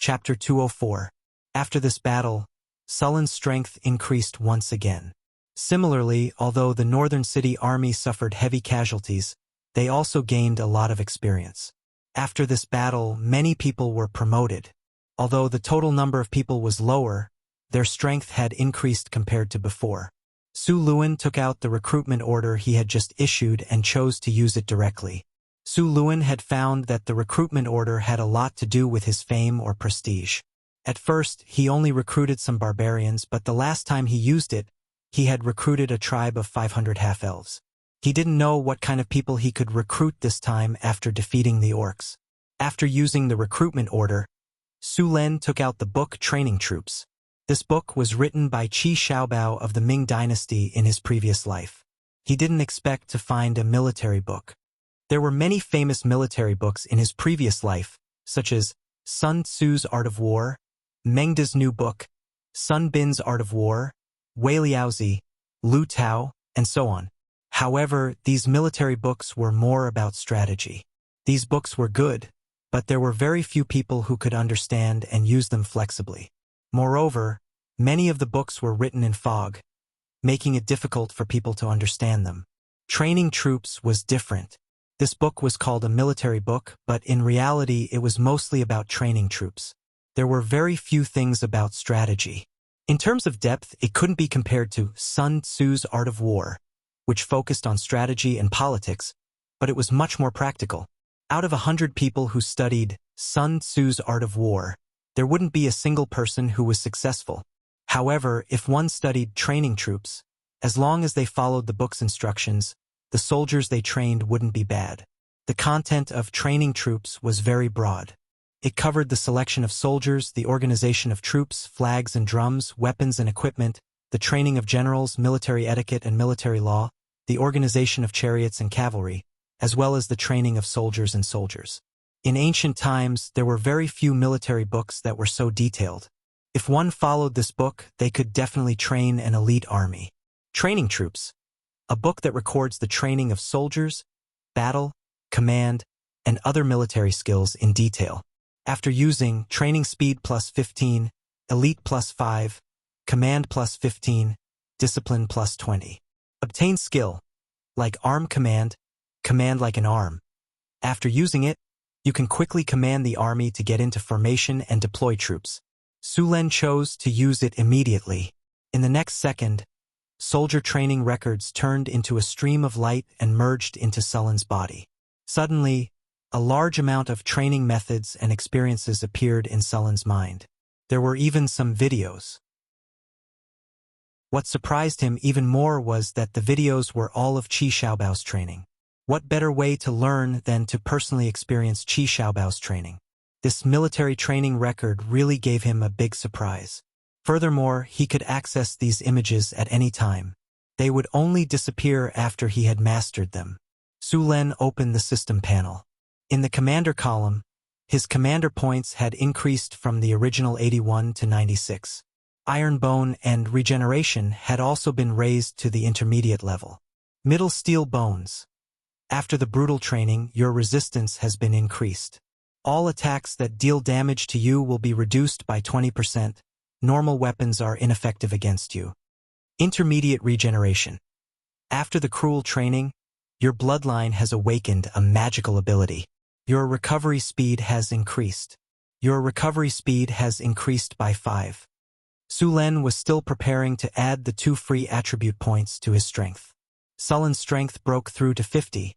Chapter 204. After this battle, Sullen's strength increased once again. Similarly, although the northern city army suffered heavy casualties, they also gained a lot of experience. After this battle, many people were promoted. Although the total number of people was lower, their strength had increased compared to before. Su Luan took out the recruitment order he had just issued and chose to use it directly. Su Luan had found that the recruitment order had a lot to do with his fame or prestige. At first, he only recruited some barbarians, but the last time he used it, he had recruited a tribe of 500 half-elves. He didn't know what kind of people he could recruit this time after defeating the orcs. After using the recruitment order, Su Len took out the book Training Troops. This book was written by Qi Xiaobao of the Ming Dynasty in his previous life. He didn't expect to find a military book. There were many famous military books in his previous life, such as Sun Tzu's Art of War, Meng Da's New Book, Sun Bin's Art of War, Wei Liaozi, Lu Tao, and so on. However, these military books were more about strategy. These books were good, but there were very few people who could understand and use them flexibly. Moreover, many of the books were written in fog, making it difficult for people to understand them. Training Troops was different. This book was called a military book, but in reality it was mostly about training troops. There were very few things about strategy. In terms of depth, it couldn't be compared to Sun Tzu's Art of War, which focused on strategy and politics, but it was much more practical. Out of 100 people who studied Sun Tzu's Art of War, there wouldn't be a single person who was successful. However, if one studied training troops, as long as they followed the book's instructions, the soldiers they trained wouldn't be bad. The content of training troops was very broad. It covered the selection of soldiers, the organization of troops, flags and drums, weapons and equipment, the training of generals, military etiquette and military law, the organization of chariots and cavalry, as well as the training of soldiers and soldiers. In ancient times, there were very few military books that were so detailed. If one followed this book, they could definitely train an elite army. Training Troops, a book that records the training of soldiers, battle, command, and other military skills in detail. After using Training Speed plus 15, Elite plus 5, Command plus 15, Discipline plus 20. Obtain skill, like Arm Command, command like an arm. After using it, you can quickly command the army to get into formation and deploy troops. Su Len chose to use it immediately. In the next second, soldier training records turned into a stream of light and merged into Sullen's body. Suddenly, a large amount of training methods and experiences appeared in Sullen's mind. There were even some videos. What surprised him even more was that the videos were all of Qi Xiaobao's training. What better way to learn than to personally experience Qi Xiaobao's training? This military training record really gave him a big surprise. Furthermore, he could access these images at any time. They would only disappear after he had mastered them. Su Len opened the system panel. In the commander column, his commander points had increased from the original 81 to 96. Iron Bone and Regeneration had also been raised to the intermediate level. Middle Steel Bones. After the brutal training, your resistance has been increased. All attacks that deal damage to you will be reduced by 20%. Normal weapons are ineffective against you. Intermediate Regeneration. After the cruel training, your bloodline has awakened a magical ability. Your recovery speed has increased. Your recovery speed has increased by 5. Su Len was still preparing to add the 2 free attribute points to his strength. Sullen's strength broke through to 50,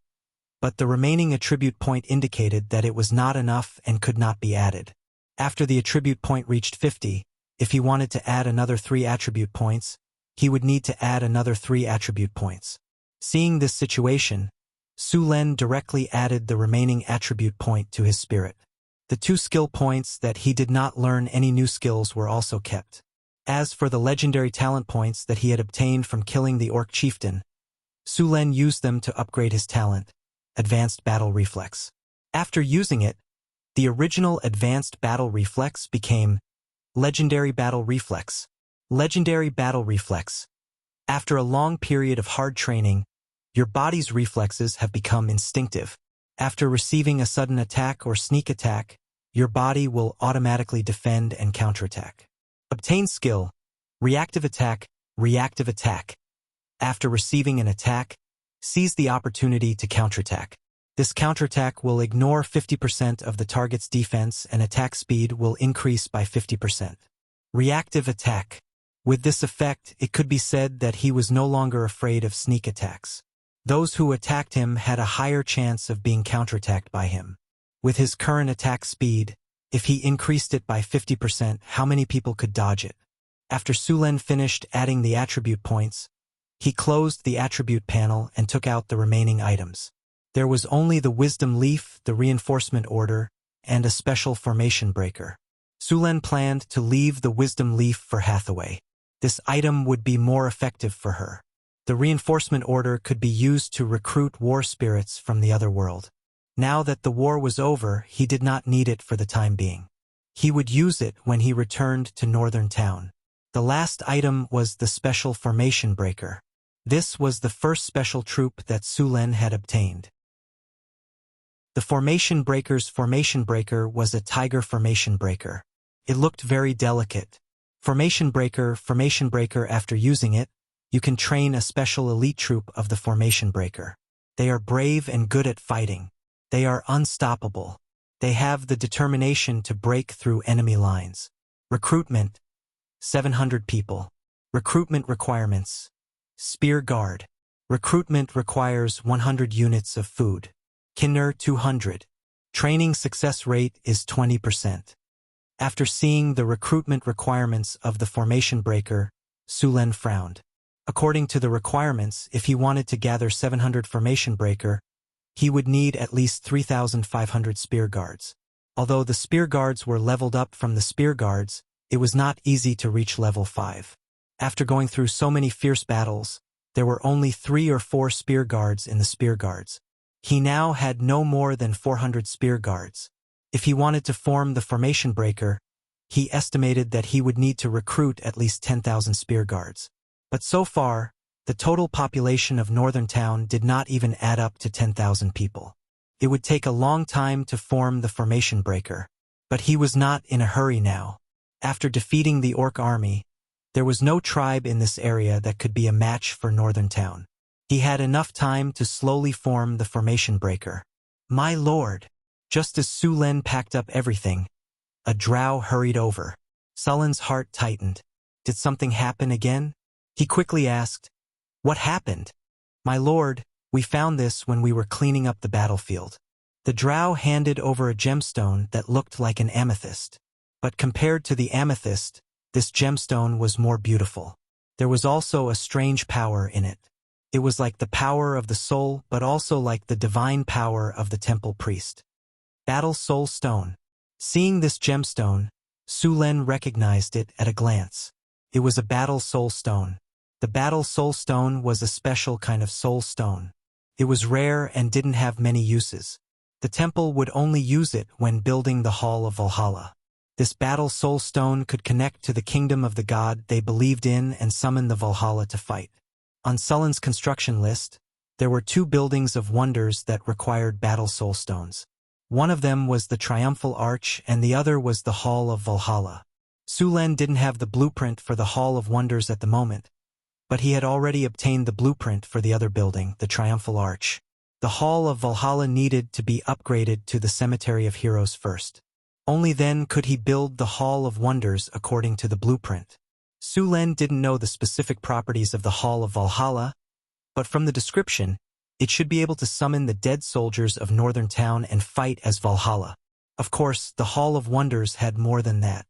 but the remaining attribute point indicated that it was not enough and could not be added. After the attribute point reached 50, if he wanted to add another 3 attribute points, he would need to add another 3 attribute points. Seeing this situation, Su Len directly added the remaining attribute point to his spirit. The 2 skill points that he did not learn any new skills were also kept. As for the legendary talent points that he had obtained from killing the orc chieftain, Su Len used them to upgrade his talent, Advanced Battle Reflex. After using it, the original Advanced Battle Reflex became Legendary Battle Reflex. Legendary Battle Reflex. After a long period of hard training, your body's reflexes have become instinctive. After receiving a sudden attack or sneak attack, your body will automatically defend and counterattack. Obtain skill, reactive attack, reactive attack. After receiving an attack, seize the opportunity to counterattack. This counterattack will ignore 50% of the target's defense and attack speed will increase by 50%. Reactive attack. With this effect, it could be said that he was no longer afraid of sneak attacks. Those who attacked him had a higher chance of being counterattacked by him. With his current attack speed, if he increased it by 50%, how many people could dodge it? After Su Lin finished adding the attribute points, he closed the attribute panel and took out the remaining items. There was only the Wisdom Leaf, the Reinforcement Order, and a special formation breaker. Su Lin planned to leave the Wisdom Leaf for Hathaway. This item would be more effective for her. The Reinforcement Order could be used to recruit war spirits from the other world. Now that the war was over, he did not need it for the time being. He would use it when he returned to Northern Town. The last item was the Special Formation Breaker. This was the first special troop that Su Lin had obtained. The Formation Breaker's Formation Breaker was a Tiger Formation Breaker. It looked very delicate. Formation Breaker, after using it, you can train a special elite troop of the Formation Breaker. They are brave and good at fighting. They are unstoppable. They have the determination to break through enemy lines. Recruitment, 700 people. Recruitment requirements. Spear Guard. Recruitment requires 100 units of food. Kinner 200. Training success rate is 20%. After seeing the recruitment requirements of the Formation Breaker, Su Lin frowned. According to the requirements, if he wanted to gather 700 Formation Breaker, he would need at least 3,500 Spear Guards. Although the Spear Guards were leveled up from the Spear Guards, it was not easy to reach level 5. After going through so many fierce battles, there were only 3 or 4 Spear Guards in the Spear Guards. He now had no more than 400 Spear Guards. If he wanted to form the Formation Breaker, he estimated that he would need to recruit at least 10,000 Spear Guards. But so far, the total population of Northern Town did not even add up to 10,000 people. It would take a long time to form the Formation Breaker. But he was not in a hurry now. After defeating the Orc army, there was no tribe in this area that could be a match for Northern Town. He had enough time to slowly form the Formation Breaker. My lord! Just as Su Lin packed up everything, a drow hurried over. Su Lin's heart tightened. Did something happen again? He quickly asked, "What happened?" "My lord, we found this when we were cleaning up the battlefield." The drow handed over a gemstone that looked like an amethyst. But compared to the amethyst, this gemstone was more beautiful. There was also a strange power in it. It was like the power of the soul, but also like the divine power of the temple priest. Battle Soul Stone. Seeing this gemstone, Su Lin recognized it at a glance. It was a Battle Soul Stone. The Battle Soul Stone was a special kind of soul stone. It was rare and didn't have many uses. The temple would only use it when building the Hall of Valhalla. This Battle Soul Stone could connect to the kingdom of the god they believed in and summon the Valhalla to fight. On Su Lin's construction list, there were 2 buildings of wonders that required Battle Soul Stones. One of them was the Triumphal Arch and the other was the Hall of Valhalla. Su Lin didn't have the blueprint for the Hall of Wonders at the moment, but he had already obtained the blueprint for the other building, the Triumphal Arch. The Hall of Valhalla needed to be upgraded to the Cemetery of Heroes first. Only then could he build the Hall of Wonders according to the blueprint. Su Lin didn't know the specific properties of the Hall of Valhalla, but from the description, it should be able to summon the dead soldiers of Northern Town and fight as Valhalla. Of course, the Hall of Wonders had more than that.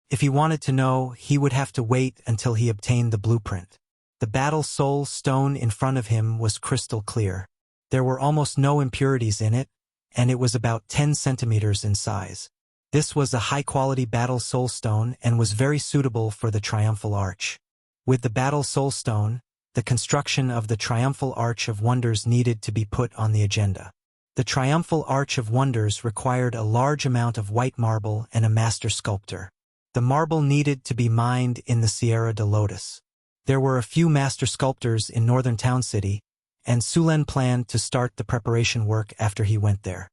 If he wanted to know, he would have to wait until he obtained the blueprint. The Battle Soul Stone in front of him was crystal clear. There were almost no impurities in it, and it was about 10 centimeters in size. This was a high-quality Battle Soul Stone and was very suitable for the Triumphal Arch. With the Battle Soul Stone, the construction of the Triumphal Arch of Wonders needed to be put on the agenda. The Triumphal Arch of Wonders required a large amount of white marble and a master sculptor. The marble needed to be mined in the Sierra de Lotus. There were a few master sculptors in Northern Town City, and Su Lin planned to start the preparation work after he went there.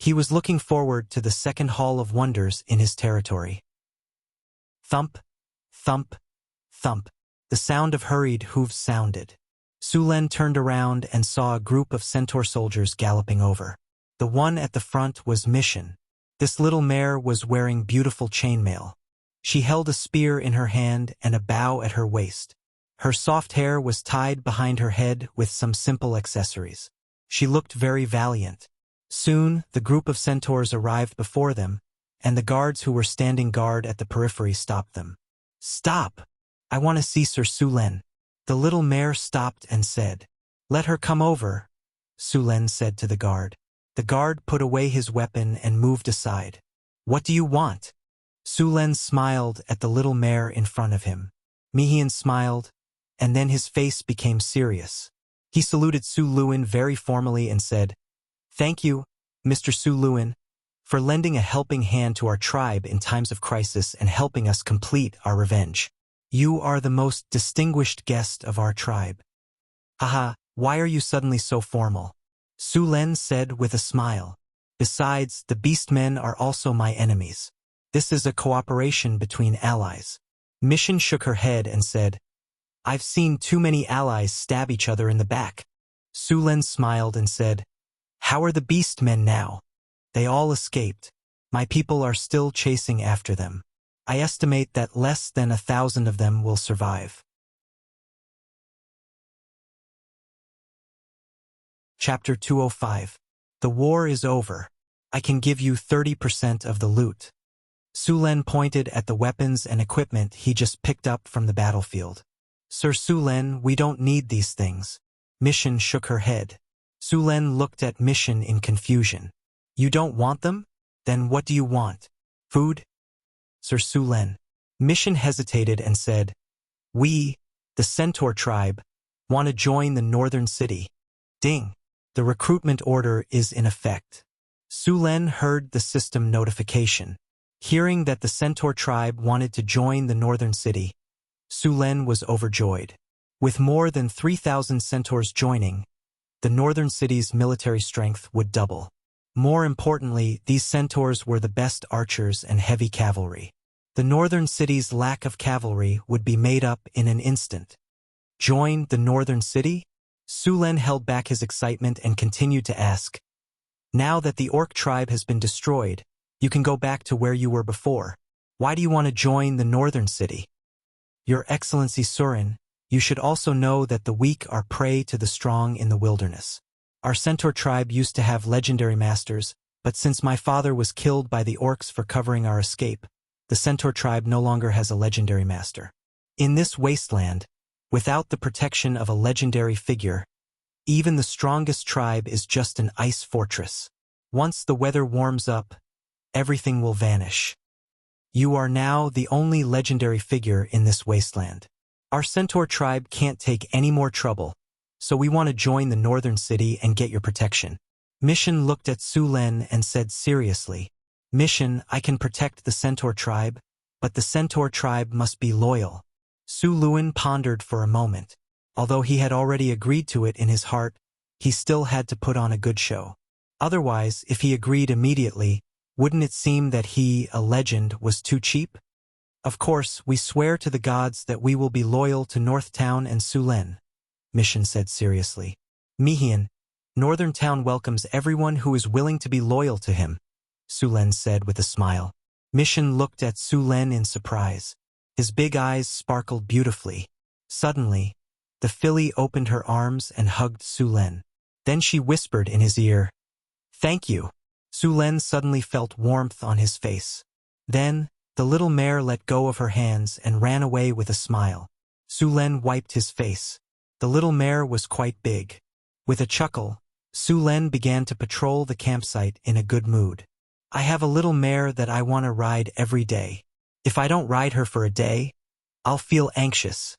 He was looking forward to the second Hall of Wonders in his territory. Thump, thump, thump. The sound of hurried hooves sounded. Su Len turned around and saw a group of centaur soldiers galloping over. The one at the front was Mission. This little mare was wearing beautiful chainmail. She held a spear in her hand and a bow at her waist. Her soft hair was tied behind her head with some simple accessories. She looked very valiant. Soon, the group of centaurs arrived before them, and the guards who were standing guard at the periphery stopped them. "Stop! I want to see Sir Su Len." The little mare stopped and said, "Let her come over," Su Len said to the guard. The guard put away his weapon and moved aside. "What do you want?" Su Len smiled at the little mare in front of him. Mihian smiled, and then his face became serious. He saluted Su Luin very formally and said, "Thank you, Mr. Su Luin, for lending a helping hand to our tribe in times of crisis and helping us complete our revenge. You are the most distinguished guest of our tribe." "Haha, why are you suddenly so formal?" Su Len said with a smile. "Besides, the beastmen are also my enemies. This is a cooperation between allies." Mission shook her head and said, "I've seen too many allies stab each other in the back." Su Len smiled and said, "How are the beastmen now?" "They all escaped. My people are still chasing after them. I estimate that less than 1,000 of them will survive." Chapter 205. The war is over. I can give you 30% of the loot. Su Len pointed at the weapons and equipment he just picked up from the battlefield. "Sir Su Len, we don't need these things." Mission shook her head. Su Len looked at Mission in confusion. "You don't want them? Then what do you want? Food?" "Sir Su Len." Mission hesitated and said, "We, the Centaur tribe, want to join the northern city." Ding! The recruitment order is in effect. Su Len heard the system notification. Hearing that the Centaur tribe wanted to join the northern city, Su Len was overjoyed. With more than 3,000 centaurs joining, the northern city's military strength would double. More importantly, these centaurs were the best archers and heavy cavalry. The northern city's lack of cavalry would be made up in an instant. Join the northern city? Su Len held back his excitement and continued to ask, "Now that the orc tribe has been destroyed, you can go back to where you were before. Why do you want to join the northern city?" "Your Excellency Surin, you should also know that the weak are prey to the strong in the wilderness. Our centaur tribe used to have legendary masters, but since my father was killed by the orcs for covering our escape, the centaur tribe no longer has a legendary master. In this wasteland, without the protection of a legendary figure, even the strongest tribe is just an ice fortress. Once the weather warms up, everything will vanish. You are now the only legendary figure in this wasteland. Our centaur tribe can't take any more trouble, so we want to join the northern city and get your protection." Mission looked at Su Len and said seriously, "Mission, I can protect the centaur tribe, but the centaur tribe must be loyal." Su Luin pondered for a moment. Although he had already agreed to it in his heart, he still had to put on a good show. Otherwise, if he agreed immediately, wouldn't it seem that he, a legend, was too cheap? "Of course, we swear to the gods that we will be loyal to North Town and Su Len," Mission said seriously. "Mihian, Northern Town welcomes everyone who is willing to be loyal to him," Su Len said with a smile. Mission looked at Su Len in surprise. His big eyes sparkled beautifully. Suddenly, the filly opened her arms and hugged Su Len. Then she whispered in his ear, "Thank you." Su Len suddenly felt warmth on his face. Then, the little mare let go of her hands and ran away with a smile. Su Len wiped his face. The little mare was quite big. With a chuckle, Su Len began to patrol the campsite in a good mood. "I have a little mare that I want to ride every day. If I don't ride her for a day, I'll feel anxious."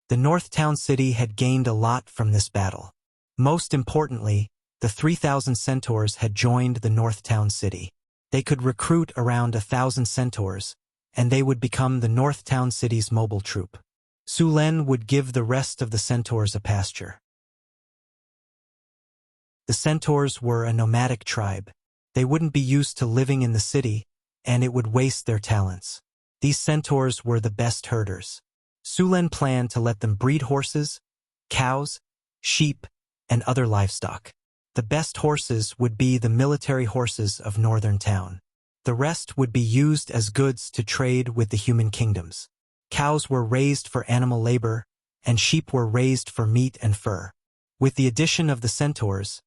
The North Town city had gained a lot from this battle. Most importantly, the 3,000 centaurs had joined the North Town city. They could recruit around 1,000 centaurs, and they would become the North Town city's mobile troop. Su Len would give the rest of the centaurs a pasture. The centaurs were a nomadic tribe. They wouldn't be used to living in the city, and it would waste their talents. These centaurs were the best herders. Sulen planned to let them breed horses, cows, sheep, and other livestock. The best horses would be the military horses of northern town. The rest would be used as goods to trade with the human kingdoms. Cows were raised for animal labor, and sheep were raised for meat and fur. With the addition of the centaurs,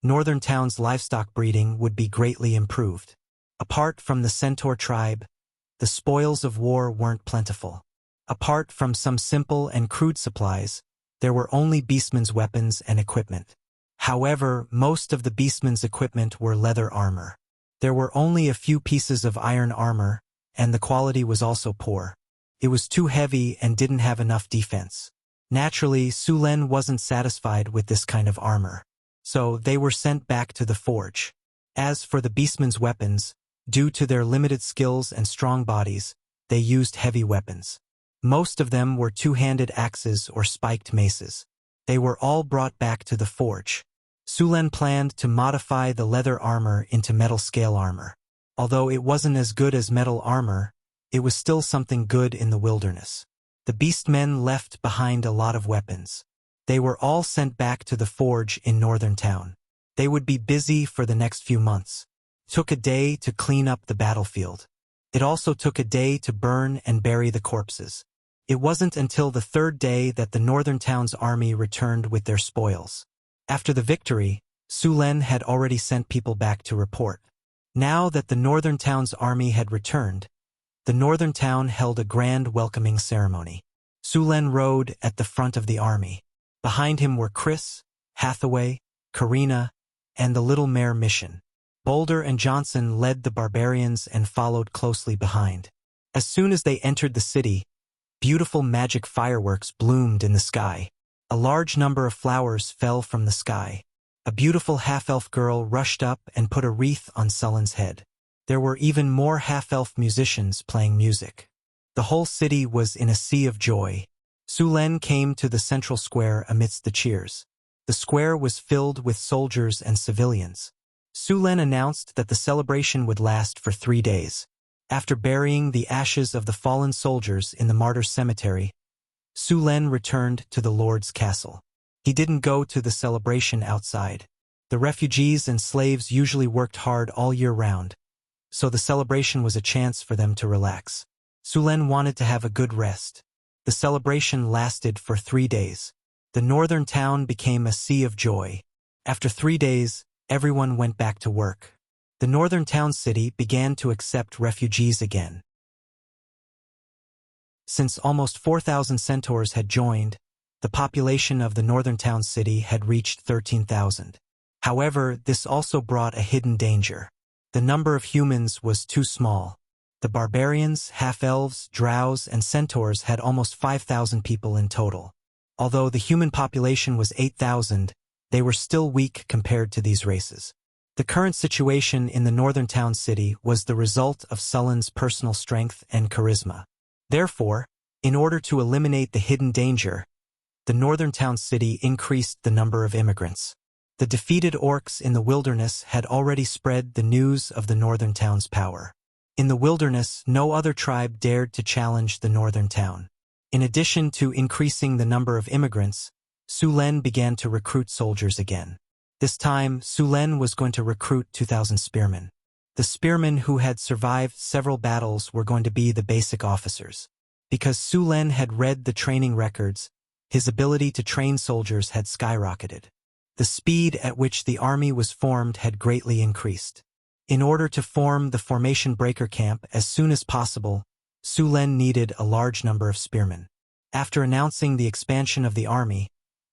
northern town's livestock breeding would be greatly improved. Apart from the centaur tribe, the spoils of war weren't plentiful. Apart from some simple and crude supplies, there were only beastmen's weapons and equipment. However, most of the beastmen's equipment were leather armor. There were only a few pieces of iron armor, and the quality was also poor. It was too heavy and didn't have enough defense. Naturally, Sulen wasn't satisfied with this kind of armor, so they were sent back to the forge. As for the beastmen's weapons, due to their limited skills and strong bodies, they used heavy weapons. Most of them were two-handed axes or spiked maces. They were all brought back to the forge. Sulen planned to modify the leather armor into metal scale armor. Although it wasn't as good as metal armor, it was still something good in the wilderness. The beastmen left behind a lot of weapons. They were all sent back to the forge in northern town. They would be busy for the next few months. It took a day to clean up the battlefield. It also took a day to burn and bury the corpses. It wasn't until the third day that the northern town's army returned with their spoils. After the victory, Sulen had already sent people back to report. Now that the northern town's army had returned, the northern town held a grand welcoming ceremony. Sulen rode at the front of the army. Behind him were Chris, Hathaway, Karina, and the little mare Mission. Boulder and Johnson led the barbarians and followed closely behind. As soon as they entered the city, beautiful magic fireworks bloomed in the sky. A large number of flowers fell from the sky. A beautiful half-elf girl rushed up and put a wreath on Sulen's head. There were even more half-elf musicians playing music. The whole city was in a sea of joy. Sulen came to the central square amidst the cheers. The square was filled with soldiers and civilians. Sulen announced that the celebration would last for 3 days. After burying the ashes of the fallen soldiers in the martyrs' cemetery, Sulen returned to the Lord's castle. He didn't go to the celebration outside. The refugees and slaves usually worked hard all year round, so the celebration was a chance for them to relax. Sulen wanted to have a good rest. The celebration lasted for 3 days. The northern town became a sea of joy. After 3 days, everyone went back to work. The northern town city began to accept refugees again. Since almost 4,000 centaurs had joined, the population of the northern town city had reached 13,000. However, this also brought a hidden danger. The number of humans was too small. The barbarians, half-elves, drows, and centaurs had almost 5,000 people in total. Although the human population was 8,000, they were still weak compared to these races. The current situation in the northern town city was the result of Sulen's personal strength and charisma. Therefore, in order to eliminate the hidden danger, the northern town city increased the number of immigrants. The defeated orcs in the wilderness had already spread the news of the northern town's power. In the wilderness, no other tribe dared to challenge the northern town. In addition to increasing the number of immigrants, Sulen began to recruit soldiers again. This time, Sulen was going to recruit 2,000 spearmen. The spearmen who had survived several battles were going to be the basic officers. Because Sulen had read the training records, his ability to train soldiers had skyrocketed. The speed at which the army was formed had greatly increased. In order to form the formation breaker camp as soon as possible, Sulen needed a large number of spearmen. After announcing the expansion of the army,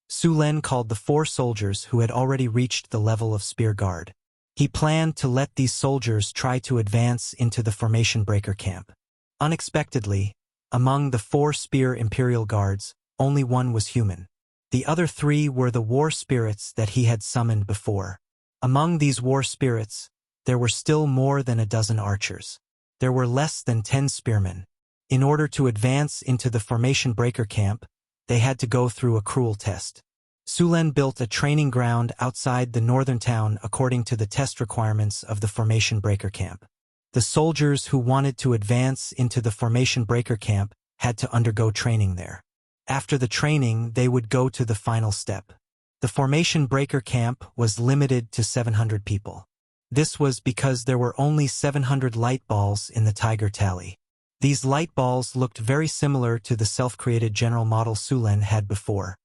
Sulen called the 4 soldiers who had already reached the level of spear guard. He planned to let these soldiers try to advance into the formation breaker camp. Unexpectedly, among the 4 spear imperial guards, only one was human. The other 3 were the war spirits that he had summoned before. Among these war spirits, there were still more than a dozen archers. There were less than 10 spearmen. In order to advance into the formation breaker camp, they had to go through a cruel test. Sulen built a training ground outside the northern town according to the test requirements of the Formation Breaker Camp. The soldiers who wanted to advance into the Formation Breaker Camp had to undergo training there. After the training, they would go to the final step. The Formation Breaker Camp was limited to 700 people. This was because there were only 700 light balls in the Tiger Tally. These light balls looked very similar to the self-created general model Sulen had before.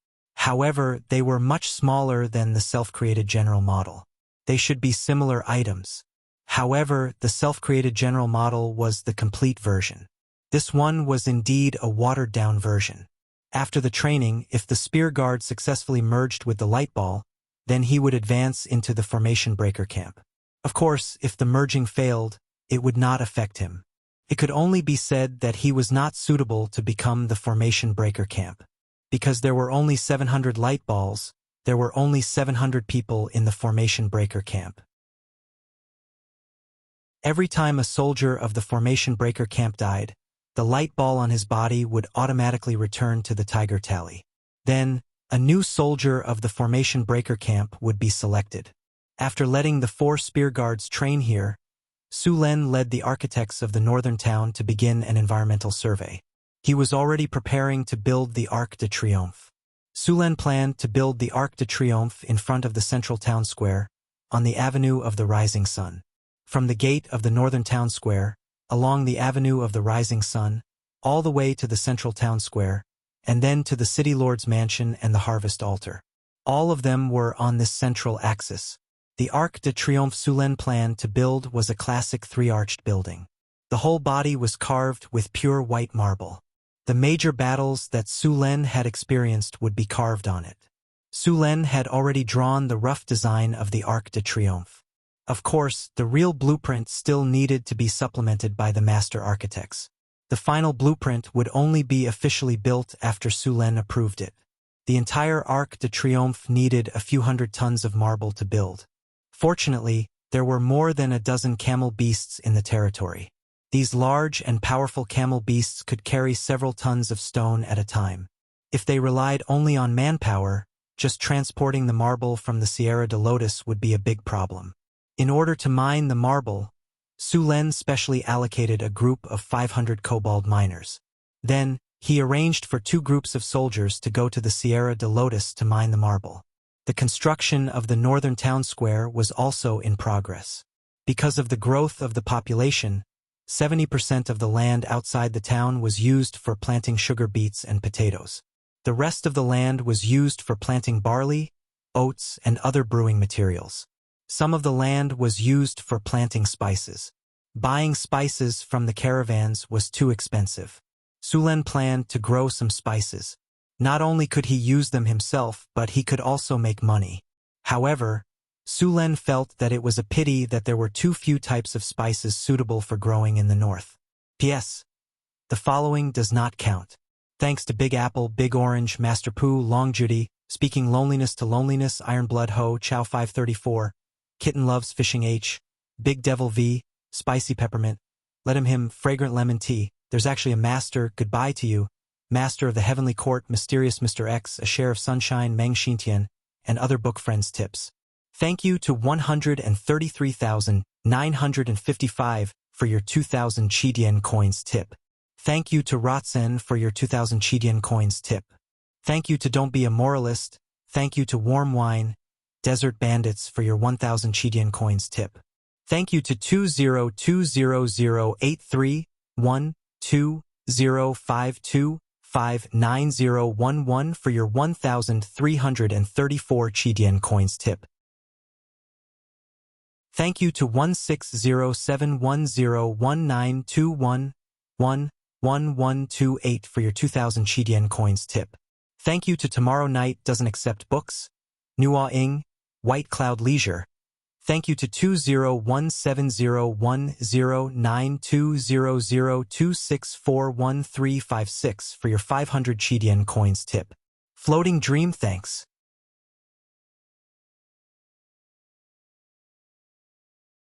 However, they were much smaller than the self-created general model. They should be similar items. However, the self-created general model was the complete version. This one was indeed a watered-down version. After the training, if the spear guard successfully merged with the light ball, then he would advance into the Formation Breaker Camp. Of course, if the merging failed, it would not affect him. It could only be said that he was not suitable to become the Formation Breaker Camp. Because there were only 700 light balls, there were only 700 people in the Formation Breaker Camp. Every time a soldier of the Formation Breaker Camp died, the light ball on his body would automatically return to the Tiger Tally. Then, a new soldier of the Formation Breaker Camp would be selected. After letting the 4 spear guards train here, Sulen led the architects of the northern town to begin an environmental survey. He was already preparing to build the Arc de Triomphe. Sulen planned to build the Arc de Triomphe in front of the central town square, on the Avenue of the Rising Sun. From the gate of the northern town square, along the Avenue of the Rising Sun, all the way to the central town square, and then to the city lord's mansion and the harvest altar. All of them were on this central axis. The Arc de Triomphe Sulen planned to build was a classic 3-arched building. The whole body was carved with pure white marble. The major battles that Sulen had experienced would be carved on it. Sulen had already drawn the rough design of the Arc de Triomphe. Of course, the real blueprint still needed to be supplemented by the master architects. The final blueprint would only be officially built after Sulen approved it. The entire Arc de Triomphe needed a few hundred tons of marble to build. Fortunately, there were more than a dozen camel beasts in the territory. These large and powerful camel beasts could carry several tons of stone at a time. If they relied only on manpower, just transporting the marble from the Sierra de Lotus would be a big problem. In order to mine the marble, Sulen specially allocated a group of 500 kobold miners. Then, he arranged for 2 groups of soldiers to go to the Sierra de Lotus to mine the marble. The construction of the northern town square was also in progress. Because of the growth of the population, 70% of the land outside the town was used for planting sugar beets and potatoes. The rest of the land was used for planting barley, oats, and other brewing materials. Some of the land was used for planting spices. Buying spices from the caravans was too expensive. Sulen planned to grow some spices. Not only could he use them himself, but he could also make money. However, Sulen felt that it was a pity that there were too few types of spices suitable for growing in the north. P.S. The following does not count. Thanks to Big Apple, Big Orange, Master Pooh, Long Judy, Speaking Loneliness to Loneliness, Iron Blood Ho, Chow 534, Kitten Loves Fishing H, Big Devil V, Spicy Peppermint, Let Him, Fragrant Lemon Tea, There's Actually a Master, Goodbye to You, Master of the Heavenly Court, Mysterious Mr. X, A Share of Sunshine, Meng Xintian, and other book friends tips. Thank you to 133,955 for your 2,000 Chidian coins tip. Thank you to Rotsen for your 2,000 Chidian coins tip. Thank you to Don't Be a Moralist. Thank you to Warm Wine, Desert Bandits for your 1,000 Chidian coins tip. Thank you to 20200831205259011 for your 1,334 Chidian coins tip. Thank you to 160710192111128 for your 2,000 Chidian coins tip. Thank you to Tomorrow Night Doesn't Accept Books, Nua Ing, White Cloud Leisure. Thank you to 2017010092002641356 for your 500 Chidian coins tip. Floating Dream thanks.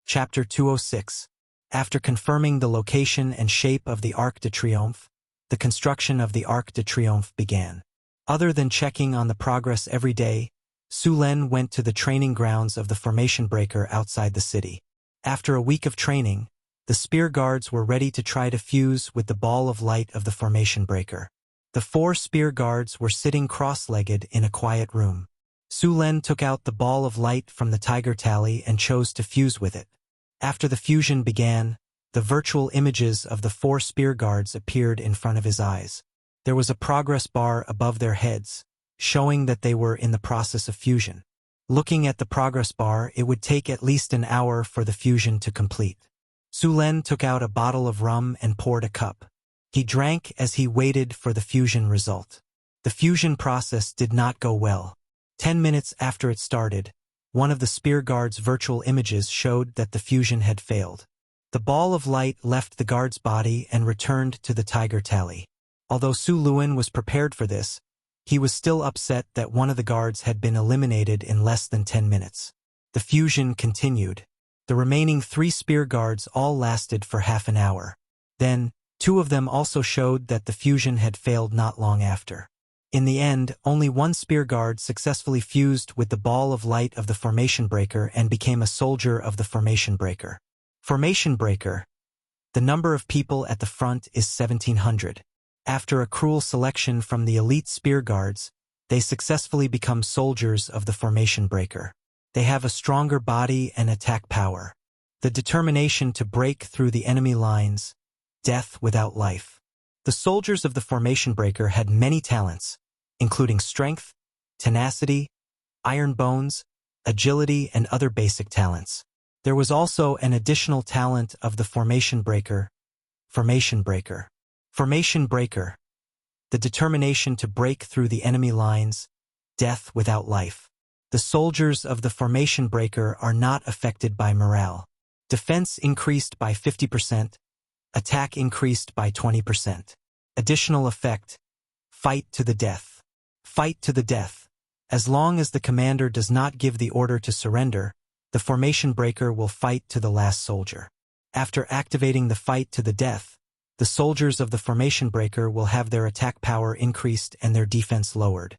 Chapter 206. After confirming the location and shape of the Arc de Triomphe, the construction of the Arc de Triomphe began. Other than checking on the progress every day, Su Len went to the training grounds of the formation breaker outside the city. After a week of training, the spear guards were ready to try to fuse with the ball of light of the formation breaker. The 4 spear guards were sitting cross-legged in a quiet room. Su Len took out the ball of light from the tiger tally and chose to fuse with it. After the fusion began, the virtual images of the 4 spear guards appeared in front of his eyes. There was a progress bar above their heads, showing that they were in the process of fusion. Looking at the progress bar, it would take at least an hour for the fusion to complete. Su Len took out a bottle of rum and poured a cup. He drank as he waited for the fusion result. The fusion process did not go well. 10 minutes after it started, one of the spear guard's virtual images showed that the fusion had failed. The ball of light left the guard's body and returned to the tiger tally. Although Su Luen was prepared for this, he was still upset that one of the guards had been eliminated in less than 10 minutes. The fusion continued. The remaining 3 spear guards all lasted for half an hour. Then, 2 of them also showed that the fusion had failed not long after. In the end, only 1 spear guard successfully fused with the ball of light of the formation breaker and became a soldier of the formation breaker. Formation breaker. The number of people at the front is 1,700. After a cruel selection from the elite spear guards, they successfully become soldiers of the formation breaker. They have a stronger body and attack power. The determination to break through the enemy lines. Death without life. The soldiers of the formation breaker had many talents, including strength, tenacity, iron bones, agility, and other basic talents. There was also an additional talent of the formation breaker. Formation breaker. Formation breaker. The determination to break through the enemy lines. Death without life. The soldiers of the formation breaker are not affected by morale. Defense increased by 50%. Attack increased by 20%. Additional effect. Fight to the death. Fight to the death. As long as the commander does not give the order to surrender, the formation breaker will fight to the last soldier. After activating the fight to the death, the soldiers of the formation breaker will have their attack power increased and their defense lowered.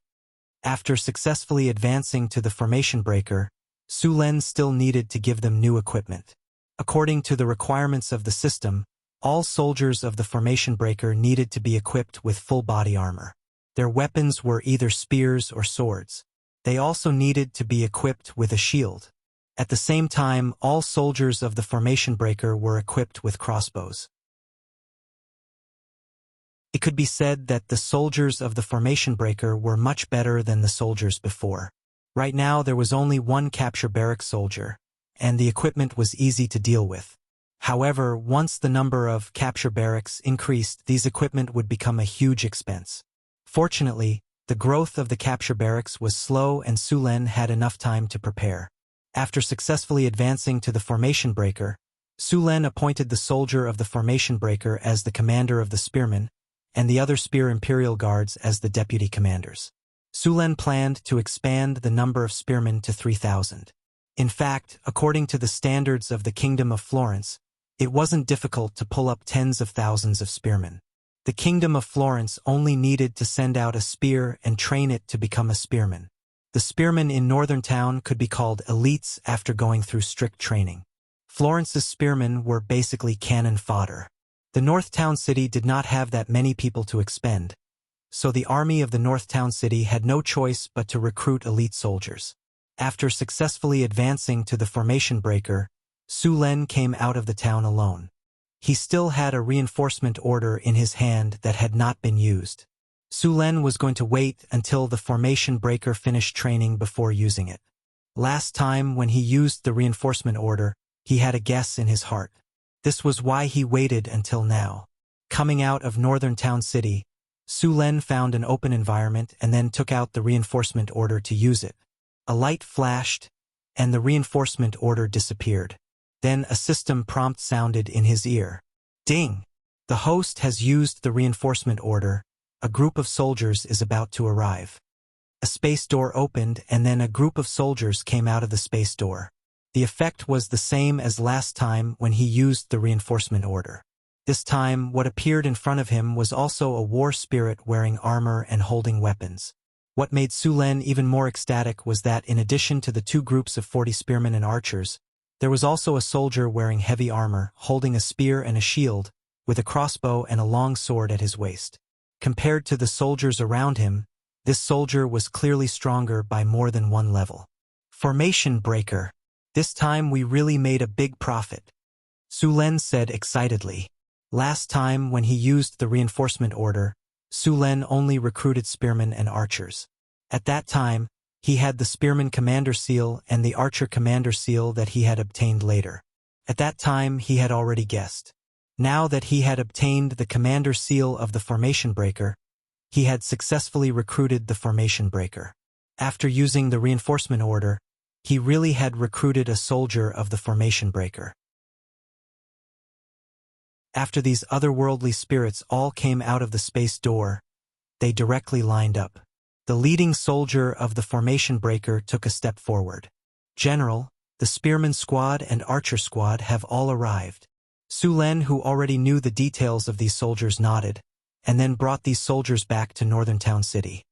After successfully advancing to the formation breaker, Su Len still needed to give them new equipment. According to the requirements of the system, all soldiers of the formation breaker needed to be equipped with full body armor. Their weapons were either spears or swords. They also needed to be equipped with a shield. At the same time, all soldiers of the formation breaker were equipped with crossbows. It could be said that the soldiers of the formation breaker were much better than the soldiers before. Right now there was only 1 capture barrack soldier, and the equipment was easy to deal with. However, once the number of capture barracks increased, these equipment would become a huge expense. Fortunately, the growth of the capture barracks was slow and Su Len had enough time to prepare. After successfully advancing to the formation breaker, Su Len appointed the soldier of the formation breaker as the commander of the spearmen, and the other spear imperial guards as the deputy commanders. Su Len planned to expand the number of spearmen to 3,000. In fact, according to the standards of the Kingdom of Florence, it wasn't difficult to pull up tens of thousands of spearmen. The Kingdom of Florence only needed to send out a spear and train it to become a spearman. The spearmen in Northern Town could be called elites after going through strict training. Florence's spearmen were basically cannon fodder. The North Town City did not have that many people to expend, so the army of the North Town City had no choice but to recruit elite soldiers. After successfully advancing to the formation breaker, Su Len came out of the town alone. He still had a reinforcement order in his hand that had not been used. Su Len was going to wait until the formation breaker finished training before using it. Last time when he used the reinforcement order, he had a guess in his heart. This was why he waited until now. Coming out of Northern Town City, Su Len found an open environment and then took out the reinforcement order to use it. A light flashed, and the reinforcement order disappeared. Then a system prompt sounded in his ear. Ding! The host has used the reinforcement order. A group of soldiers is about to arrive. A space door opened and then a group of soldiers came out of the space door. The effect was the same as last time when he used the reinforcement order. This time, what appeared in front of him was also a war spirit wearing armor and holding weapons. What made Su Len even more ecstatic was that in addition to the 2 groups of 40 spearmen and archers, there was also a soldier wearing heavy armor, holding a spear and a shield, with a crossbow and a long sword at his waist. Compared to the soldiers around him, this soldier was clearly stronger by more than 1 level. Formation breaker. This time we really made a big profit, Su Len said excitedly. Last time when he used the reinforcement order, Su Len only recruited spearmen and archers. At that time, he had the spearman commander seal and the archer commander seal that he had obtained later. At that time he had already guessed. Now that he had obtained the commander seal of the formation breaker, he had successfully recruited the formation breaker. After using the reinforcement order, he really had recruited a soldier of the formation breaker. After these otherworldly spirits all came out of the space door, they directly lined up. The leading soldier of the formation breaker took a step forward. General, the spearman squad and archer squad have all arrived. Su Len, who already knew the details of these soldiers, nodded, and then brought these soldiers back to Northern Town City.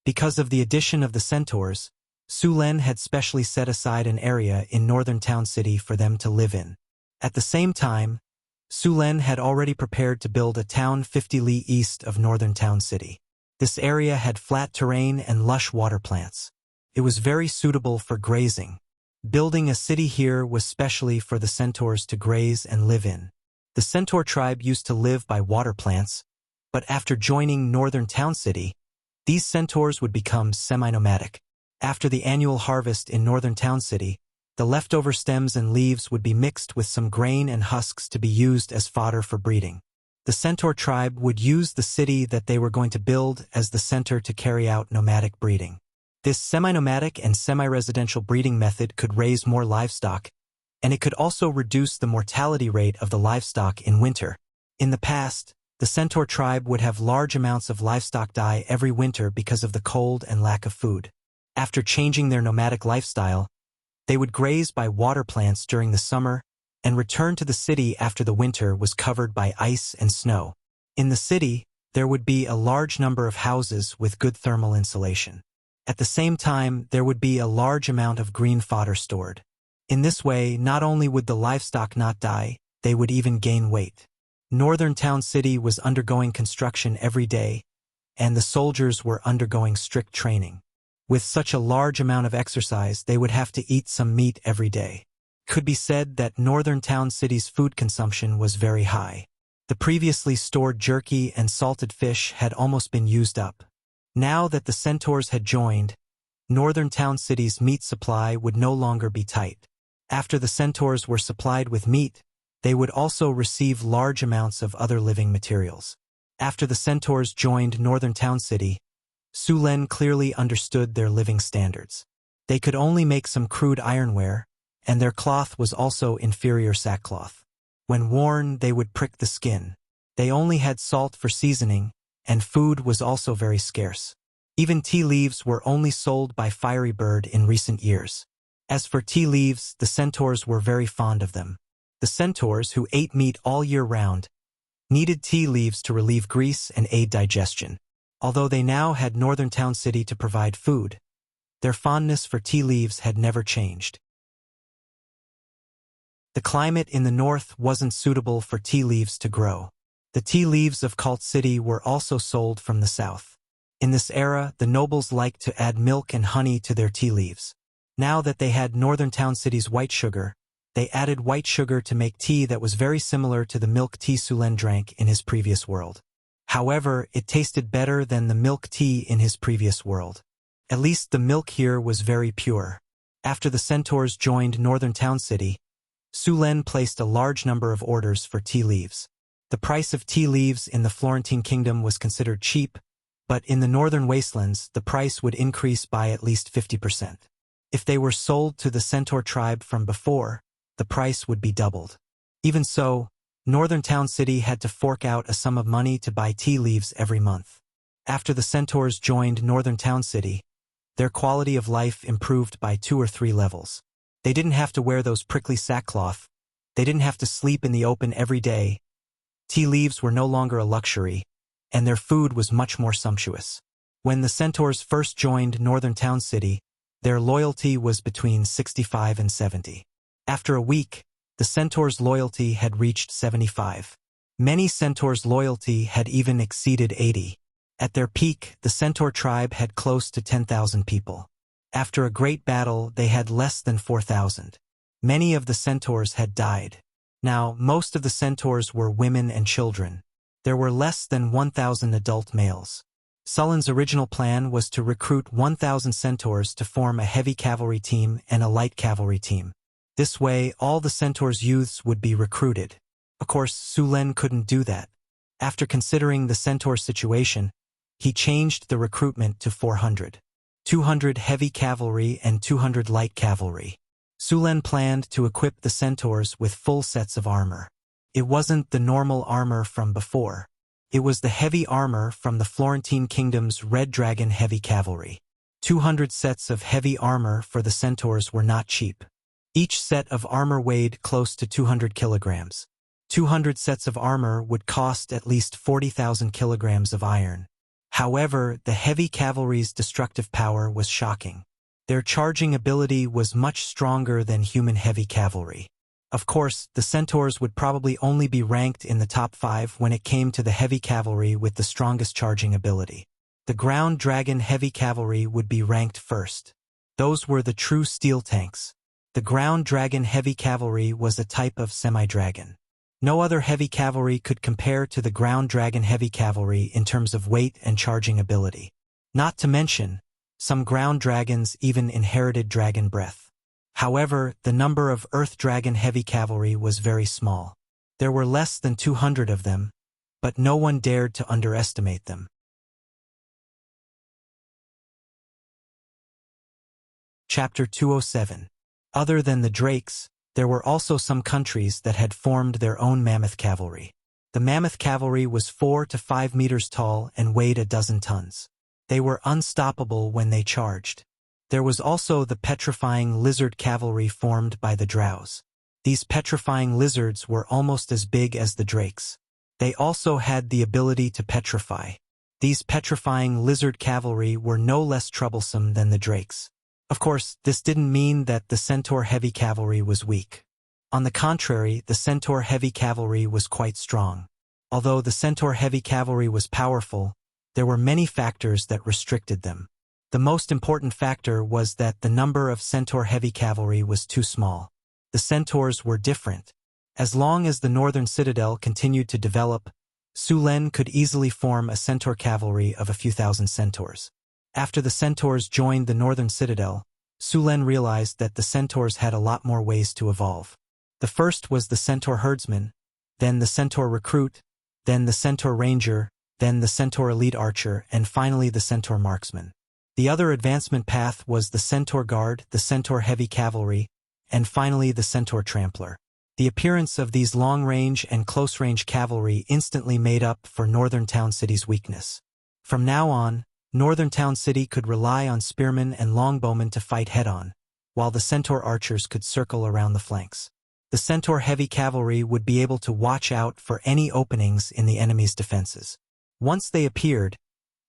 Because of the addition of the centaurs, Su Len had specially set aside an area in Northern Town City for them to live in. At the same time, Su Len had already prepared to build a town 50 li east of Northern Town City. This area had flat terrain and lush water plants. It was very suitable for grazing. Building a city here was specially for the centaurs to graze and live in. The centaur tribe used to live by water plants, but after joining Northern Town City, these centaurs would become semi-nomadic. After the annual harvest in Northern Town City, the leftover stems and leaves would be mixed with some grain and husks to be used as fodder for breeding. The centaur tribe would use the city that they were going to build as the center to carry out nomadic breeding. This semi-nomadic and semi-residential breeding method could raise more livestock, and it could also reduce the mortality rate of the livestock in winter. In the past, the centaur tribe would have large amounts of livestock die every winter because of the cold and lack of food. After changing their nomadic lifestyle, they would graze by water plants during the summer and return to the city after the winter was covered by ice and snow. In the city, there would be a large number of houses with good thermal insulation. At the same time, there would be a large amount of green fodder stored. In this way, not only would the livestock not die, they would even gain weight. Northern Town City was undergoing construction every day, and the soldiers were undergoing strict training. With such a large amount of exercise, they would have to eat some meat every day. Could be said that Northern Town City's food consumption was very high. The previously stored jerky and salted fish had almost been used up. Now that the centaurs had joined, Northern Town City's meat supply would no longer be tight. After the centaurs were supplied with meat, they would also receive large amounts of other living materials. After the centaurs joined Northern Town City, Su Len clearly understood their living standards. They could only make some crude ironware, and their cloth was also inferior sackcloth. When worn, they would prick the skin. They only had salt for seasoning, and food was also very scarce. Even tea leaves were only sold by Fiery Bird in recent years. As for tea leaves, the centaurs were very fond of them. The centaurs, who ate meat all year round, needed tea leaves to relieve grease and aid digestion. Although they now had Northern Town City to provide food, their fondness for tea leaves had never changed. The climate in the north wasn't suitable for tea leaves to grow. The tea leaves of Cult City were also sold from the south. In this era, the nobles liked to add milk and honey to their tea leaves. Now that they had Northern Town City's white sugar, they added white sugar to make tea that was very similar to the milk tea Su Len drank in his previous world. However, it tasted better than the milk tea in his previous world. At least the milk here was very pure. After the centaurs joined Northern Town City, Su Len placed a large number of orders for tea leaves. The price of tea leaves in the Florentine Kingdom was considered cheap, but in the northern wastelands, the price would increase by at least 50%. If they were sold to the centaur tribe from before, the price would be doubled. Even so, Northern Town City had to fork out a sum of money to buy tea leaves every month. After the centaurs joined Northern Town City, their quality of life improved by 2 or 3 levels. They didn't have to wear those prickly sackcloth. They didn't have to sleep in the open every day. Tea leaves were no longer a luxury, and their food was much more sumptuous. When the centaurs first joined Northern Town City, their loyalty was between 65 and 70. After a week, the centaurs' loyalty had reached 75. Many centaurs' loyalty had even exceeded 80. At their peak, the centaur tribe had close to 10,000 people. After a great battle, they had less than 4,000. Many of the centaurs had died. Now, most of the centaurs were women and children. There were less than 1,000 adult males. Sullen's original plan was to recruit 1,000 centaurs to form a heavy cavalry team and a light cavalry team. This way, all the centaurs' youths would be recruited. Of course, Sulen couldn't do that. After considering the centaur situation, he changed the recruitment to 400. 200 heavy cavalry and 200 light cavalry. Sulen planned to equip the centaurs with full sets of armor. It wasn't the normal armor from before. It was the heavy armor from the Florentine Kingdom's Red Dragon heavy cavalry. 200 sets of heavy armor for the centaurs were not cheap. Each set of armor weighed close to 200 kilograms. 200 sets of armor would cost at least 40,000 kilograms of iron. However, the heavy cavalry's destructive power was shocking. Their charging ability was much stronger than human heavy cavalry. Of course, the centaurs would probably only be ranked in the top 5 when it came to the heavy cavalry with the strongest charging ability. The ground dragon heavy cavalry would be ranked first. Those were the true steel tanks. The ground dragon heavy cavalry was a type of semi-dragon. No other heavy cavalry could compare to the ground dragon heavy cavalry in terms of weight and charging ability. Not to mention, some ground dragons even inherited dragon breath. However, the number of Earth Dragon heavy cavalry was very small. There were less than 200 of them, but no one dared to underestimate them. Chapter 207. Other than the Drakes, there were also some countries that had formed their own mammoth cavalry. The mammoth cavalry was 4 to 5 meters tall and weighed a dozen tons. They were unstoppable when they charged. There was also the petrifying lizard cavalry formed by the drows. These petrifying lizards were almost as big as the drakes. They also had the ability to petrify. These petrifying lizard cavalry were no less troublesome than the drakes. Of course, this didn't mean that the centaur heavy cavalry was weak. On the contrary, the centaur heavy cavalry was quite strong. Although the centaur heavy cavalry was powerful, there were many factors that restricted them. The most important factor was that the number of centaur heavy cavalry was too small. The centaurs were different. As long as the northern citadel continued to develop, Sulen could easily form a centaur cavalry of a few thousand centaurs. After the centaurs joined the northern citadel, Sulen realized that the centaurs had a lot more ways to evolve. The first was the centaur herdsman, then the centaur recruit, then the centaur ranger, then the centaur elite archer, and finally the centaur marksman. The other advancement path was the centaur guard, the centaur heavy cavalry, and finally the centaur trampler. The appearance of these long-range and close-range cavalry instantly made up for Northern Town City's weakness. From now on, Northern Town City could rely on spearmen and longbowmen to fight head-on, while the centaur archers could circle around the flanks. The centaur heavy cavalry would be able to watch out for any openings in the enemy's defenses. Once they appeared,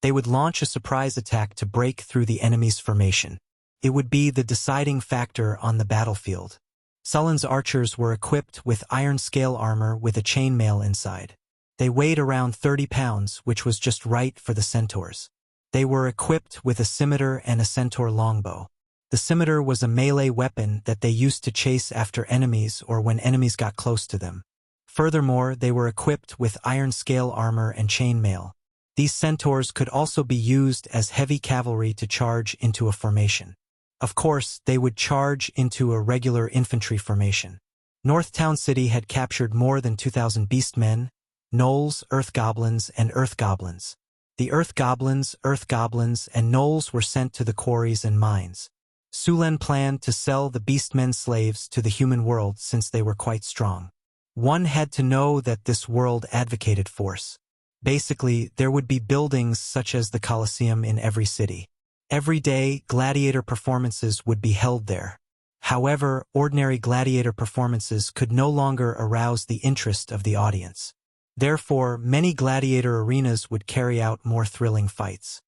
they would launch a surprise attack to break through the enemy's formation. It would be the deciding factor on the battlefield. Sullen's archers were equipped with iron scale armor with a chainmail inside. They weighed around 30 pounds, which was just right for the centaurs. They were equipped with a scimitar and a centaur longbow. The scimitar was a melee weapon that they used to chase after enemies or when enemies got close to them. Furthermore, they were equipped with iron scale armor and chainmail. These centaurs could also be used as heavy cavalry to charge into a formation. Of course, they would charge into a regular infantry formation. North Town City had captured more than 2,000 beastmen, gnolls, earth goblins, and earth goblins. The earth goblins, and gnolls were sent to the quarries and mines. Sulen planned to sell the beastmen slaves to the human world since they were quite strong. One had to know that this world advocated force. Basically, there would be buildings such as the Colosseum in every city. Every day, gladiator performances would be held there. However, ordinary gladiator performances could no longer arouse the interest of the audience. Therefore, many gladiator arenas would carry out more thrilling fights.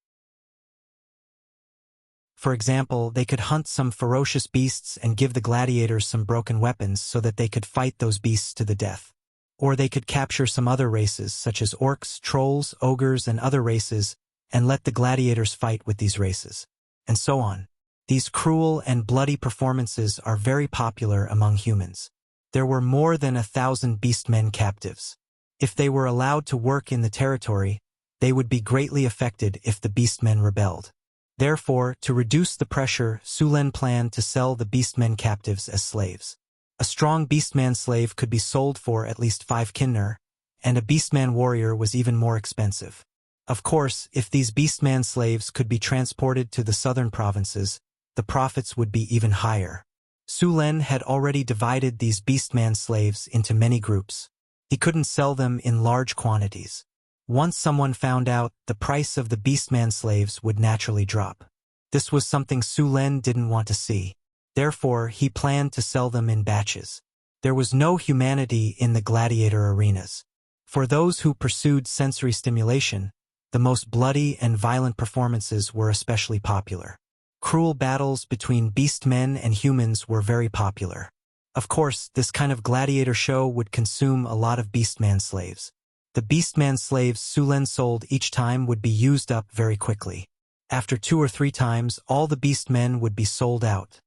For example, they could hunt some ferocious beasts and give the gladiators some broken weapons so that they could fight those beasts to the death. Or they could capture some other races, such as orcs, trolls, ogres, and other races, and let the gladiators fight with these races. And so on. These cruel and bloody performances are very popular among humans. There were more than 1,000 beastmen captives. If they were allowed to work in the territory, they would be greatly affected if the beastmen rebelled. Therefore, to reduce the pressure, Sulen planned to sell the beastmen captives as slaves. A strong beastman slave could be sold for at least 5 kinner, and a beastman warrior was even more expensive. Of course, if these beastman slaves could be transported to the southern provinces, the profits would be even higher. Sulen had already divided these beastman slaves into many groups. He couldn't sell them in large quantities. Once someone found out, the price of the beastman slaves would naturally drop. This was something Sulen didn't want to see. Therefore, he planned to sell them in batches. There was no humanity in the gladiator arenas. For those who pursued sensory stimulation, the most bloody and violent performances were especially popular. Cruel battles between beastmen and humans were very popular. Of course, this kind of gladiator show would consume a lot of beastman slaves. The beastman slaves Sulen sold each time would be used up very quickly. After 2 or 3 times, all the beastmen would be sold out.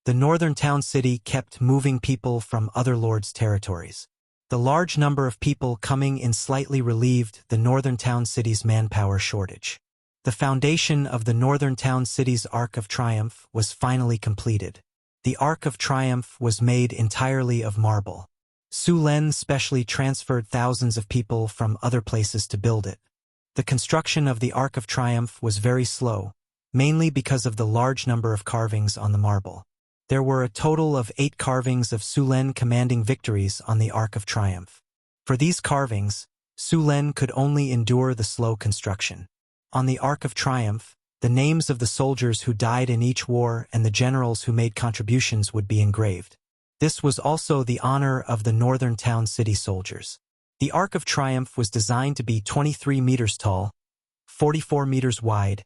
The northern town city kept moving people from other lords' territories. The large number of people coming in slightly relieved the northern town city's manpower shortage. The foundation of the northern town city's Arc of Triumph was finally completed. The Arc of Triumph was made entirely of marble. Sulen specially transferred thousands of people from other places to build it. The construction of the Arc of Triumph was very slow, mainly because of the large number of carvings on the marble. There were a total of 8 carvings of Sulen commanding victories on the Arc of Triumph. For these carvings, Sulen could only endure the slow construction. On the Arc of Triumph, the names of the soldiers who died in each war and the generals who made contributions would be engraved. This was also the honor of the northern town city soldiers. The Arc of Triumph was designed to be 23 meters tall, 44 meters wide,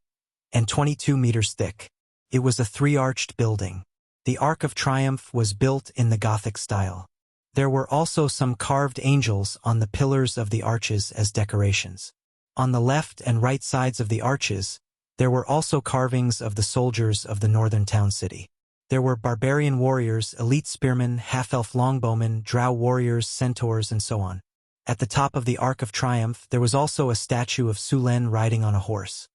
and 22 meters thick. It was a 3-arched building. The Arc of Triumph was built in the Gothic style. There were also some carved angels on the pillars of the arches as decorations. On the left and right sides of the arches, there were also carvings of the soldiers of the northern town city. There were barbarian warriors, elite spearmen, half-elf longbowmen, drow warriors, centaurs, and so on. At the top of the Arc of Triumph, there was also a statue of Sulen riding on a horse.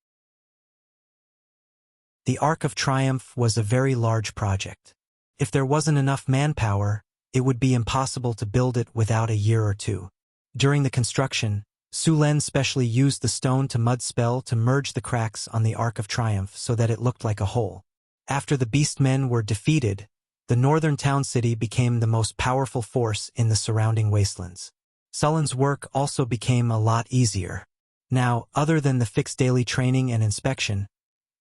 The Arc of Triumph was a very large project. If there wasn't enough manpower, it would be impossible to build it without a year or 2. During the construction, Sulen specially used the stone-to-mud spell to merge the cracks on the Arc of Triumph so that it looked like a hole. After the beastmen were defeated, the northern town city became the most powerful force in the surrounding wastelands. Sulen's work also became a lot easier. Now, other than the fixed daily training and inspection,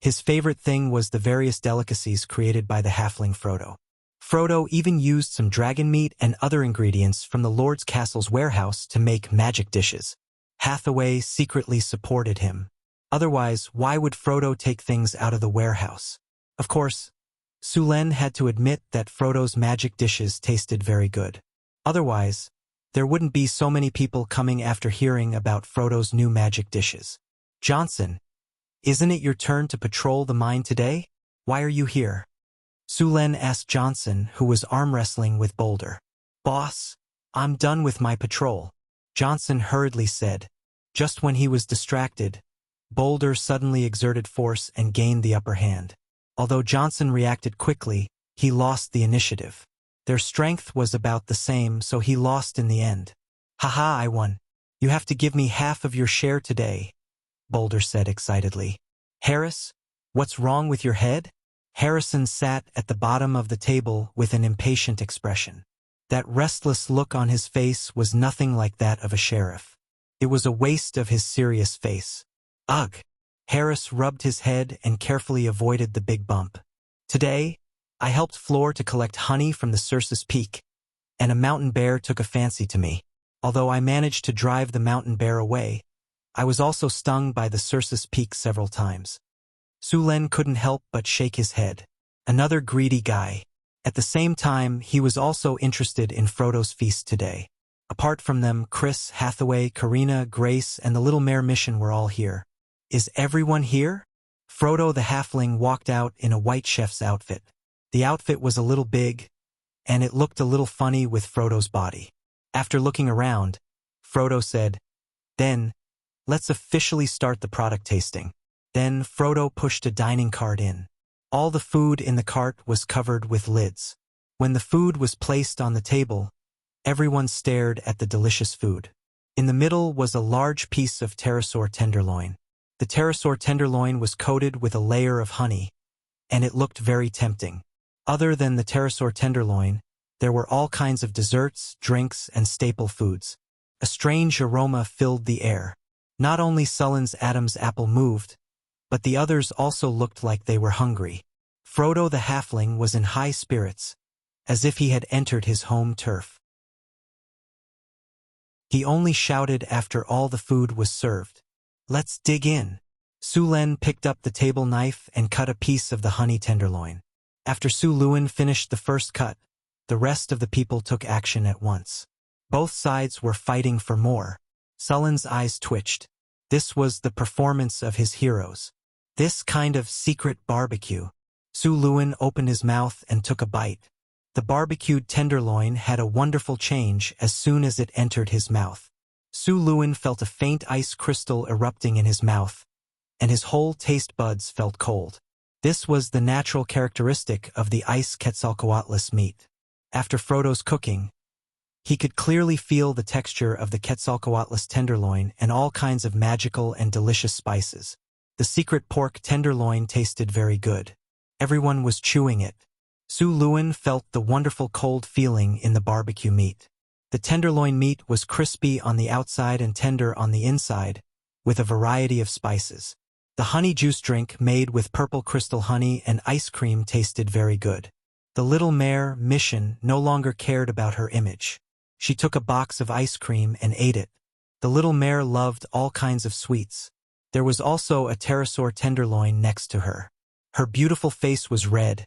his favorite thing was the various delicacies created by the halfling Frodo. Frodo even used some dragon meat and other ingredients from the Lord's Castle's warehouse to make magic dishes. Hathaway secretly supported him. Otherwise, why would Frodo take things out of the warehouse? Of course, Sulen had to admit that Frodo's magic dishes tasted very good. Otherwise, there wouldn't be so many people coming after hearing about Frodo's new magic dishes. Johnson, isn't it your turn to patrol the mine today? Why are you here? Sulen asked Johnson, who was arm wrestling with Boulder. Boss, I'm done with my patrol, Johnson hurriedly said. Just when he was distracted, Boulder suddenly exerted force and gained the upper hand. Although Johnson reacted quickly, he lost the initiative. Their strength was about the same, so he lost in the end. Haha, I won. You have to give me half of your share today, Boulder said excitedly. Harris, what's wrong with your head? Harrison sat at the bottom of the table with an impatient expression. That restless look on his face was nothing like that of a sheriff. It was a waste of his serious face. Ugh! Harris rubbed his head and carefully avoided the big bump. Today, I helped Floor to collect honey from the Circe's Peak, and a mountain bear took a fancy to me. Although I managed to drive the mountain bear away, I was also stung by the Circe's Peak several times. Len couldn't help but shake his head. Another greedy guy. At the same time, he was also interested in Frodo's feast today. Apart from them, Chris, Hathaway, Karina, Grace, and the Little Mare mission were all here. Is everyone here? Frodo the halfling walked out in a white chef's outfit. The outfit was a little big, and it looked a little funny with Frodo's body. After looking around, Frodo said, "Then, let's officially start the product tasting." Then Frodo pushed a dining cart in. All the food in the cart was covered with lids. When the food was placed on the table, everyone stared at the delicious food. In the middle was a large piece of pterosaur tenderloin. The pterosaur tenderloin was coated with a layer of honey, and it looked very tempting. Other than the pterosaur tenderloin, there were all kinds of desserts, drinks, and staple foods. A strange aroma filled the air. Not only Sullen's Adam's apple moved, but the others also looked like they were hungry. Frodo the halfling was in high spirits, as if he had entered his home turf. He only shouted after all the food was served, "Let's dig in." Len picked up the table knife and cut a piece of the honey tenderloin. After Luen finished the first cut, the rest of the people took action at once. Both sides were fighting for more. Sullen's eyes twitched. This was the performance of his heroes. This kind of secret barbecue. Luen opened his mouth and took a bite. The barbecued tenderloin had a wonderful change as soon as it entered his mouth. Luen felt a faint ice crystal erupting in his mouth, and his whole taste buds felt cold. This was the natural characteristic of the ice Quetzalcoatlus meat. After Frodo's cooking, he could clearly feel the texture of the Quetzalcoatlus tenderloin and all kinds of magical and delicious spices. The secret pork tenderloin tasted very good. Everyone was chewing it. Luen felt the wonderful cold feeling in the barbecue meat. The tenderloin meat was crispy on the outside and tender on the inside, with a variety of spices. The honey juice drink made with purple crystal honey and ice cream tasted very good. The Little Mare mission no longer cared about her image. She took a box of ice cream and ate it. The Little Mare loved all kinds of sweets. There was also a pterosaur tenderloin next to her. Her beautiful face was red,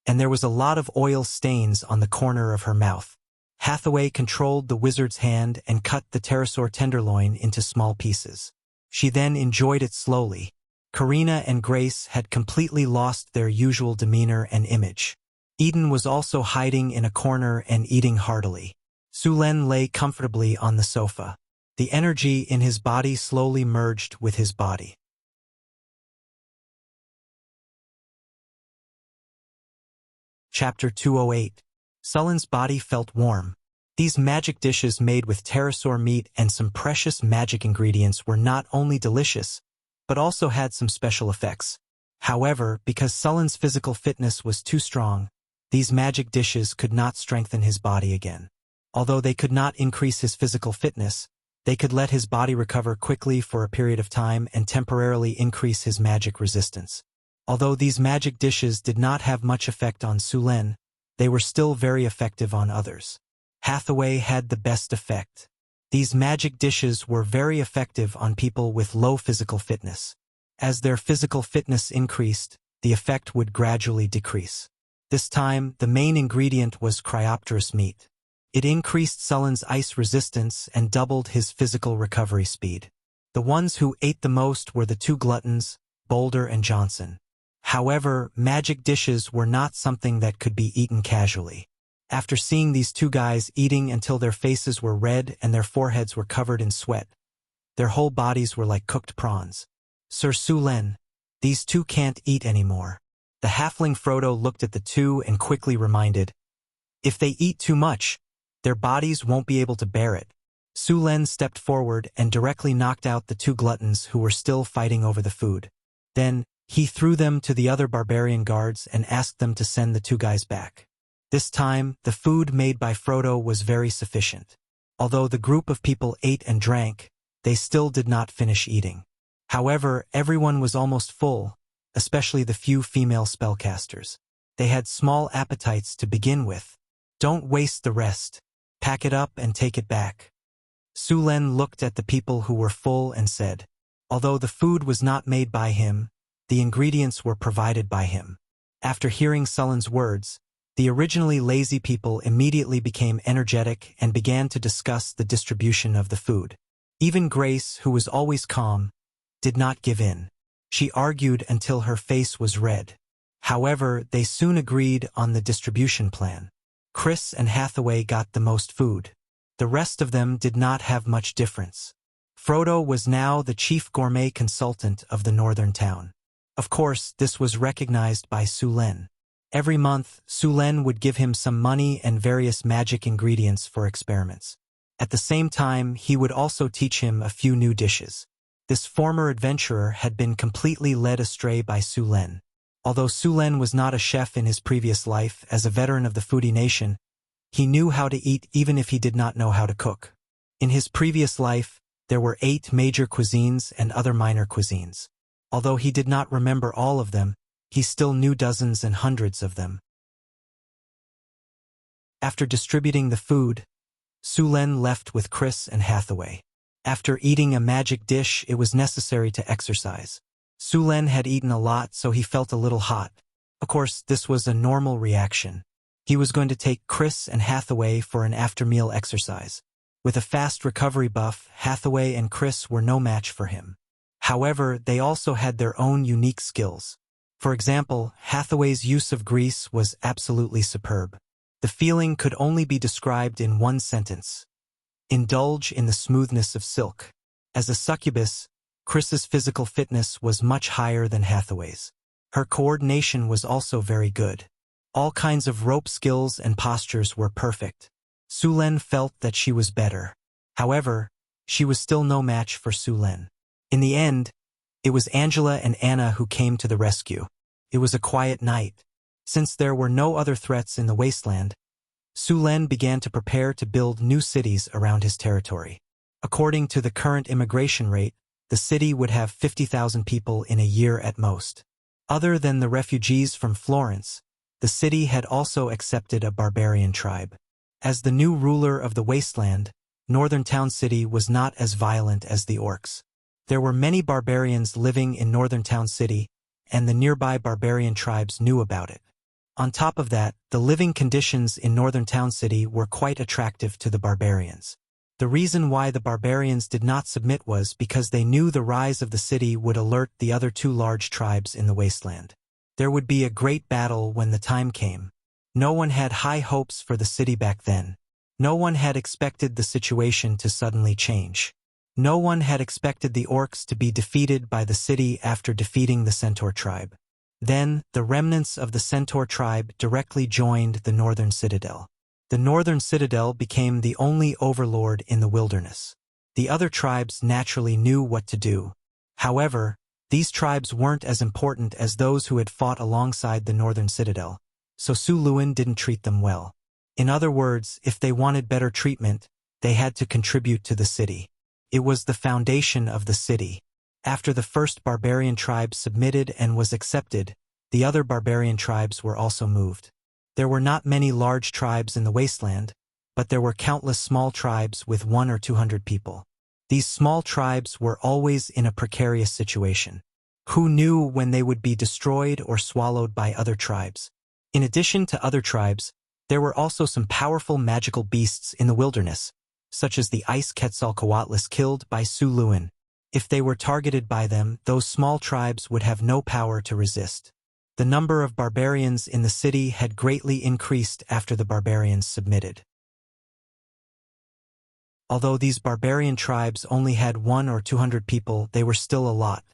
and there was a lot of oil stains on the corner of her mouth. Hathaway controlled the wizard's hand and cut the pterosaur tenderloin into small pieces. She then enjoyed it slowly. Karina and Grace had completely lost their usual demeanor and image. Eden was also hiding in a corner and eating heartily. Len lay comfortably on the sofa. The energy in his body slowly merged with his body. Chapter 208. Sullen's body felt warm. These magic dishes made with pterosaur meat and some precious magic ingredients were not only delicious, but also had some special effects. However, because Sullen's physical fitness was too strong, these magic dishes could not strengthen his body again. Although they could not increase his physical fitness, they could let his body recover quickly for a period of time and temporarily increase his magic resistance. Although these magic dishes did not have much effect on Len, they were still very effective on others. Hathaway had the best effect. These magic dishes were very effective on people with low physical fitness. As their physical fitness increased, the effect would gradually decrease. This time, the main ingredient was cryopterous meat. It increased Sullen's ice resistance and doubled his physical recovery speed. The ones who ate the most were the two gluttons, Boulder and Johnson. However, magic dishes were not something that could be eaten casually. After seeing these two guys eating until their faces were red and their foreheads were covered in sweat, their whole bodies were like cooked prawns. "Sir Len, these two can't eat anymore." The halfling Frodo looked at the two and quickly reminded, "If they eat too much, their bodies won't be able to bear it." Len stepped forward and directly knocked out the two gluttons who were still fighting over the food. Then, he threw them to the other barbarian guards and asked them to send the two guys back. This time, the food made by Frodo was very sufficient. Although the group of people ate and drank, they still did not finish eating. However, everyone was almost full, especially the few female spellcasters. They had small appetites to begin with. "Don't waste the rest. Pack it up and take it back." Len looked at the people who were full and said, although the food was not made by him, The ingredients were provided by him. After hearing Sullen's words, the originally lazy people immediately became energetic and began to discuss the distribution of the food. Even Grace, who was always calm, did not give in. She argued until her face was red. However, they soon agreed on the distribution plan. Chris and Hathaway got the most food. The rest of them did not have much difference. Frodo was now the chief gourmet consultant of the northern town. Of course, this was recognized by Sulen. Every month, Sulen would give him some money and various magic ingredients for experiments. At the same time, he would also teach him a few new dishes. This former adventurer had been completely led astray by Sulen. Although Sulen was not a chef in his previous life, as a veteran of the foodie nation, he knew how to eat even if he did not know how to cook. In his previous life, there were 8 major cuisines and other minor cuisines. Although he did not remember all of them, he still knew dozens and hundreds of them. After distributing the food, Sulen left with Chris and Hathaway. After eating a magic dish, it was necessary to exercise. Sulen had eaten a lot, so he felt a little hot. Of course, this was a normal reaction. He was going to take Chris and Hathaway for an after-meal exercise. With a fast recovery buff, Hathaway and Chris were no match for him. However, they also had their own unique skills. For example, Hathaway's use of grease was absolutely superb. The feeling could only be described in one sentence: indulge in the smoothness of silk. As a succubus, Chris's physical fitness was much higher than Hathaway's. Her coordination was also very good. All kinds of rope skills and postures were perfect. Sulen felt that she was better. However, she was still no match for Sulen. In the end, it was Angela and Anna who came to the rescue. It was a quiet night. Since there were no other threats in the wasteland, Sulen began to prepare to build new cities around his territory. According to the current immigration rate, the city would have 50,000 people in a year at most. Other than the refugees from Florence, the city had also accepted a barbarian tribe. As the new ruler of the wasteland, Northern Town City was not as violent as the orcs. There were many barbarians living in Northern Town City, and the nearby barbarian tribes knew about it. On top of that, the living conditions in Northern Town City were quite attractive to the barbarians. The reason why the barbarians did not submit was because they knew the rise of the city would alert the other 2 large tribes in the wasteland. There would be a great battle when the time came. No one had high hopes for the city back then. No one had expected the situation to suddenly change. No one had expected the orcs to be defeated by the city after defeating the Centaur tribe. Then, the remnants of the Centaur tribe directly joined the Northern Citadel. The Northern Citadel became the only overlord in the wilderness. The other tribes naturally knew what to do. However, these tribes weren't as important as those who had fought alongside the Northern Citadel, so Suluin didn't treat them well. In other words, if they wanted better treatment, they had to contribute to the city. It was the foundation of the city. After the first barbarian tribe submitted and was accepted, the other barbarian tribes were also moved. There were not many large tribes in the wasteland, but there were countless small tribes with 100 or 200 people. These small tribes were always in a precarious situation. Who knew when they would be destroyed or swallowed by other tribes? In addition to other tribes, there were also some powerful magical beasts in the wilderness, such as the ice Quetzalcoatlus killed by Suluin. If they were targeted by them, those small tribes would have no power to resist. The number of barbarians in the city had greatly increased after the barbarians submitted. Although these barbarian tribes only had 100 or 200 people, they were still a lot.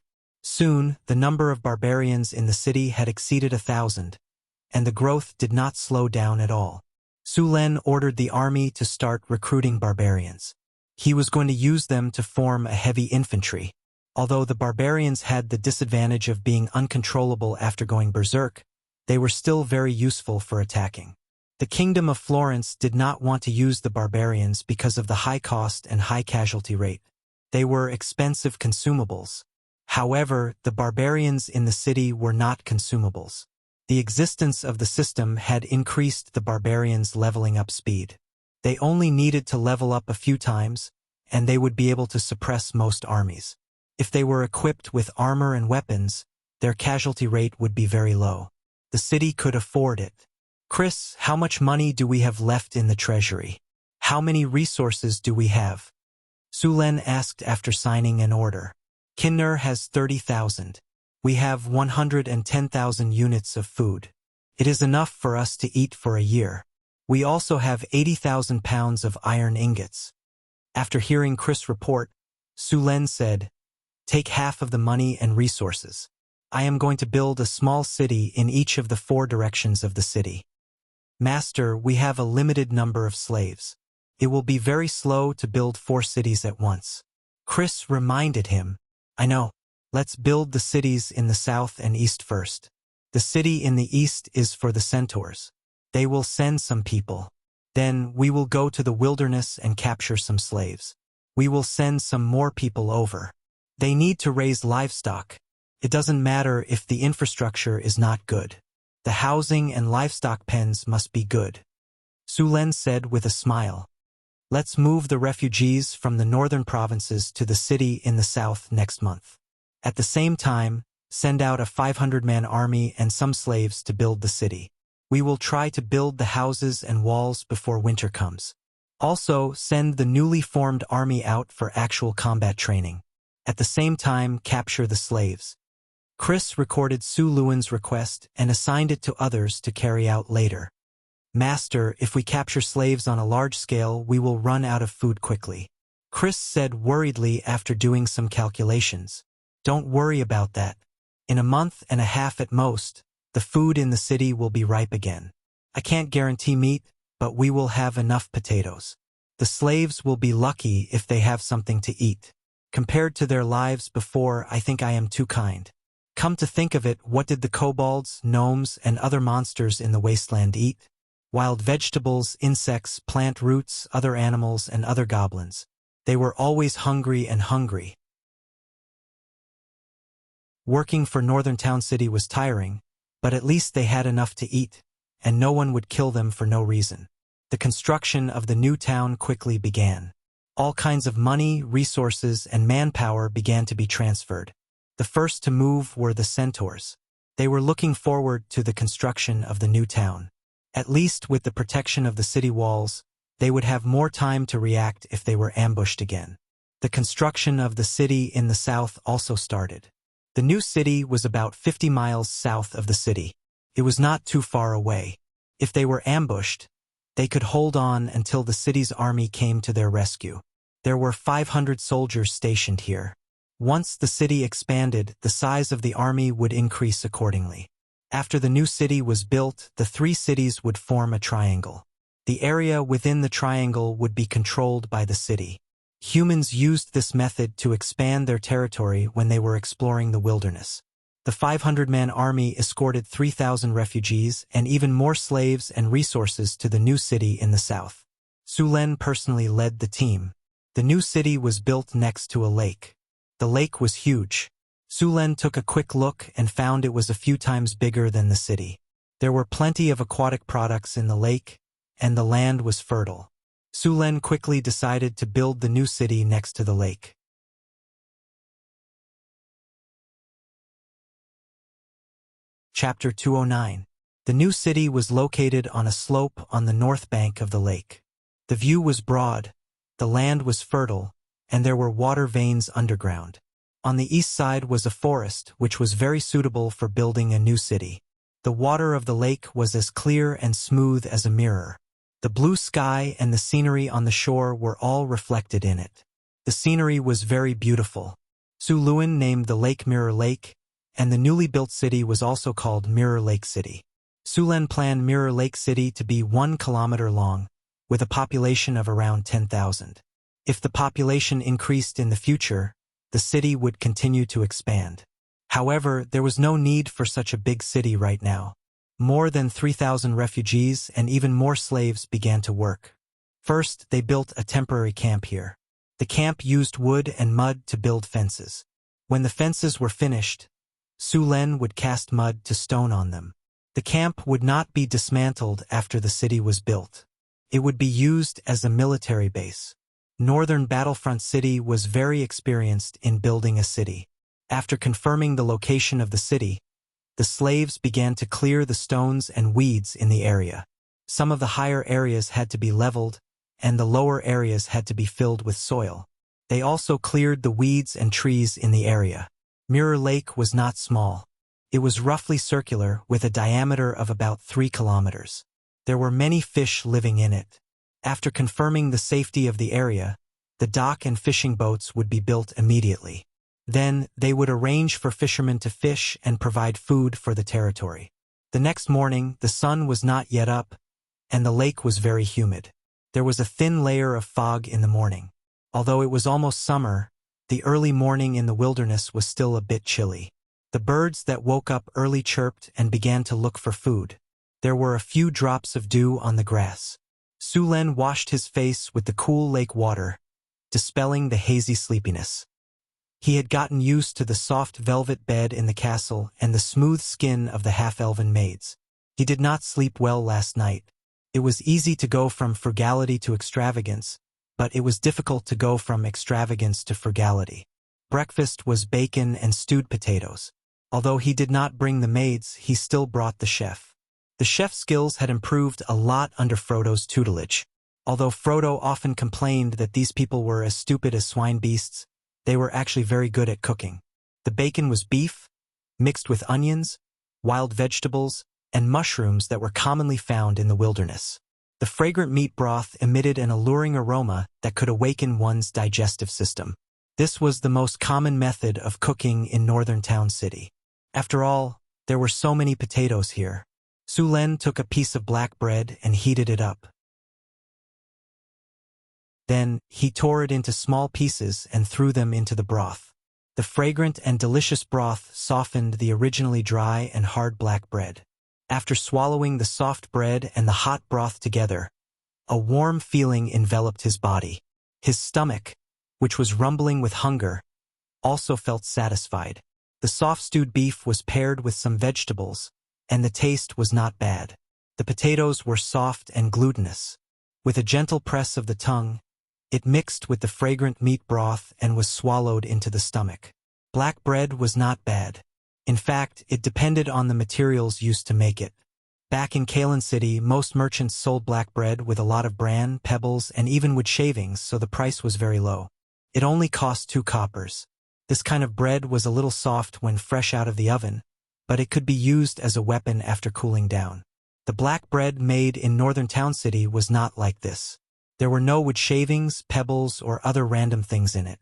Soon, the number of barbarians in the city had exceeded 1,000, and the growth did not slow down at all. Sulen ordered the army to start recruiting barbarians. He was going to use them to form a heavy infantry. Although the barbarians had the disadvantage of being uncontrollable after going berserk, they were still very useful for attacking. The Kingdom of Florence did not want to use the barbarians because of the high cost and high casualty rate. They were expensive consumables. However, the barbarians in the city were not consumables. The existence of the system had increased the barbarians' leveling up speed. They only needed to level up a few times, and they would be able to suppress most armies. If they were equipped with armor and weapons, their casualty rate would be very low. The city could afford it. Chris, how much money do we have left in the treasury? How many resources do we have? Sulen asked after signing an order. Kinner has 30,000. We have 110,000 units of food. It is enough for us to eat for a year. We also have 80,000 pounds of iron ingots. After hearing Chris' report, Sulen said, "Take half of the money and resources. I am going to build a small city in each of the 4 directions of the city. Master, we have a limited number of slaves. It will be very slow to build 4 cities at once." Chris reminded him, "I know. Let's build the cities in the south and east first. The city in the east is for the centaurs. They will send some people. Then we will go to the wilderness and capture some slaves. We will send some more people over. They need to raise livestock. It doesn't matter if the infrastructure is not good. The housing and livestock pens must be good." Sulen said with a smile, "Let's move the refugees from the northern provinces to the city in the south next month. At the same time, send out a 500-man army and some slaves to build the city. We will try to build the houses and walls before winter comes. Also, send the newly formed army out for actual combat training. At the same time, capture the slaves." Chris recorded Su Luan's request and assigned it to others to carry out later. "Master, if we capture slaves on a large scale, we will run out of food quickly." Chris said worriedly after doing some calculations. "Don't worry about that. In a month and a half at most, the food in the city will be ripe again. I can't guarantee meat, but we will have enough potatoes. The slaves will be lucky if they have something to eat. Compared to their lives before, I think I am too kind. Come to think of it, what did the kobolds, gnomes, and other monsters in the wasteland eat? Wild vegetables, insects, plant roots, other animals, and other goblins. They were always hungry and hungry." Working for Northern Town City was tiring, but at least they had enough to eat, and no one would kill them for no reason. The construction of the new town quickly began. All kinds of money, resources, and manpower began to be transferred. The first to move were the centaurs. They were looking forward to the construction of the new town. At least with the protection of the city walls, they would have more time to react if they were ambushed again. The construction of the city in the south also started. The new city was about 50 miles south of the city. It was not too far away. If they were ambushed, they could hold on until the city's army came to their rescue. There were 500 soldiers stationed here. Once the city expanded, the size of the army would increase accordingly. After the new city was built, the 3 cities would form a triangle. The area within the triangle would be controlled by the city. Humans used this method to expand their territory when they were exploring the wilderness. The 500-man army escorted 3,000 refugees and even more slaves and resources to the new city in the south. Sulen personally led the team. The new city was built next to a lake. The lake was huge. Sulen took a quick look and found it was a few times bigger than the city. There were plenty of aquatic products in the lake, and the land was fertile. Sulen quickly decided to build the new city next to the lake. Chapter 209. The new city was located on a slope on the north bank of the lake. The view was broad, the land was fertile, and there were water veins underground. On the east side was a forest, which was very suitable for building a new city. The water of the lake was as clear and smooth as a mirror. The blue sky and the scenery on the shore were all reflected in it. The scenery was very beautiful. Su Luan named the lake Mirror Lake, and the newly built city was also called Mirror Lake City. Sulen planned Mirror Lake City to be 1 kilometer long, with a population of around 10,000. If the population increased in the future, the city would continue to expand. However, there was no need for such a big city right now. More than 3,000 refugees and even more slaves began to work. First, they built a temporary camp here. The camp used wood and mud to build fences. When the fences were finished, Sulen would cast mud to stone on them. The camp would not be dismantled after the city was built. It would be used as a military base. Northern Battlefront City was very experienced in building a city. After confirming the location of the city, the slaves began to clear the stones and weeds in the area. Some of the higher areas had to be leveled, and the lower areas had to be filled with soil. They also cleared the weeds and trees in the area. Mirror Lake was not small. It was roughly circular with a diameter of about 3 kilometers. There were many fish living in it. After confirming the safety of the area, the dock and fishing boats would be built immediately. Then, they would arrange for fishermen to fish and provide food for the territory. The next morning, the sun was not yet up, and the lake was very humid. There was a thin layer of fog in the morning. Although it was almost summer, the early morning in the wilderness was still a bit chilly. The birds that woke up early chirped and began to look for food. There were a few drops of dew on the grass. Sulen washed his face with the cool lake water, dispelling the hazy sleepiness. He had gotten used to the soft velvet bed in the castle and the smooth skin of the half-elven maids. He did not sleep well last night. It was easy to go from frugality to extravagance, but it was difficult to go from extravagance to frugality. Breakfast was bacon and stewed potatoes. Although he did not bring the maids, he still brought the chef. The chef's skills had improved a lot under Frodo's tutelage. Although Frodo often complained that these people were as stupid as swine beasts, they were actually very good at cooking. The bacon was beef, mixed with onions, wild vegetables, and mushrooms that were commonly found in the wilderness. The fragrant meat broth emitted an alluring aroma that could awaken one's digestive system. This was the most common method of cooking in Northern Town City. After all, there were so many potatoes here. Sulen took a piece of black bread and heated it up. Then, he tore it into small pieces and threw them into the broth. The fragrant and delicious broth softened the originally dry and hard black bread. After swallowing the soft bread and the hot broth together, a warm feeling enveloped his body. His stomach, which was rumbling with hunger, also felt satisfied. The soft stewed beef was paired with some vegetables, and the taste was not bad. The potatoes were soft and glutinous. With a gentle press of the tongue, it mixed with the fragrant meat broth and was swallowed into the stomach. Black bread was not bad. In fact, it depended on the materials used to make it. Back in Kalen City, most merchants sold black bread with a lot of bran, pebbles, and even wood shavings, so the price was very low. It only cost 2 coppers. This kind of bread was a little soft when fresh out of the oven, but it could be used as a weapon after cooling down. The black bread made in Northern Town City was not like this. There were no wood shavings, pebbles, or other random things in it.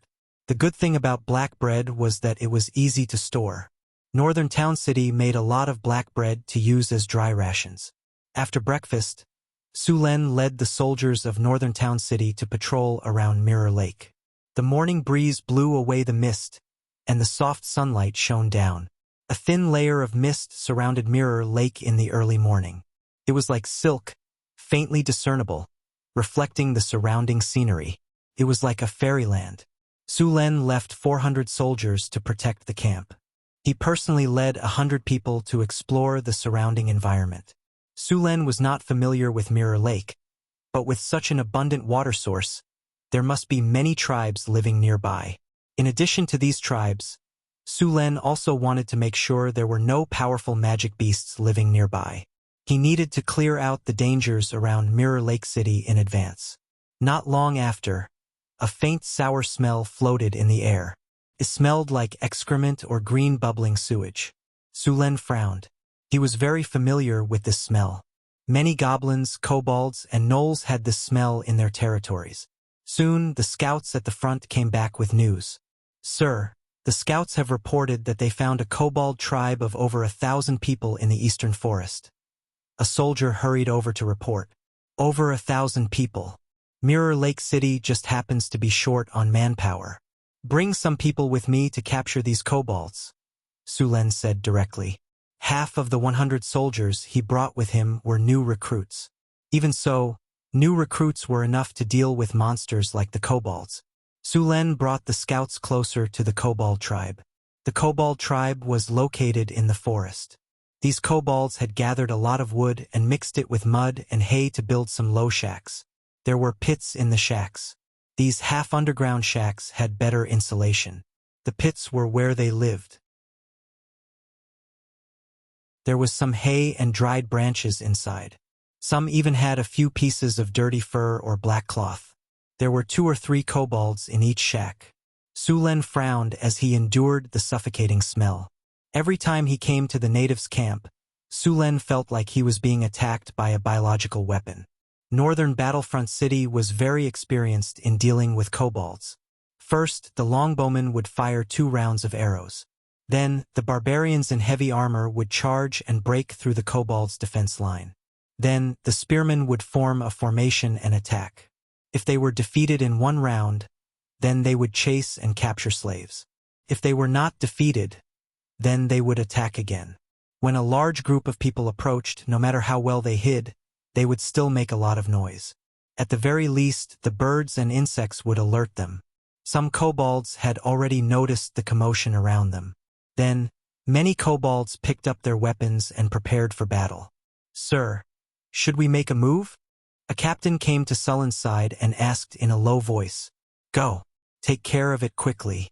The good thing about black bread was that it was easy to store. Northern Town City made a lot of black bread to use as dry rations. After breakfast, Sulen led the soldiers of Northern Town City to patrol around Mirror Lake. The morning breeze blew away the mist, and the soft sunlight shone down. A thin layer of mist surrounded Mirror Lake in the early morning. It was like silk, faintly discernible, reflecting the surrounding scenery. It was like a fairyland. Sulen left 400 soldiers to protect the camp. He personally led 100 people to explore the surrounding environment. Sulen was not familiar with Mirror Lake, but with such an abundant water source, there must be many tribes living nearby. In addition to these tribes, Sulen also wanted to make sure there were no powerful magic beasts living nearby. He needed to clear out the dangers around Mirror Lake City in advance. Not long after, a faint sour smell floated in the air. It smelled like excrement or green bubbling sewage. Sulen frowned. He was very familiar with this smell. Many goblins, kobolds, and gnolls had this smell in their territories. Soon, the scouts at the front came back with news. "Sir, the scouts have reported that they found a kobold tribe of over 1,000 people in the eastern forest." A soldier hurried over to report. "Over 1,000 people. Mirror Lake City just happens to be short on manpower. Bring some people with me to capture these kobolds," Sulen said directly. Half of the 100 soldiers he brought with him were new recruits. Even so, new recruits were enough to deal with monsters like the kobolds. Sulen brought the scouts closer to the kobold tribe. The kobold tribe was located in the forest. These kobolds had gathered a lot of wood and mixed it with mud and hay to build some low shacks. There were pits in the shacks. These half-underground shacks had better insulation. The pits were where they lived. There was some hay and dried branches inside. Some even had a few pieces of dirty fur or black cloth. There were 2 or 3 kobolds in each shack. Sulen frowned as he endured the suffocating smell. Every time he came to the natives' camp, Sulen felt like he was being attacked by a biological weapon. Northern Battlefront City was very experienced in dealing with kobolds. First, the longbowmen would fire 2 rounds of arrows. Then, the barbarians in heavy armor would charge and break through the kobolds' defense line. Then, the spearmen would form a formation and attack. If they were defeated in 1 round, then they would chase and capture slaves. If they were not defeated, then they would attack again. When a large group of people approached, no matter how well they hid, they would still make a lot of noise. At the very least, the birds and insects would alert them. Some kobolds had already noticed the commotion around them. Then, many kobolds picked up their weapons and prepared for battle. "Sir, should we make a move?" A captain came to Sullen's side and asked in a low voice. "Go. Take care of it quickly."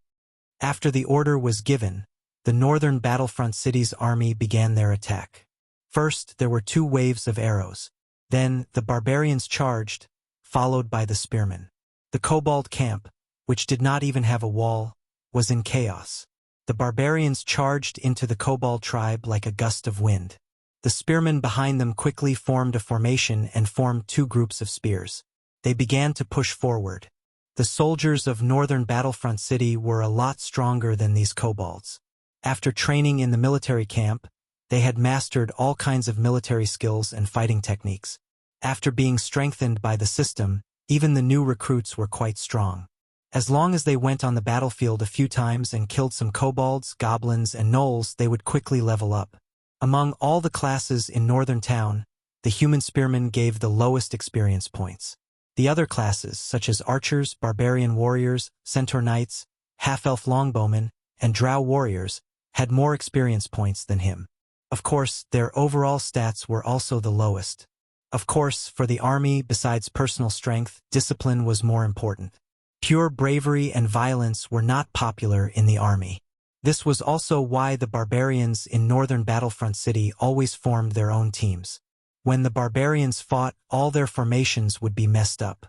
After the order was given, the northern Battlefront City's army began their attack. First, there were 2 waves of arrows. Then, the barbarians charged, followed by the spearmen. The kobold camp, which did not even have a wall, was in chaos. The barbarians charged into the kobold tribe like a gust of wind. The spearmen behind them quickly formed a formation and formed 2 groups of spears. They began to push forward. The soldiers of northern Battlefront City were a lot stronger than these kobolds. After training in the military camp, they had mastered all kinds of military skills and fighting techniques. After being strengthened by the system, even the new recruits were quite strong. As long as they went on the battlefield a few times and killed some kobolds, goblins, and gnolls, they would quickly level up. Among all the classes in Northern Town, the human spearmen gave the lowest experience points. The other classes, such as archers, barbarian warriors, centaur knights, half-elf longbowmen, and drow warriors, had more experience points than him. Of course, their overall stats were also the lowest. Of course, for the army, besides personal strength, discipline was more important. Pure bravery and violence were not popular in the army. This was also why the barbarians in northern Battlefront City always formed their own teams. When the barbarians fought, all their formations would be messed up.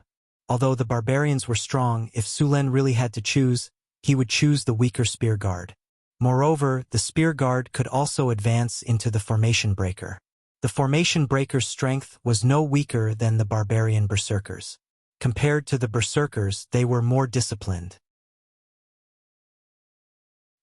Although the barbarians were strong, if Sulen really had to choose, he would choose the weaker spear guard. Moreover, the spear guard could also advance into the formation breaker. The formation breaker's strength was no weaker than the barbarian berserkers. Compared to the berserkers, they were more disciplined.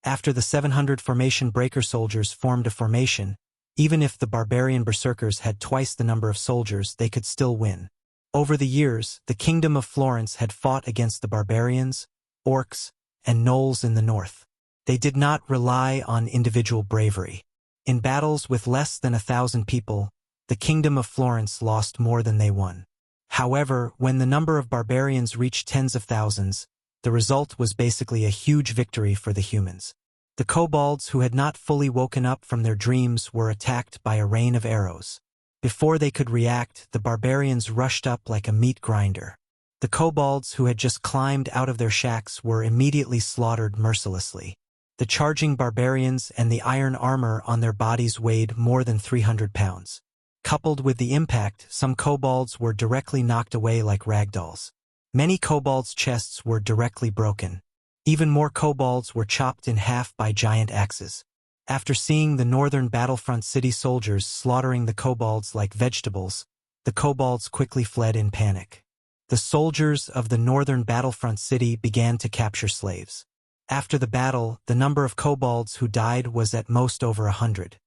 After the 700 formation breaker soldiers formed a formation, even if the barbarian berserkers had twice the number of soldiers, they could still win. Over the years, the Kingdom of Florence had fought against the barbarians, orcs, and gnolls in the north. They did not rely on individual bravery. In battles with less than 1,000 people, the Kingdom of Florence lost more than they won. However, when the number of barbarians reached tens of thousands, the result was basically a huge victory for the humans. The kobolds who had not fully woken up from their dreams were attacked by a rain of arrows. Before they could react, the barbarians rushed up like a meat grinder. The kobolds who had just climbed out of their shacks were immediately slaughtered mercilessly. The charging barbarians and the iron armor on their bodies weighed more than 300 pounds. Coupled with the impact, some kobolds were directly knocked away like ragdolls. Many kobolds' chests were directly broken. Even more kobolds were chopped in half by giant axes. After seeing the northern Battlefront City soldiers slaughtering the kobolds like vegetables, the kobolds quickly fled in panic. The soldiers of the northern Battlefront City began to capture slaves. After the battle, the number of kobolds who died was at most over 100.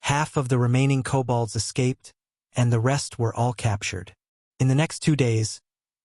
Half of the remaining kobolds escaped, and the rest were all captured. In the next 2 days,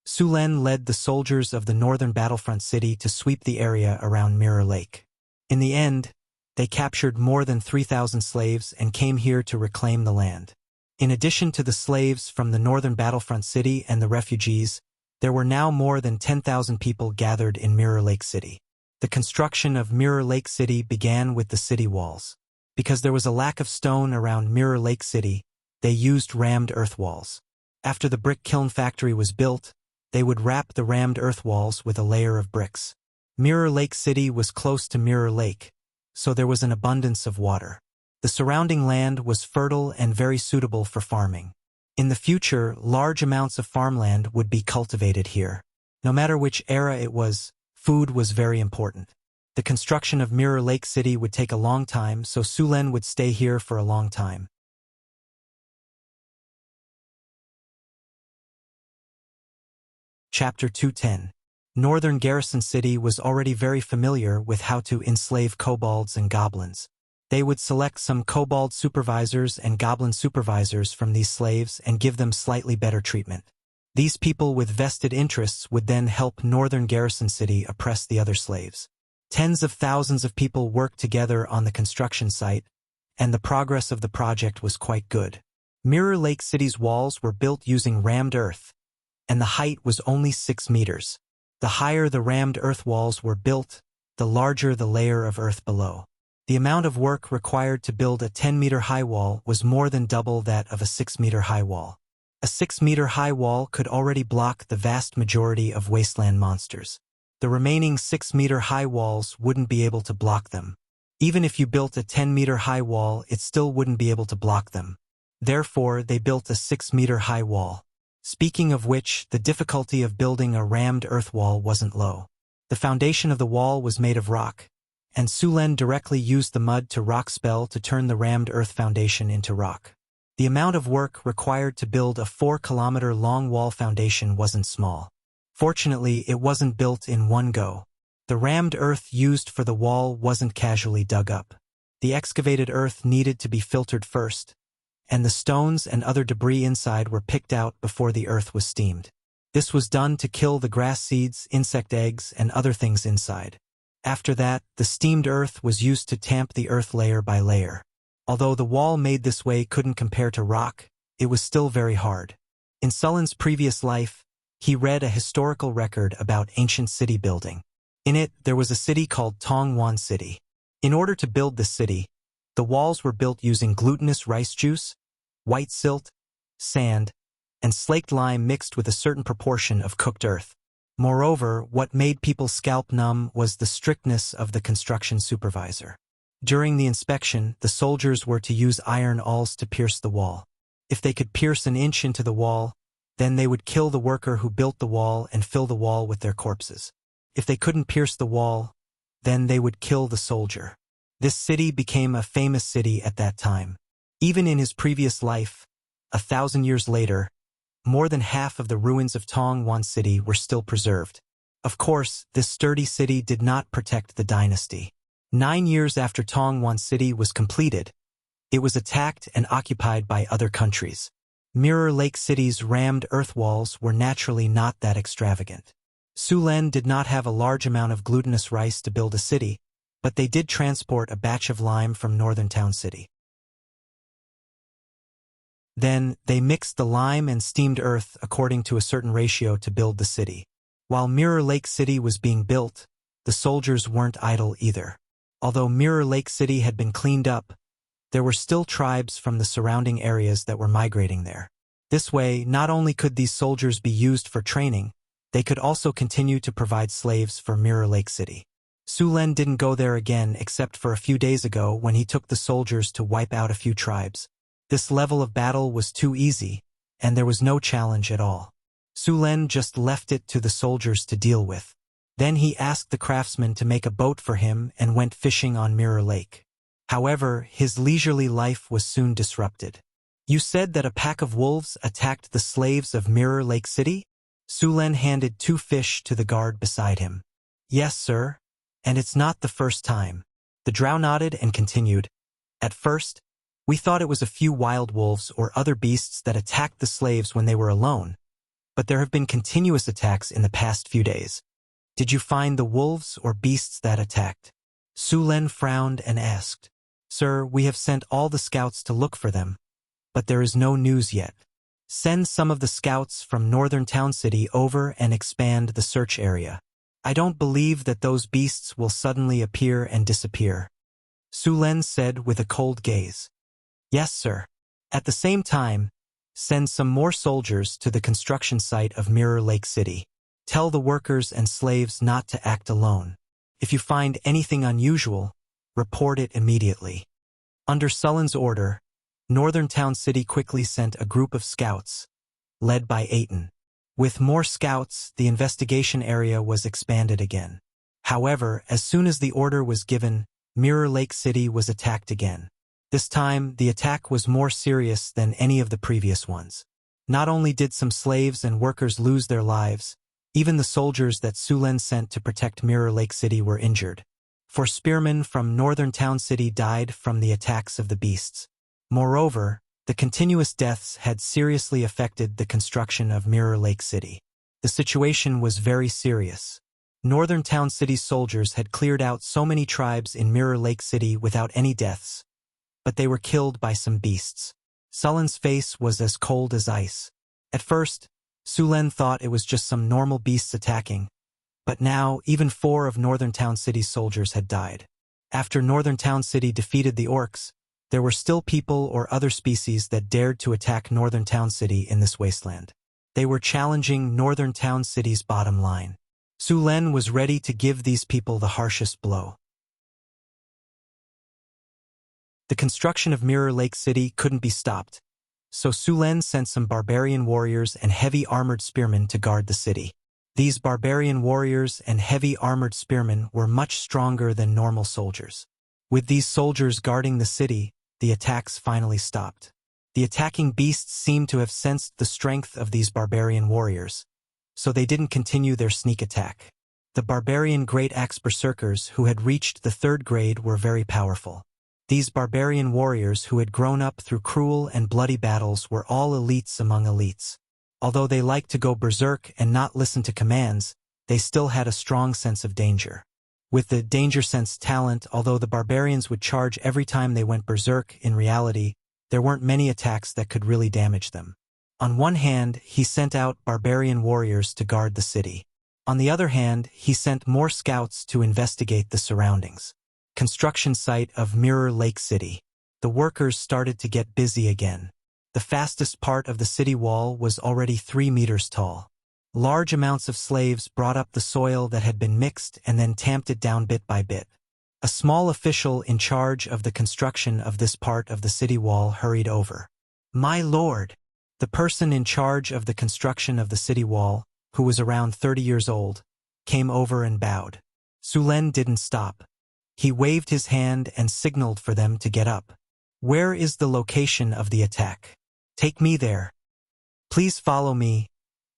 Sulen led the soldiers of the northern Battlefront City to sweep the area around Mirror Lake. In the end, they captured more than 3,000 slaves and came here to reclaim the land. In addition to the slaves from the northern Battlefront City and the refugees, there were now more than 10,000 people gathered in Mirror Lake City. The construction of Mirror Lake City began with the city walls. Because there was a lack of stone around Mirror Lake City, they used rammed earth walls. After the brick kiln factory was built, they would wrap the rammed earth walls with a layer of bricks. Mirror Lake City was close to Mirror Lake, so there was an abundance of water. The surrounding land was fertile and very suitable for farming. In the future, large amounts of farmland would be cultivated here. No matter which era it was, food was very important. The construction of Mirror Lake City would take a long time, so Sulen would stay here for a long time. Chapter 210. Northern Garrison City was already very familiar with how to enslave kobolds and goblins. They would select some kobold supervisors and goblin supervisors from these slaves and give them slightly better treatment. These people with vested interests would then help Northern Garrison City oppress the other slaves. Tens of thousands of people worked together on the construction site, and the progress of the project was quite good. Mirror Lake City's walls were built using rammed earth, and the height was only 6 meters. The higher the rammed earth walls were built, the larger the layer of earth below. The amount of work required to build a 10-meter-high wall was more than double that of a 6-meter-high wall. A 6-meter-high wall could already block the vast majority of wasteland monsters. The remaining 6-meter-high walls wouldn't be able to block them. Even if you built a 10-meter-high wall, it still wouldn't be able to block them. Therefore, they built a 6-meter-high wall. Speaking of which, the difficulty of building a rammed earth wall wasn't low. The foundation of the wall was made of rock, and Sulen directly used the mud to rock spell to turn the rammed earth foundation into rock. The amount of work required to build a 4-kilometer-long wall foundation wasn't small. Fortunately, it wasn't built in one go. The rammed earth used for the wall wasn't casually dug up. The excavated earth needed to be filtered first, and the stones and other debris inside were picked out before the earth was steamed. This was done to kill the grass seeds, insect eggs, and other things inside. After that, the steamed earth was used to tamp the earth layer by layer. Although the wall made this way couldn't compare to rock, it was still very hard. In Sullen's previous life, he read a historical record about ancient city building. In it, there was a city called Tongwan City. In order to build this city, the walls were built using glutinous rice juice, white silt, sand, and slaked lime mixed with a certain proportion of cooked earth. Moreover, what made people's scalp numb was the strictness of the construction supervisor. During the inspection, the soldiers were to use iron awls to pierce the wall. If they could pierce an inch into the wall, then they would kill the worker who built the wall and fill the wall with their corpses. If they couldn't pierce the wall, then they would kill the soldier. This city became a famous city at that time. Even in his previous life, 1,000 years later, more than half of the ruins of Tongwan City were still preserved. Of course, this sturdy city did not protect the dynasty. 9 years after Tongwan City was completed, it was attacked and occupied by other countries. Mirror Lake City's rammed earth walls were naturally not that extravagant. Sulen did not have a large amount of glutinous rice to build a city, but they did transport a batch of lime from Northern Town City. Then, they mixed the lime and steamed earth according to a certain ratio to build the city. While Mirror Lake City was being built, the soldiers weren't idle either. Although Mirror Lake City had been cleaned up, there were still tribes from the surrounding areas that were migrating there. This way, not only could these soldiers be used for training, they could also continue to provide slaves for Mirror Lake City. Sulen didn't go there again except for a few days ago when he took the soldiers to wipe out a few tribes. This level of battle was too easy, and there was no challenge at all. Sulen just left it to the soldiers to deal with. Then he asked the craftsman to make a boat for him and went fishing on Mirror Lake. However, his leisurely life was soon disrupted. "You said that a pack of wolves attacked the slaves of Mirror Lake City?" Sulen handed 2 fish to the guard beside him. "Yes, sir. And it's not the first time." The drow nodded and continued. "At first, we thought it was a few wild wolves or other beasts that attacked the slaves when they were alone, but there have been continuous attacks in the past few days. Did you find the wolves or beasts that attacked?" Sulen frowned and asked. "Sir, we have sent all the scouts to look for them, but there is no news yet. Send some of the scouts from Northern Town City over and expand the search area. I don't believe that those beasts will suddenly appear and disappear." Sulen said with a cold gaze. "Yes, sir. At the same time, send some more soldiers to the construction site of Mirror Lake City. Tell the workers and slaves not to act alone. If you find anything unusual, report it immediately. Under Sullen's order, Northern Town City quickly sent a group of scouts, led by Aiton. With more scouts, the investigation area was expanded again. However, as soon as the order was given, Mirror Lake City was attacked again. This time, the attack was more serious than any of the previous ones. Not only did some slaves and workers lose their lives, even the soldiers that Sulen sent to protect Mirror Lake City were injured. 4 spearmen from Northern Town City died from the attacks of the beasts. Moreover, the continuous deaths had seriously affected the construction of Mirror Lake City. The situation was very serious. Northern Town City's soldiers had cleared out so many tribes in Mirror Lake City without any deaths, but they were killed by some beasts. Sullen's face was as cold as ice. At first, Sulen thought it was just some normal beasts attacking, but now even 4 of Northern Town City's soldiers had died. After Northern Town City defeated the orcs, there were still people or other species that dared to attack Northern Town City in this wasteland. They were challenging Northern Town City's bottom line. Sulen was ready to give these people the harshest blow. The construction of Mirror Lake City couldn't be stopped, so Sulen sent some barbarian warriors and heavy armored spearmen to guard the city. These barbarian warriors and heavy armored spearmen were much stronger than normal soldiers. With these soldiers guarding the city, the attacks finally stopped. The attacking beasts seemed to have sensed the strength of these barbarian warriors, so they didn't continue their sneak attack. The barbarian Great Axe Berserkers who had reached the 3rd grade were very powerful. These barbarian warriors who had grown up through cruel and bloody battles were all elites among elites. Although they liked to go berserk and not listen to commands, they still had a strong sense of danger. With the danger sense talent, although the barbarians would charge every time they went berserk, in reality, there weren't many attacks that could really damage them. On one hand, he sent out barbarian warriors to guard the city. On the other hand, he sent more scouts to investigate the surroundings. Construction site of Mirror Lake City. The workers started to get busy again. The fastest part of the city wall was already 3 meters tall. Large amounts of slaves brought up the soil that had been mixed and then tamped it down bit by bit. A small official in charge of the construction of this part of the city wall hurried over. "My lord!" The person in charge of the construction of the city wall, who was around 30 years old, came over and bowed. Sulen didn't stop. He waved his hand and signaled for them to get up. "Where is the location of the attack? Take me there." "Please follow me,"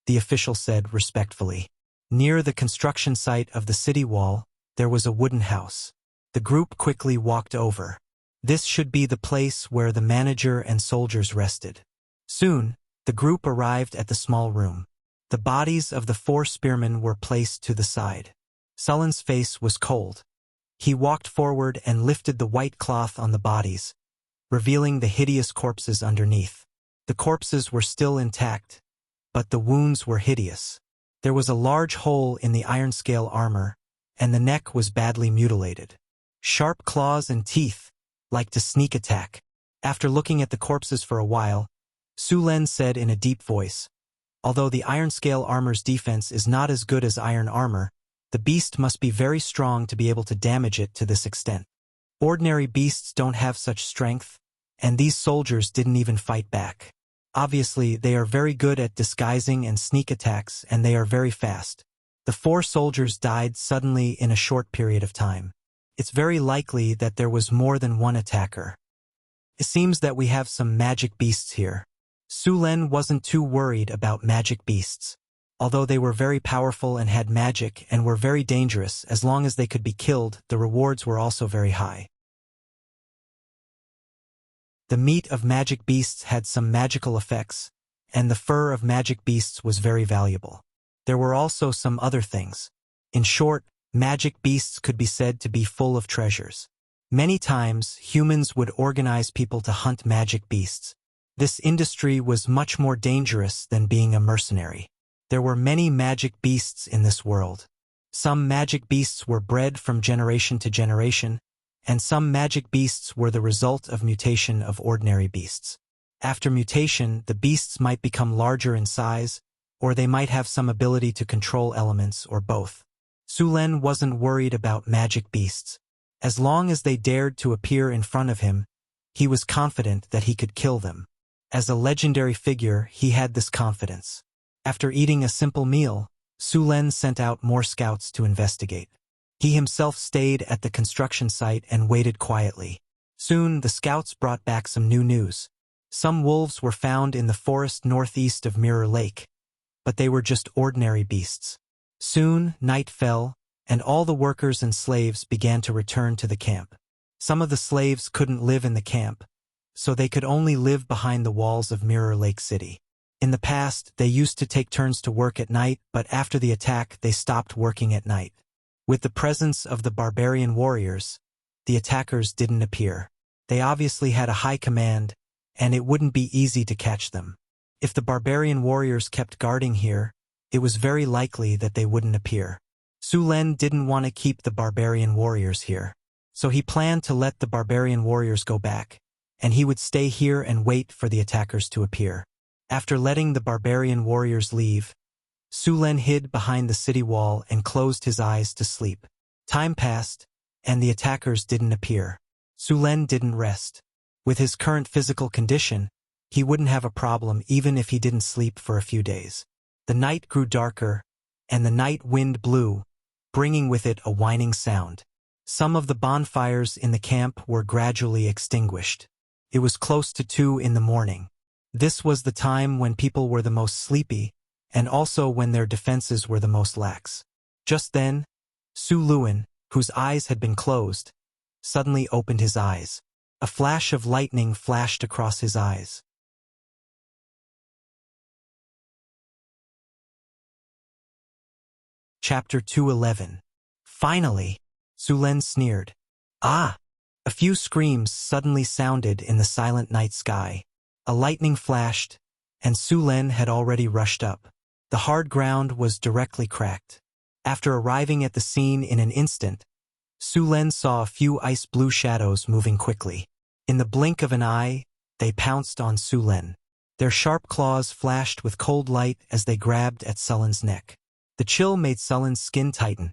the official said respectfully. Near the construction site of the city wall, there was a wooden house. The group quickly walked over. This should be the place where the manager and soldiers rested. Soon, the group arrived at the small room. The bodies of the 4 spearmen were placed to the side. Sullen's face was cold. He walked forward and lifted the white cloth on the bodies, revealing the hideous corpses underneath. The corpses were still intact, but the wounds were hideous. There was a large hole in the iron scale armor, and the neck was badly mutilated. Sharp claws and teeth, like to sneak attack. After looking at the corpses for a while, Sulen said in a deep voice, "Although the iron scale armor's defense is not as good as iron armor, the beast must be very strong to be able to damage it to this extent. Ordinary beasts don't have such strength, and these soldiers didn't even fight back. Obviously, they are very good at disguising and sneak attacks, and they are very fast. The 4 soldiers died suddenly in a short period of time. It's very likely that there was more than one attacker. It seems that we have some magic beasts here." Sulen wasn't too worried about magic beasts. Although they were very powerful and had magic and were very dangerous, as long as they could be killed, the rewards were also very high. The meat of magic beasts had some magical effects, and the fur of magic beasts was very valuable. There were also some other things. In short, magic beasts could be said to be full of treasures. Many times, humans would organize people to hunt magic beasts. This industry was much more dangerous than being a mercenary. There were many magic beasts in this world. Some magic beasts were bred from generation to generation, and some magic beasts were the result of mutation of ordinary beasts. After mutation, the beasts might become larger in size, or they might have some ability to control elements, or both. Sulen wasn't worried about magic beasts. As long as they dared to appear in front of him, he was confident that he could kill them. As a legendary figure, he had this confidence. After eating a simple meal, Sulen sent out more scouts to investigate. He himself stayed at the construction site and waited quietly. Soon, the scouts brought back some new news. Some wolves were found in the forest northeast of Mirror Lake, but they were just ordinary beasts. Soon, night fell, and all the workers and slaves began to return to the camp. Some of the slaves couldn't live in the camp, so they could only live behind the walls of Mirror Lake City. In the past, they used to take turns to work at night, but after the attack, they stopped working at night. With the presence of the barbarian warriors, the attackers didn't appear. They obviously had a high command, and it wouldn't be easy to catch them. If the barbarian warriors kept guarding here, it was very likely that they wouldn't appear. Sulen didn't want to keep the barbarian warriors here, so he planned to let the barbarian warriors go back, and he would stay here and wait for the attackers to appear. After letting the barbarian warriors leave, Sulen hid behind the city wall and closed his eyes to sleep. Time passed, and the attackers didn't appear. Sulen didn't rest. With his current physical condition, he wouldn't have a problem even if he didn't sleep for a few days. The night grew darker, and the night wind blew, bringing with it a whining sound. Some of the bonfires in the camp were gradually extinguished. It was close to 2 in the morning. This was the time when people were the most sleepy, and also when their defenses were the most lax. Just then, Su Luan, whose eyes had been closed, suddenly opened his eyes. A flash of lightning flashed across his eyes. Chapter 211. Finally! Sulen sneered. Ah! A few screams suddenly sounded in the silent night sky. A lightning flashed, and Sulen had already rushed up. The hard ground was directly cracked. After arriving at the scene in an instant, Sulen saw a few ice-blue shadows moving quickly. In the blink of an eye, they pounced on Sulen. Their sharp claws flashed with cold light as they grabbed at Sulen's neck. The chill made Sulen's skin tighten.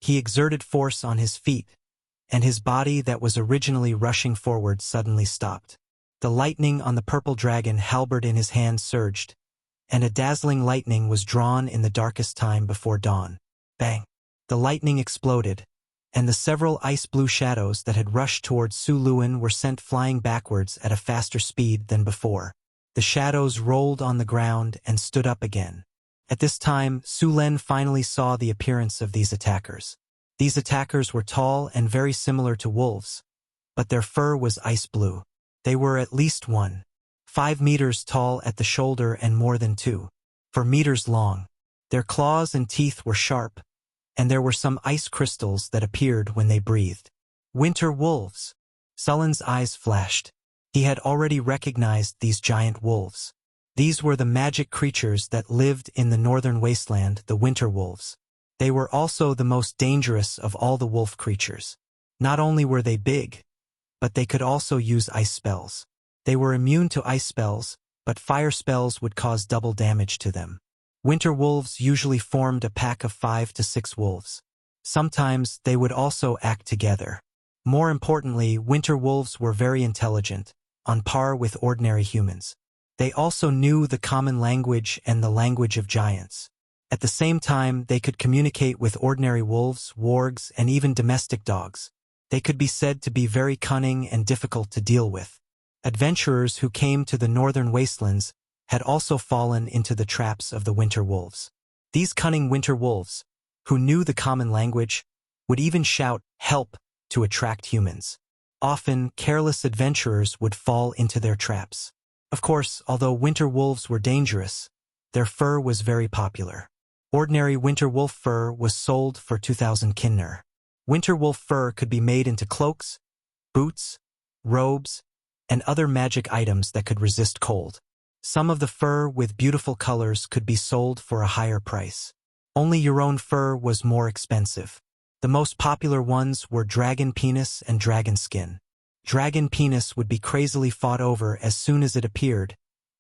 He exerted force on his feet, and his body that was originally rushing forward suddenly stopped. The lightning on the purple dragon halberd in his hand surged, and a dazzling lightning was drawn in the darkest time before dawn. Bang! The lightning exploded, and the several ice-blue shadows that had rushed towards Su Luan were sent flying backwards at a faster speed than before. The shadows rolled on the ground and stood up again. At this time, Sulen finally saw the appearance of these attackers. These attackers were tall and very similar to wolves, but their fur was ice blue. They were at least 1.5 meters tall at the shoulder and more than 2.4 meters long. Their claws and teeth were sharp, and there were some ice crystals that appeared when they breathed. Winter wolves! Sulen's eyes flashed. He had already recognized these giant wolves. These were the magic creatures that lived in the northern wasteland, the winter wolves. They were also the most dangerous of all the wolf creatures. Not only were they big, but they could also use ice spells. They were immune to ice spells, but fire spells would cause double damage to them. Winter wolves usually formed a pack of 5 to 6 wolves. Sometimes they would also act together. More importantly, winter wolves were very intelligent, on par with ordinary humans. They also knew the common language and the language of giants. At the same time, they could communicate with ordinary wolves, wargs, and even domestic dogs. They could be said to be very cunning and difficult to deal with. Adventurers who came to the northern wastelands had also fallen into the traps of the winter wolves. These cunning winter wolves, who knew the common language, would even shout, "Help!" to attract humans. Often, careless adventurers would fall into their traps. Of course, although winter wolves were dangerous, their fur was very popular. Ordinary winter wolf fur was sold for 2,000 kinner. Winter wolf fur could be made into cloaks, boots, robes, and other magic items that could resist cold. Some of the fur with beautiful colors could be sold for a higher price. Only your own fur was more expensive. The most popular ones were dragon penis and dragon skin. Dragon penis would be crazily fought over as soon as it appeared,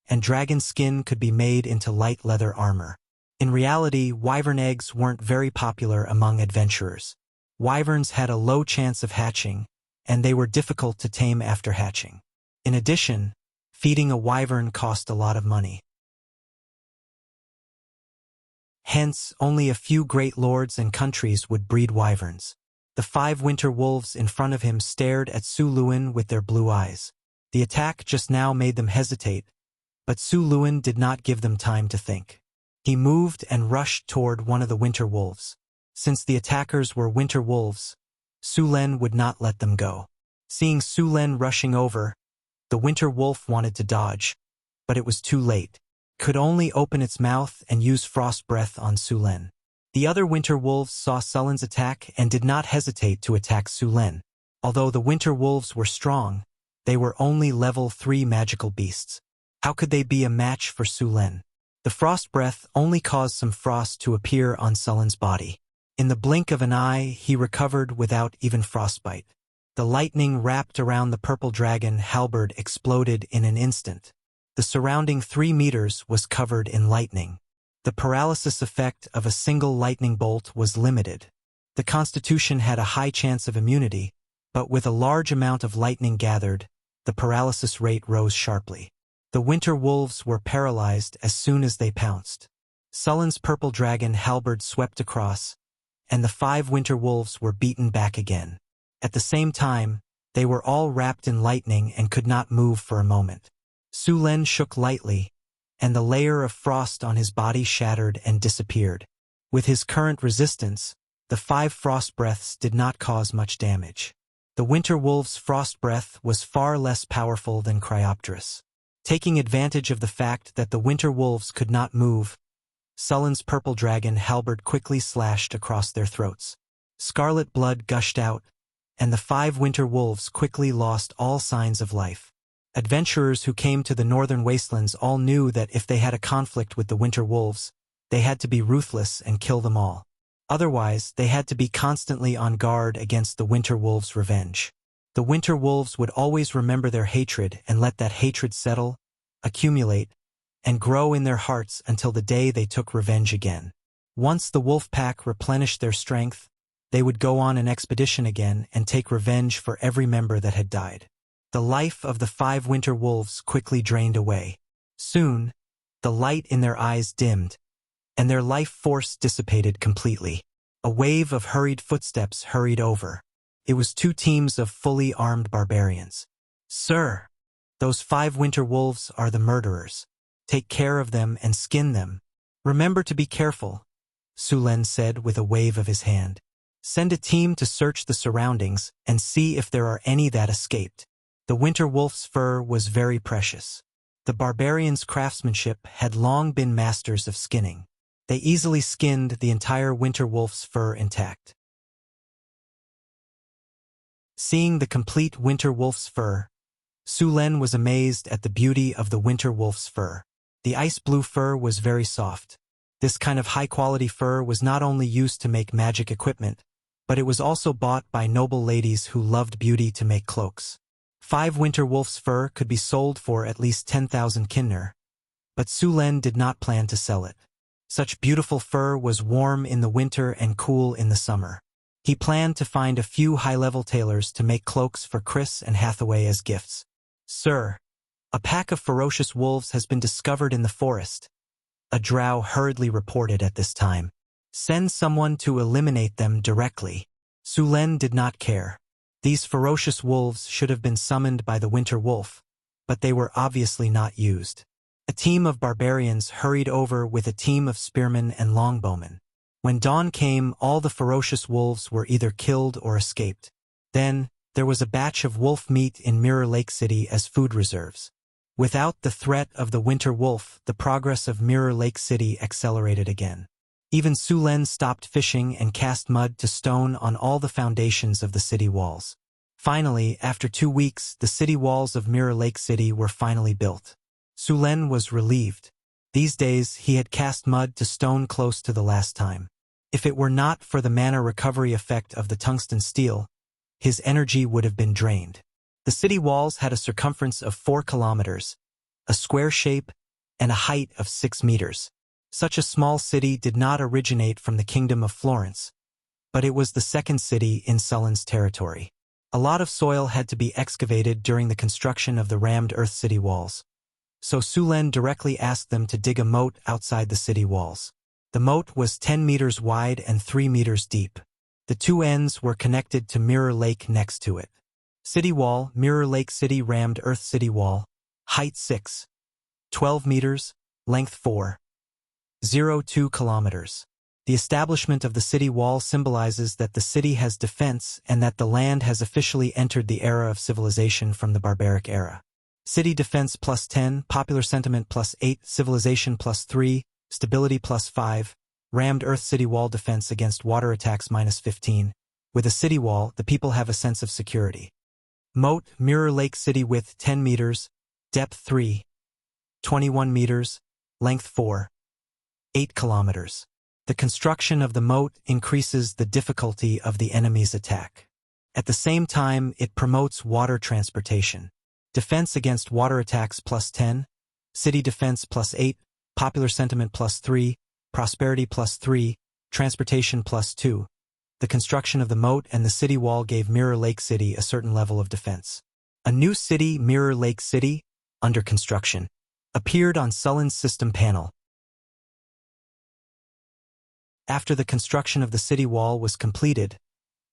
and dragon skin could be made into light leather armor. In reality, wyvern eggs weren't very popular among adventurers. Wyverns had a low chance of hatching, and they were difficult to tame after hatching. In addition, feeding a wyvern cost a lot of money. Hence, only a few great lords and countries would breed wyverns. The 5 winter wolves in front of him stared at Su Luin with their blue eyes. The attack just now made them hesitate, but Su Luin did not give them time to think. He moved and rushed toward one of the winter wolves. Since the attackers were winter wolves, Su Len would not let them go. Seeing Su Len rushing over, the winter wolf wanted to dodge, but it was too late. Could only open its mouth and use frost breath on Su Len. The other winter wolves saw Sullen's attack and did not hesitate to attack Su Len. Although the winter wolves were strong, they were only level 3 magical beasts. How could they be a match for Su Len? The frost breath only caused some frost to appear on Sullen's body. In the blink of an eye, he recovered without even frostbite. The lightning wrapped around the purple dragon halberd exploded in an instant. The surrounding 3 meters was covered in lightning. The paralysis effect of a single lightning bolt was limited. The Constitution had a high chance of immunity, but with a large amount of lightning gathered, the paralysis rate rose sharply. The winter wolves were paralyzed as soon as they pounced. Sullen's purple dragon halberd swept across, and the 5 winter wolves were beaten back again. At the same time, they were all wrapped in lightning and could not move for a moment. Su Len shook lightly, and the layer of frost on his body shattered and disappeared. With his current resistance, the 5 frost breaths did not cause much damage. The winter wolf's frost breath was far less powerful than Cryopterus. Taking advantage of the fact that the winter wolves could not move, Sullen's purple dragon halberd quickly slashed across their throats. Scarlet blood gushed out, and the 5 winter wolves quickly lost all signs of life. Adventurers who came to the northern wastelands all knew that if they had a conflict with the winter wolves, they had to be ruthless and kill them all. Otherwise, they had to be constantly on guard against the winter wolves' revenge. The winter wolves would always remember their hatred and let that hatred settle, accumulate, and grow in their hearts until the day they took revenge again. Once the wolf pack replenished their strength, they would go on an expedition again and take revenge for every member that had died. The life of the 5 winter wolves quickly drained away. Soon, the light in their eyes dimmed, and their life force dissipated completely. A wave of hurried footsteps hurried over. It was 2 teams of fully armed barbarians. "Sir, those 5 winter wolves are the murderers. Take care of them and skin them. Remember to be careful," Su Len said with a wave of his hand. "Send a team to search the surroundings and see if there are any that escaped." The winter wolf's fur was very precious. The barbarians' craftsmanship had long been masters of skinning. They easily skinned the entire winter wolf's fur intact. Seeing the complete winter wolf's fur, Su Len was amazed at the beauty of the winter wolf's fur. The ice blue fur was very soft. This kind of high-quality fur was not only used to make magic equipment, but it was also bought by noble ladies who loved beauty to make cloaks. 5 winter wolf's fur could be sold for at least 10,000 kinner, but Su Len did not plan to sell it. Such beautiful fur was warm in the winter and cool in the summer. He planned to find a few high-level tailors to make cloaks for Chris and Hathaway as gifts. "Sir, a pack of ferocious wolves has been discovered in the forest," a drow hurriedly reported at this time. "Send someone to eliminate them directly." Su Len did not care. These ferocious wolves should have been summoned by the winter wolf, but they were obviously not used. A team of barbarians hurried over with a team of spearmen and longbowmen. When dawn came, all the ferocious wolves were either killed or escaped. Then, there was a batch of wolf meat in Mirror Lake City as food reserves. Without the threat of the winter wolf, the progress of Mirror Lake City accelerated again. Even Su Len stopped fishing and cast mud to stone on all the foundations of the city walls. Finally, after 2 weeks, the city walls of Mirror Lake City were finally built. Su Len was relieved. These days, he had cast mud to stone close to the last time. If it were not for the mana recovery effect of the tungsten steel, his energy would have been drained. The city walls had a circumference of 4 kilometers, a square shape, and a height of 6 meters. Such a small city did not originate from the Kingdom of Florence, but it was the second city in Sullen's territory. A lot of soil had to be excavated during the construction of the rammed earth city walls. So Sulen directly asked them to dig a moat outside the city walls. The moat was 10 meters wide and 3 meters deep. The two ends were connected to Mirror Lake next to it. City wall, Mirror Lake City rammed earth city wall, height 6.12 meters, length 4.02 kilometers. The establishment of the city wall symbolizes that the city has defense and that the land has officially entered the era of civilization from the barbaric era. City defense plus 10, popular sentiment plus 8, civilization plus 3, stability plus 5, rammed earth city wall defense against water attacks minus 15. With a city wall, the people have a sense of security. Moat, Mirror Lake City width 10 meters, depth 3.21 meters, length 4.8 kilometers. The construction of the moat increases the difficulty of the enemy's attack. At the same time, it promotes water transportation. Defense against water attacks plus 10, city defense plus 8, popular sentiment plus 3, prosperity plus 3, transportation plus 2. The construction of the moat and the city wall gave Mirror Lake City a certain level of defense. A new city, Mirror Lake City, under construction, appeared on Sullen's system panel. After the construction of the city wall was completed,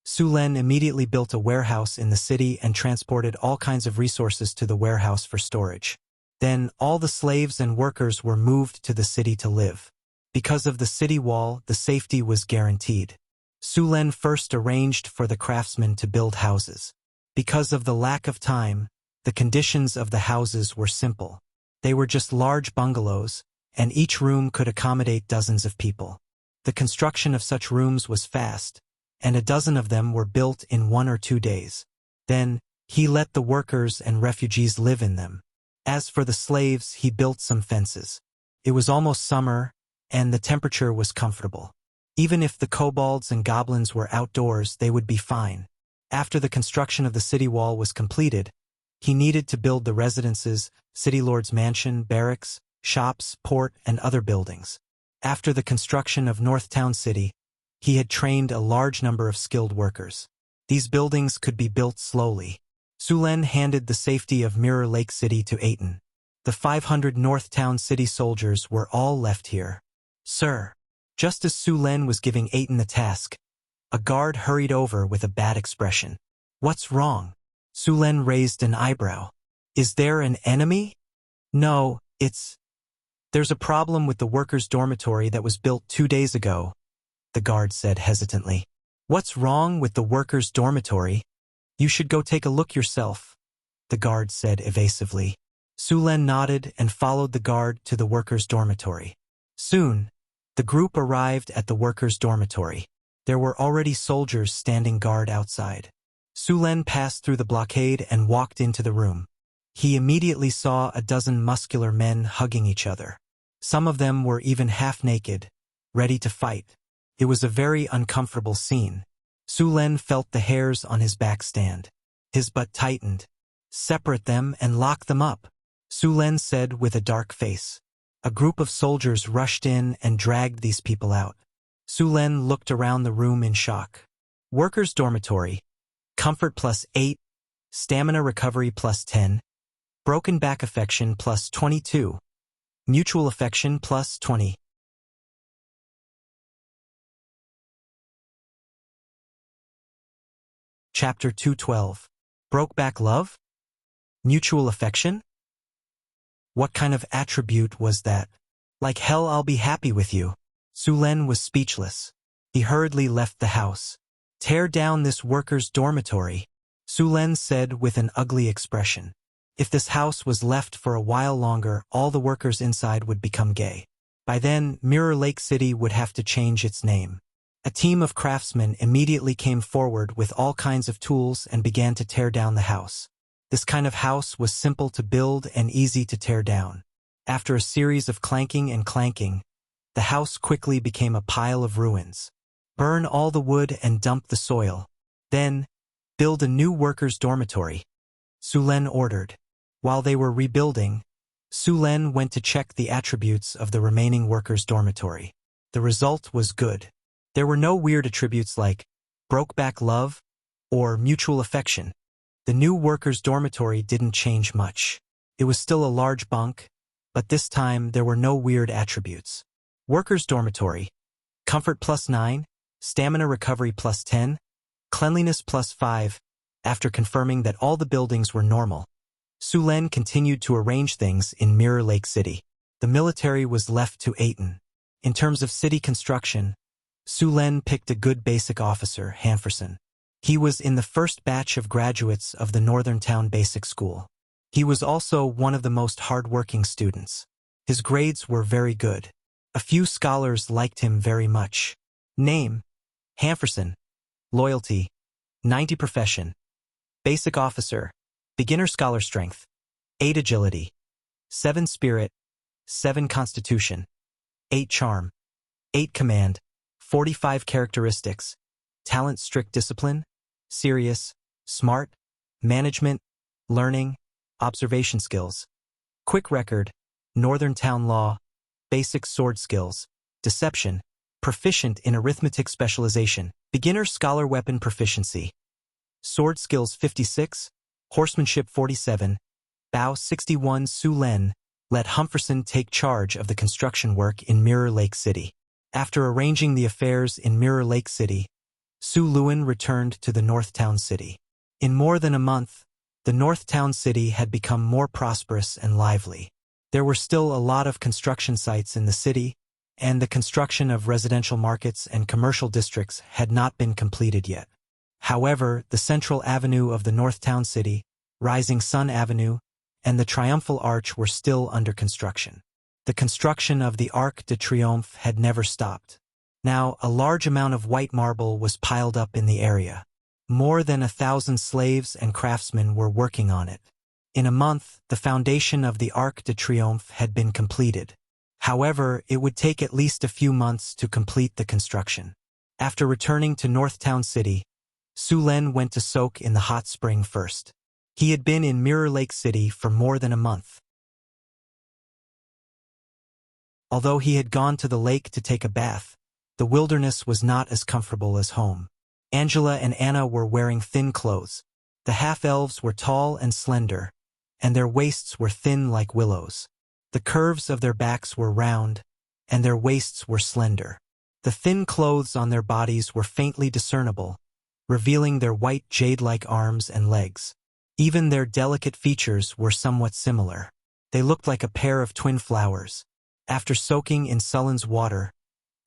Sulen immediately built a warehouse in the city and transported all kinds of resources to the warehouse for storage. Then all the slaves and workers were moved to the city to live. Because of the city wall, the safety was guaranteed. Sulen first arranged for the craftsmen to build houses. Because of the lack of time, the conditions of the houses were simple. They were just large bungalows, and each room could accommodate dozens of people. The construction of such rooms was fast, and a dozen of them were built in 1 or 2 days. Then, he let the workers and refugees live in them. As for the slaves, he built some fences. It was almost summer, and the temperature was comfortable. Even if the kobolds and goblins were outdoors, they would be fine. After the construction of the city wall was completed, he needed to build the residences, city lord's mansion, barracks, shops, port, and other buildings. After the construction of Northtown City, he had trained a large number of skilled workers. These buildings could be built slowly. Sulen handed the safety of Mirror Lake City to Aiton. The 500 Northtown City soldiers were all left here. Sir. Just as Sulen was giving Aiton the task, a guard hurried over with a bad expression. What's wrong? Sulen raised an eyebrow. Is there an enemy? No, there's a problem with the workers' dormitory that was built 2 days ago, the guard said hesitantly. What's wrong with the workers' dormitory? You should go take a look yourself, the guard said evasively. Sulen nodded and followed the guard to the workers' dormitory. Soon, the group arrived at the workers' dormitory. There were already soldiers standing guard outside. Sulen passed through the blockade and walked into the room. He immediately saw a dozen muscular men hugging each other. Some of them were even half-naked, ready to fight. It was a very uncomfortable scene. Sulen felt the hairs on his back stand. His butt tightened. Separate them and lock them up, Sulen said with a dark face. A group of soldiers rushed in and dragged these people out. Sulen looked around the room in shock. Workers' dormitory. Comfort plus 8. Stamina recovery plus 10. Broken back affection plus 22. Mutual affection plus 20. Chapter 212. Broke back love? Mutual affection? What kind of attribute was that? Like hell, I'll be happy with you. Sulen was speechless. He hurriedly left the house. Tear down this workers' dormitory, Sulen said with an ugly expression. If this house was left for a while longer, all the workers inside would become gay. By then, Mirror Lake City would have to change its name. A team of craftsmen immediately came forward with all kinds of tools and began to tear down the house. This kind of house was simple to build and easy to tear down. After a series of clanking and clanking, the house quickly became a pile of ruins. Burn all the wood and dump the soil. Then, build a new workers' dormitory, Sulen ordered. While they were rebuilding, Su Len went to check the attributes of the remaining workers' dormitory. The result was good. There were no weird attributes like broke-back love or mutual affection. The new workers' dormitory didn't change much. It was still a large bunk, but this time there were no weird attributes. Workers' dormitory, comfort +9, stamina recovery +10, cleanliness +5. After confirming that all the buildings were normal, Su Len continued to arrange things in Mirror Lake City. The military was left to Aiton. In terms of city construction, Su Len picked a good basic officer, Hanferson. He was in the first batch of graduates of the Northern Town Basic School. He was also one of the most hard-working students. His grades were very good. A few scholars liked him very much. Name: Hanferson. Loyalty: 90. Profession: Basic Officer. Beginner Scholar Strength: 8 Agility, 7 Spirit, 7 Constitution, 8 Charm, 8 Command, 45 Characteristics. Talent: Strict Discipline, Serious, Smart, Management, Learning, Observation Skills. Quick Record: Northern Town Law, Basic Sword Skills, Deception, Proficient in Arithmetic Specialization, Beginner Scholar Weapon Proficiency. Sword Skills 56, Horsemanship 47, Bow 61. Su Len let Hanferson take charge of the construction work in Mirror Lake City. After arranging the affairs in Mirror Lake City, Su Luen returned to the North Town City. In more than a month, the North Town City had become more prosperous and lively. There were still a lot of construction sites in the city, and the construction of residential markets and commercial districts had not been completed yet. However, the Central Avenue of the North Town City, Rising Sun Avenue, and the Triumphal Arch were still under construction. The construction of the Arc de Triomphe had never stopped. Now, a large amount of white marble was piled up in the area. More than 1,000 slaves and craftsmen were working on it. In a month, the foundation of the Arc de Triomphe had been completed. However, it would take at least a few months to complete the construction. After returning to North Town City, Su Len went to soak in the hot spring first. He had been in Mirror Lake City for more than a month. Although he had gone to the lake to take a bath, the wilderness was not as comfortable as home. Angela and Anna were wearing thin clothes. The half-elves were tall and slender, and their waists were thin like willows. The curves of their backs were round, and their waists were slender. The thin clothes on their bodies were faintly discernible, revealing their white jade-like arms and legs. Even their delicate features were somewhat similar. They looked like a pair of twin flowers. After soaking in Sullen's water,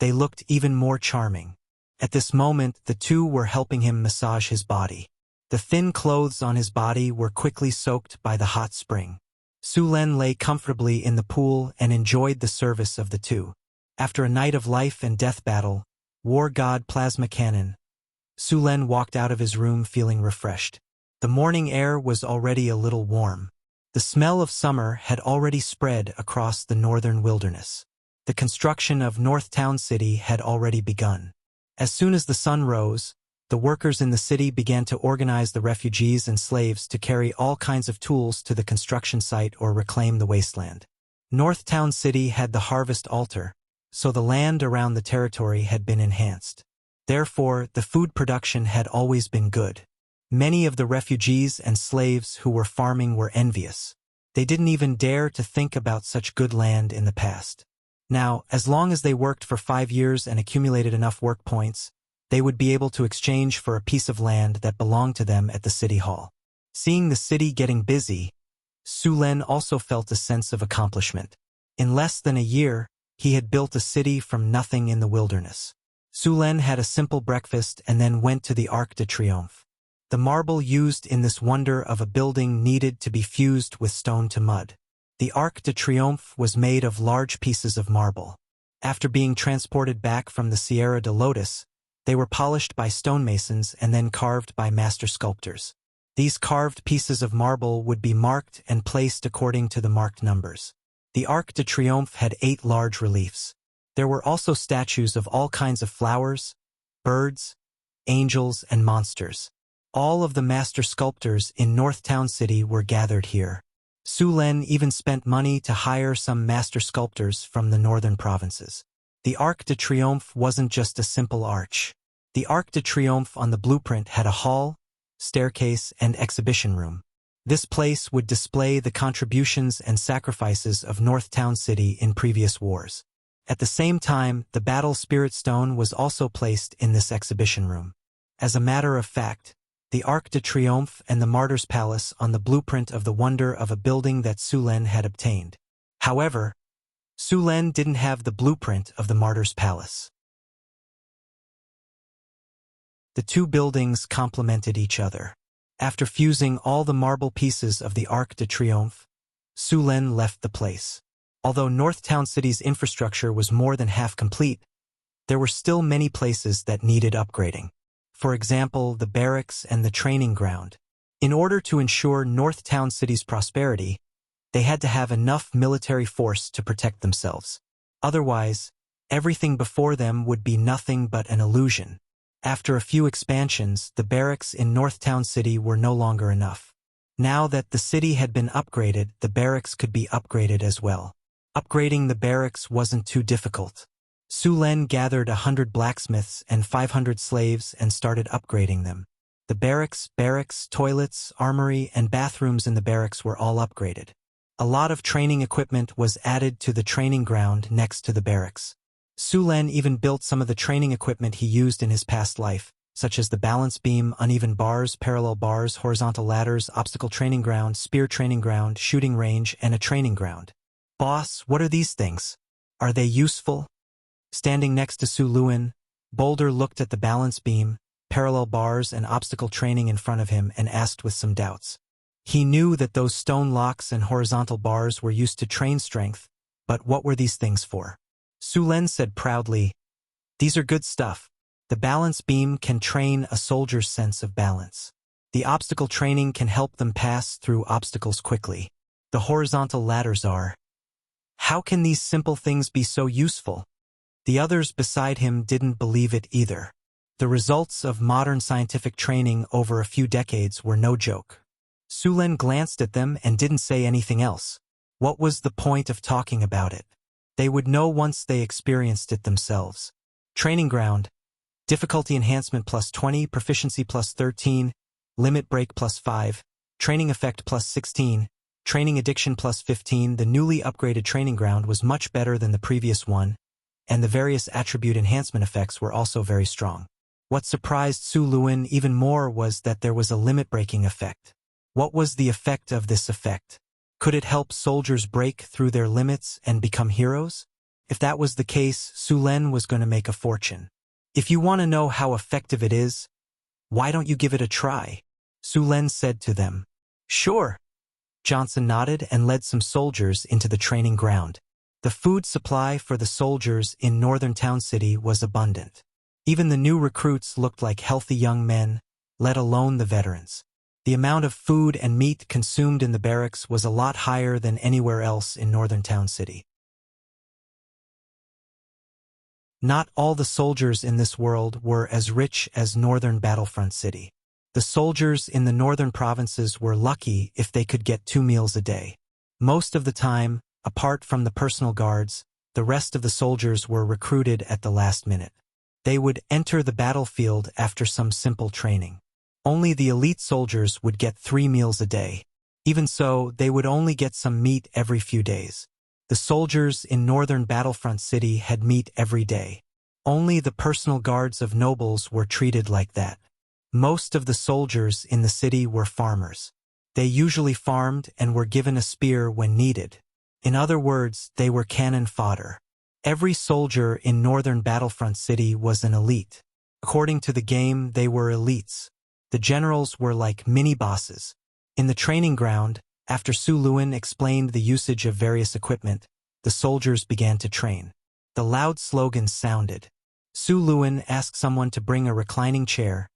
they looked even more charming. At this moment, the two were helping him massage his body. The thin clothes on his body were quickly soaked by the hot spring. Su Len lay comfortably in the pool and enjoyed the service of the two. After a night of life and death battle, War God Plasma Cannon, Su Len walked out of his room feeling refreshed. The morning air was already a little warm. The smell of summer had already spread across the northern wilderness. The construction of North Town City had already begun. As soon as the sun rose, the workers in the city began to organize the refugees and slaves to carry all kinds of tools to the construction site or reclaim the wasteland. North Town City had the harvest altar, so the land around the territory had been enhanced. Therefore, the food production had always been good. Many of the refugees and slaves who were farming were envious. They didn't even dare to think about such good land in the past. Now, as long as they worked for 5 years and accumulated enough work points, they would be able to exchange for a piece of land that belonged to them at the city hall. Seeing the city getting busy, Su Len also felt a sense of accomplishment. In less than a year, he had built a city from nothing in the wilderness. Su Len had a simple breakfast and then went to the Arc de Triomphe. The marble used in this wonder of a building needed to be fused with stone to mud. The Arc de Triomphe was made of large pieces of marble. After being transported back from the Sierra de Lotus, they were polished by stonemasons and then carved by master sculptors. These carved pieces of marble would be marked and placed according to the marked numbers. The Arc de Triomphe had 8 large reliefs. There were also statues of all kinds of flowers, birds, angels, and monsters. All of the master sculptors in North Town City were gathered here. Su Len even spent money to hire some master sculptors from the northern provinces. The Arc de Triomphe wasn't just a simple arch. The Arc de Triomphe on the blueprint had a hall, staircase, and exhibition room. This place would display the contributions and sacrifices of North Town City in previous wars. At the same time, the Battle Spirit Stone was also placed in this exhibition room. As a matter of fact, the Arc de Triomphe and the Martyr's Palace on the blueprint of the wonder of a building that Su Len had obtained. However, Su Len didn't have the blueprint of the Martyr's Palace. The two buildings complemented each other. After fusing all the marble pieces of the Arc de Triomphe, Su Len left the place. Although North Town City's infrastructure was more than half complete, there were still many places that needed upgrading. For example, the barracks and the training ground. In order to ensure North Town City's prosperity, they had to have enough military force to protect themselves. Otherwise, everything before them would be nothing but an illusion. After a few expansions, the barracks in North Town City were no longer enough. Now that the city had been upgraded, the barracks could be upgraded as well. Upgrading the barracks wasn't too difficult. Su Len gathered 100 blacksmiths and 500 slaves and started upgrading them. The barracks, toilets, armory, and bathrooms in the barracks were all upgraded. A lot of training equipment was added to the training ground next to the barracks. Su Len even built some of the training equipment he used in his past life, such as the balance beam, uneven bars, parallel bars, horizontal ladders, obstacle training ground, spear training ground, shooting range, and a training ground. Boss, what are these things? Are they useful? Standing next to Su Len, Boulder looked at the balance beam, parallel bars, and obstacle training in front of him and asked with some doubts. He knew that those stone locks and horizontal bars were used to train strength, but what were these things for? Su Len said proudly, "These are good stuff. The balance beam can train a soldier's sense of balance. The obstacle training can help them pass through obstacles quickly. The horizontal ladders are. How can these simple things be so useful?" The others beside him didn't believe it either. The results of modern scientific training over a few decades were no joke. Su Len glanced at them and didn't say anything else. What was the point of talking about it? They would know once they experienced it themselves. Training ground. Difficulty enhancement +20, proficiency +13, limit break +5, training effect +16, training addiction +15. The newly upgraded training ground was much better than the previous one, and the various attribute enhancement effects were also very strong. What surprised Su Len even more was that there was a limit breaking effect. What was the effect of this effect? Could it help soldiers break through their limits and become heroes? If that was the case, Su Len was going to make a fortune. If you want to know how effective it is, why don't you give it a try? Su Len said to them. Sure. Johnson nodded and led some soldiers into the training ground. The food supply for the soldiers in Northern Town City was abundant. Even the new recruits looked like healthy young men, let alone the veterans. The amount of food and meat consumed in the barracks was a lot higher than anywhere else in Northern Town City. Not all the soldiers in this world were as rich as Northern Battlefront City. The soldiers in the northern provinces were lucky if they could get 2 meals a day. Most of the time, apart from the personal guards, the rest of the soldiers were recruited at the last minute. They would enter the battlefield after some simple training. Only the elite soldiers would get 3 meals a day. Even so, they would only get some meat every few days. The soldiers in Northern Battlefront City had meat every day. Only the personal guards of nobles were treated like that. Most of the soldiers in the city were farmers. They usually farmed and were given a spear when needed. In other words, they were cannon fodder. Every soldier in Northern Battlefront City was an elite. According to the game, they were elites. The generals were like mini-bosses. In the training ground, after Su Len explained the usage of various equipment, the soldiers began to train. The loud slogans sounded. Su Len asked someone to bring a reclining chair,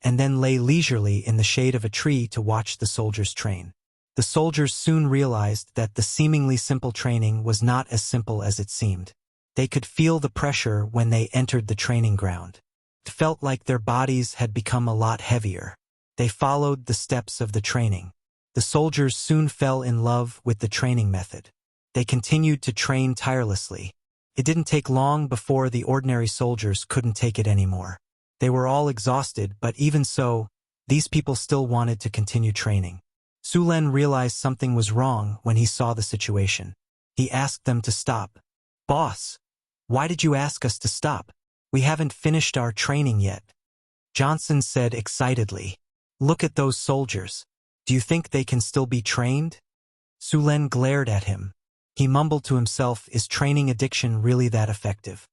and then lay leisurely in the shade of a tree to watch the soldiers train. The soldiers soon realized that the seemingly simple training was not as simple as it seemed. They could feel the pressure when they entered the training ground. It felt like their bodies had become a lot heavier. They followed the steps of the training. The soldiers soon fell in love with the training method. They continued to train tirelessly. It didn't take long before the ordinary soldiers couldn't take it anymore. They were all exhausted, but even so, these people still wanted to continue training. Sulen realized something was wrong when he saw the situation. He asked them to stop. "Boss, why did you ask us to stop? We haven't finished our training yet." Johnson said excitedly, "Look at those soldiers. Do you think they can still be trained?" Sulen glared at him. He mumbled to himself, "Is training addiction really that effective?"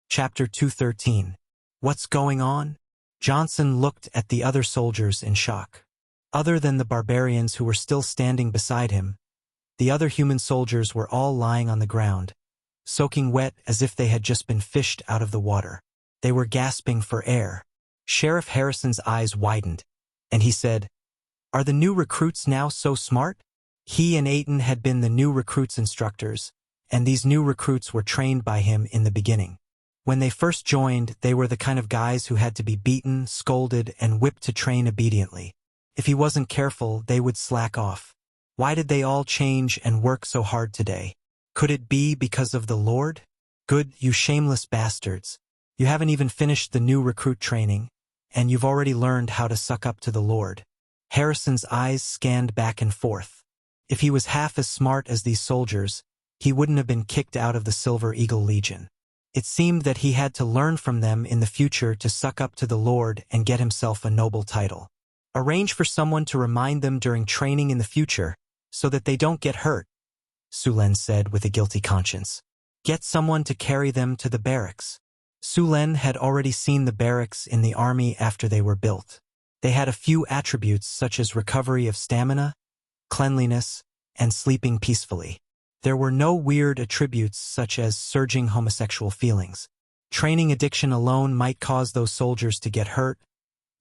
Chapter 213. What's going on? Johnson looked at the other soldiers in shock. Other than the barbarians who were still standing beside him, the other human soldiers were all lying on the ground, soaking wet as if they had just been fished out of the water. They were gasping for air. Sheriff Harrison's eyes widened, and he said, "Are the new recruits now so smart?" He and Aiton had been the new recruits' instructors, and these new recruits were trained by him in the beginning. When they first joined, they were the kind of guys who had to be beaten, scolded, and whipped to train obediently. If he wasn't careful, they would slack off. Why did they all change and work so hard today? Could it be because of the Lord? "Good, you shameless bastards. You haven't even finished the new recruit training, and you've already learned how to suck up to the Lord." Harrison's eyes scanned back and forth. If he was half as smart as these soldiers, he wouldn't have been kicked out of the Silver Eagle Legion. It seemed that he had to learn from them in the future to suck up to the Lord and get himself a noble title. Arrange for someone to remind them during training in the future, so that they don't get hurt, Sulen said with a guilty conscience. Get someone to carry them to the barracks. Sulen had already seen the barracks in the army after they were built. They had a few attributes such as recovery of stamina, cleanliness, and sleeping peacefully. There were no weird attributes such as surging homosexual feelings. Training addiction alone might cause those soldiers to get hurt,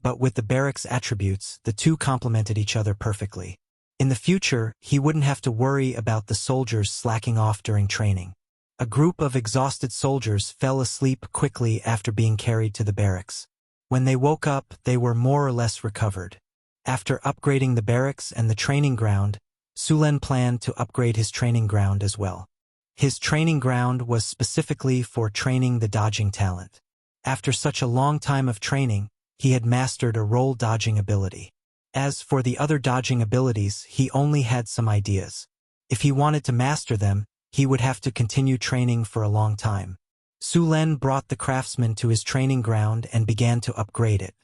but with the barracks attributes, the two complemented each other perfectly. In the future, he wouldn't have to worry about the soldiers slacking off during training. A group of exhausted soldiers fell asleep quickly after being carried to the barracks. When they woke up, they were more or less recovered. After upgrading the barracks and the training ground, Sulen planned to upgrade his training ground as well. His training ground was specifically for training the dodging talent. After such a long time of training, he had mastered a roll dodging ability. As for the other dodging abilities, he only had some ideas. If he wanted to master them, he would have to continue training for a long time. Sulen brought the craftsman to his training ground and began to upgrade it.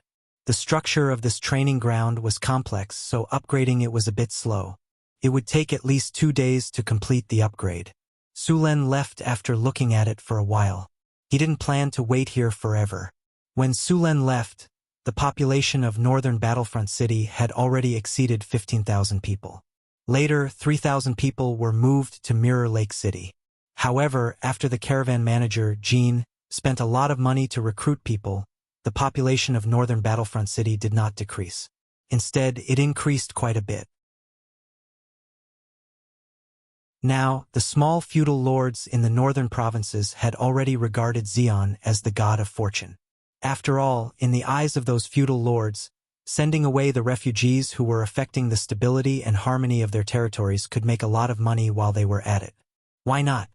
The structure of this training ground was complex, so upgrading it was a bit slow. It would take at least 2 days to complete the upgrade. Sulen left after looking at it for a while. He didn't plan to wait here forever. When Sulen left, the population of northern Battlefront City had already exceeded 15,000 people. Later, 3,000 people were moved to Mirror Lake City. However, after the caravan manager, Jean, spent a lot of money to recruit people, the population of northern Battlefront City did not decrease. Instead, it increased quite a bit. Now, the small feudal lords in the northern provinces had already regarded Xion as the god of fortune. After all, in the eyes of those feudal lords, sending away the refugees who were affecting the stability and harmony of their territories could make a lot of money while they were at it. Why not?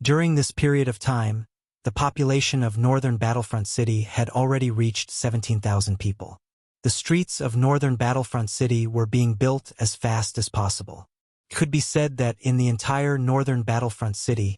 During this period of time, the population of northern Battlefront City had already reached 17,000 people. The streets of northern Battlefront City were being built as fast as possible. It could be said that in the entire northern Battlefront City,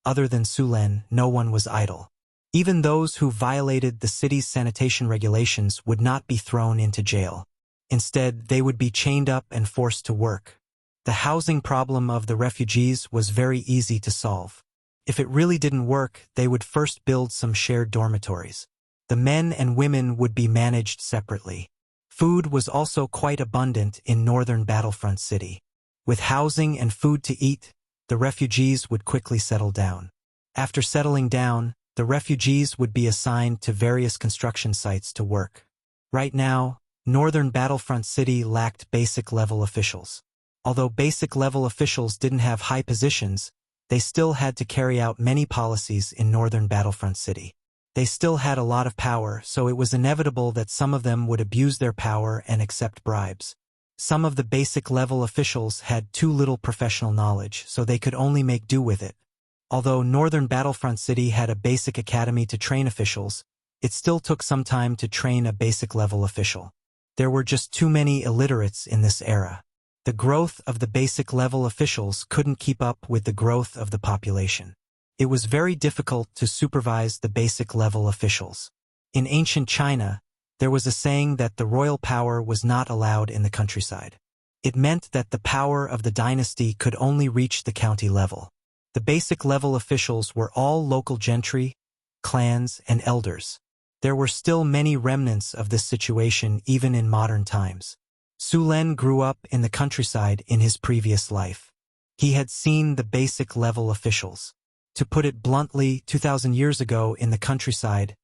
other than Sulen, no one was idle. Even those who violated the city's sanitation regulations would not be thrown into jail. Instead, they would be chained up and forced to work. The housing problem of the refugees was very easy to solve. If it really didn't work, they would first build some shared dormitories. The men and women would be managed separately. Food was also quite abundant in northern Battlefront City. With housing and food to eat, the refugees would quickly settle down. After settling down, the refugees would be assigned to various construction sites to work. Right now, northern Battlefront City lacked basic-level officials. Although basic-level officials didn't have high positions, they still had to carry out many policies in northern Battlefront City. They still had a lot of power, so it was inevitable that some of them would abuse their power and accept bribes. Some of the basic level officials had too little professional knowledge, so they could only make do with it. Although Northern Battlefront City had a basic academy to train officials, it still took some time to train a basic level official. There were just too many illiterates in this era. The growth of the basic level officials couldn't keep up with the growth of the population. It was very difficult to supervise the basic level officials. In ancient China, there was a saying that the royal power was not allowed in the countryside. It meant that the power of the dynasty could only reach the county level. The basic level officials were all local gentry, clans, and elders. There were still many remnants of this situation even in modern times. Su Lin grew up in the countryside in his previous life. He had seen the basic level officials. To put it bluntly, 2,000 years ago in the countryside,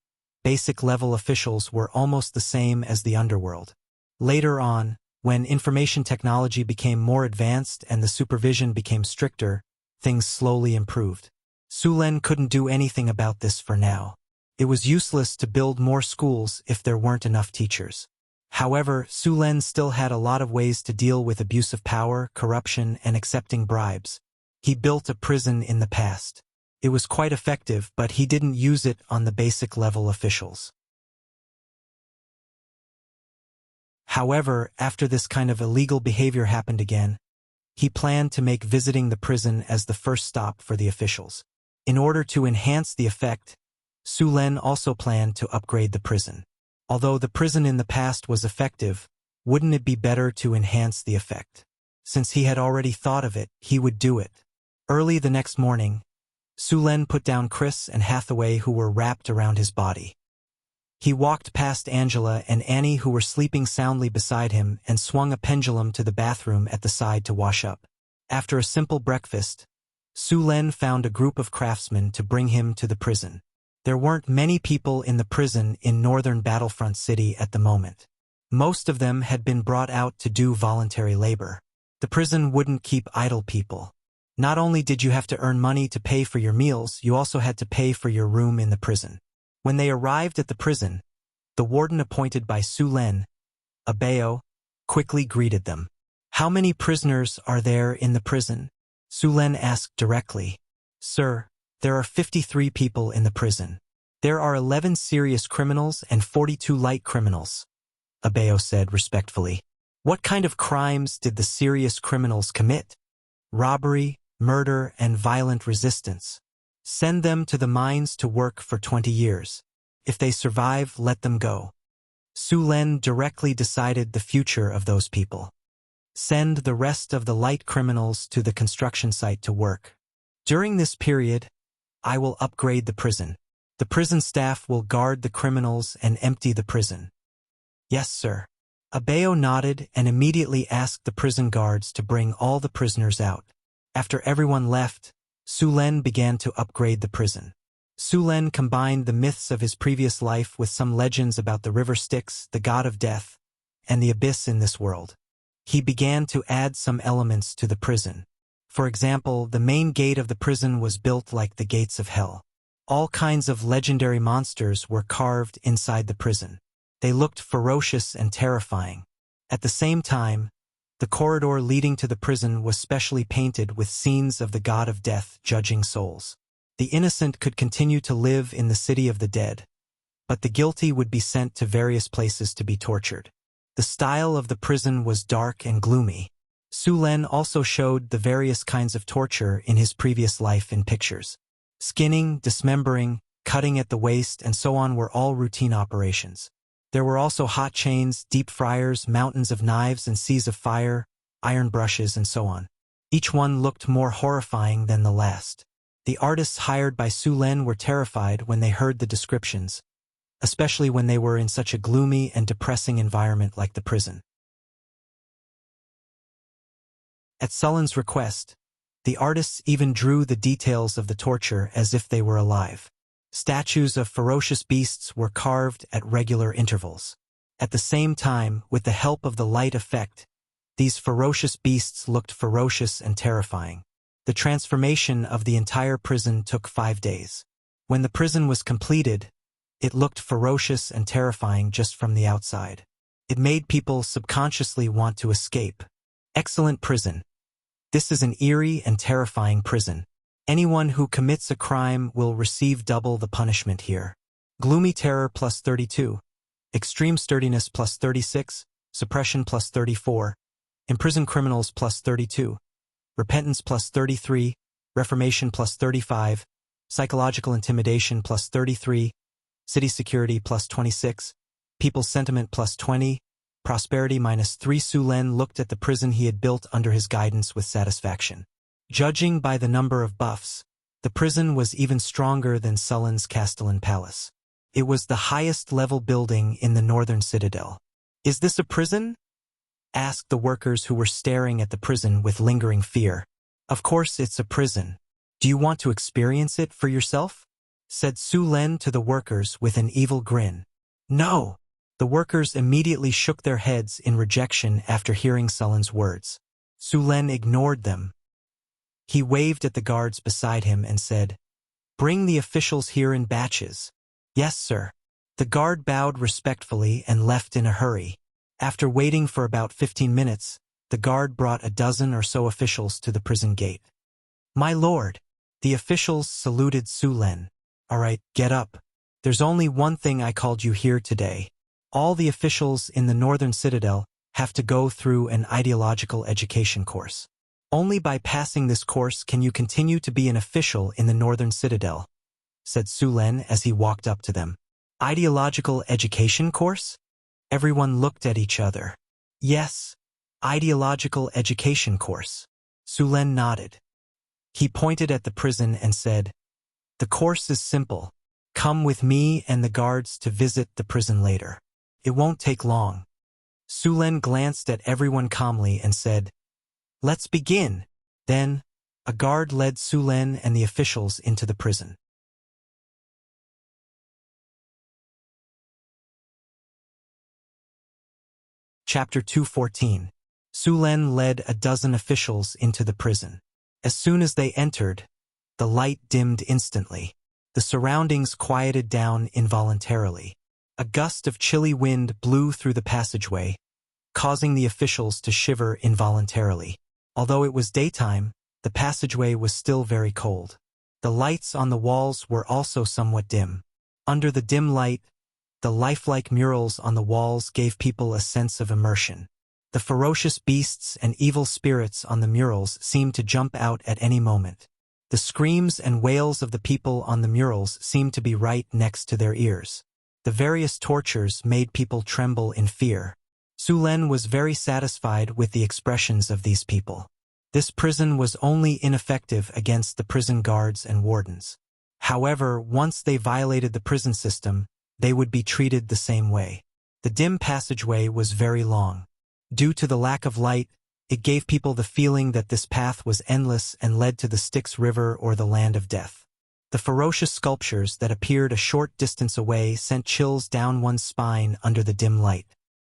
basic level officials were almost the same as the underworld. Later on, when information technology became more advanced and the supervision became stricter, things slowly improved. Su Lin couldn't do anything about this for now. It was useless to build more schools if there weren't enough teachers. However, Su Lin still had a lot of ways to deal with abuse of power, corruption, and accepting bribes. He built a prison in the past. It was quite effective, but he didn't use it on the basic level officials. However, after this kind of illegal behavior happened again, he planned to make visiting the prison as the first stop for the officials. In order to enhance the effect, Su Lin also planned to upgrade the prison. Although the prison in the past was effective, wouldn't it be better to enhance the effect? Since he had already thought of it, he would do it. Early the next morning, Su Lin put down Chris and Hathaway who were wrapped around his body. He walked past Angela and Annie who were sleeping soundly beside him and swung a pendulum to the bathroom at the side to wash up. After a simple breakfast, Su Lin found a group of craftsmen to bring him to the prison. There weren't many people in the prison in Northern Battlefront City at the moment. Most of them had been brought out to do voluntary labor. The prison wouldn't keep idle people. Not only did you have to earn money to pay for your meals, you also had to pay for your room in the prison. When they arrived at the prison, the warden appointed by Su Lin, Abeo, quickly greeted them. "How many prisoners are there in the prison?" Su Lin asked directly. "Sir, there are 53 people in the prison. There are 11 serious criminals and 42 light criminals," Abeo said respectfully. "What kind of crimes did the serious criminals commit?" "Robbery, murder, and violent resistance. Send them to the mines to work for 20 years. If they survive, let them go." Su Lin directly decided the future of those people. "Send the rest of the light criminals to the construction site to work. During this period, I will upgrade the prison. The prison staff will guard the criminals and empty the prison." "Yes, sir." Abeo nodded and immediately asked the prison guards to bring all the prisoners out. After everyone left, Su Lin began to upgrade the prison. Su Lin combined the myths of his previous life with some legends about the river Styx, the god of death, and the abyss in this world. He began to add some elements to the prison. For example, the main gate of the prison was built like the gates of hell. All kinds of legendary monsters were carved inside the prison. They looked ferocious and terrifying. At the same time, the corridor leading to the prison was specially painted with scenes of the god of death judging souls. The innocent could continue to live in the city of the dead, but the guilty would be sent to various places to be tortured. The style of the prison was dark and gloomy. Su Lin also showed the various kinds of torture in his previous life in pictures. Skinning, dismembering, cutting at the waist, and so on were all routine operations. There were also hot chains, deep fryers, mountains of knives and seas of fire, iron brushes, and so on. Each one looked more horrifying than the last. The artists hired by Su Lin were terrified when they heard the descriptions, especially when they were in such a gloomy and depressing environment like the prison. At Su Lin's request, the artists even drew the details of the torture as if they were alive. Statues of ferocious beasts were carved at regular intervals. At the same time, with the help of the light effect, these ferocious beasts looked ferocious and terrifying. The transformation of the entire prison took 5 days. When the prison was completed, It looked ferocious and terrifying just from the outside. It made people subconsciously want to escape. Excellent prison. This is an eerie and terrifying prison. Anyone who commits a crime will receive double the punishment here. Gloomy terror plus 32. Extreme sturdiness plus 36. Suppression plus 34. Imprison criminals plus 32. Repentance plus 33. Reformation plus 35. Psychological intimidation plus 33. City security plus 26. People's sentiment plus 20. Prosperity minus 3. Su Len looked at the prison he had built under his guidance with satisfaction. Judging by the number of buffs, the prison was even stronger than Sullen's Castellan Palace. It was the highest level building in the northern citadel. "Is this a prison?" asked the workers who were staring at the prison with lingering fear. "Of course it's a prison. Do you want to experience it for yourself?" said Su Len to the workers with an evil grin. "No!" The workers immediately shook their heads in rejection after hearing Sullen's words. Su Len ignored them. He waved at the guards beside him and said, "Bring the officials here in batches." "Yes, sir." The guard bowed respectfully and left in a hurry. After waiting for about 15 minutes, the guard brought a dozen or so officials to the prison gate. "My lord." The officials saluted Su Len. "All right, get up. There's only one thing I called you here today. All the officials in the Northern Citadel have to go through an ideological education course. Only by passing this course can you continue to be an official in the Northern Citadel," said Su Len as he walked up to them. "Ideological education course?" Everyone looked at each other. "Yes, ideological education course." Su Len nodded. He pointed at the prison and said, "The course is simple. Come with me and the guards to visit the prison later. It won't take long." Su Len glanced at everyone calmly and said, "Let's begin." Then, a guard led Su Len and the officials into the prison. Chapter 214. Su Len led a dozen officials into the prison. As soon as they entered, the light dimmed instantly. The surroundings quieted down involuntarily. A gust of chilly wind blew through the passageway, causing the officials to shiver involuntarily. Although it was daytime, the passageway was still very cold. The lights on the walls were also somewhat dim. Under the dim light, the lifelike murals on the walls gave people a sense of immersion. The ferocious beasts and evil spirits on the murals seemed to jump out at any moment. The screams and wails of the people on the murals seemed to be right next to their ears. The various tortures made people tremble in fear. Su Len was very satisfied with the expressions of these people. This prison was only ineffective against the prison guards and wardens. However, once they violated the prison system, they would be treated the same way. The dim passageway was very long. Due to the lack of light, it gave people the feeling that this path was endless and led to the Styx River or the land of death. The ferocious sculptures that appeared a short distance away sent chills down one's spine under the dim light.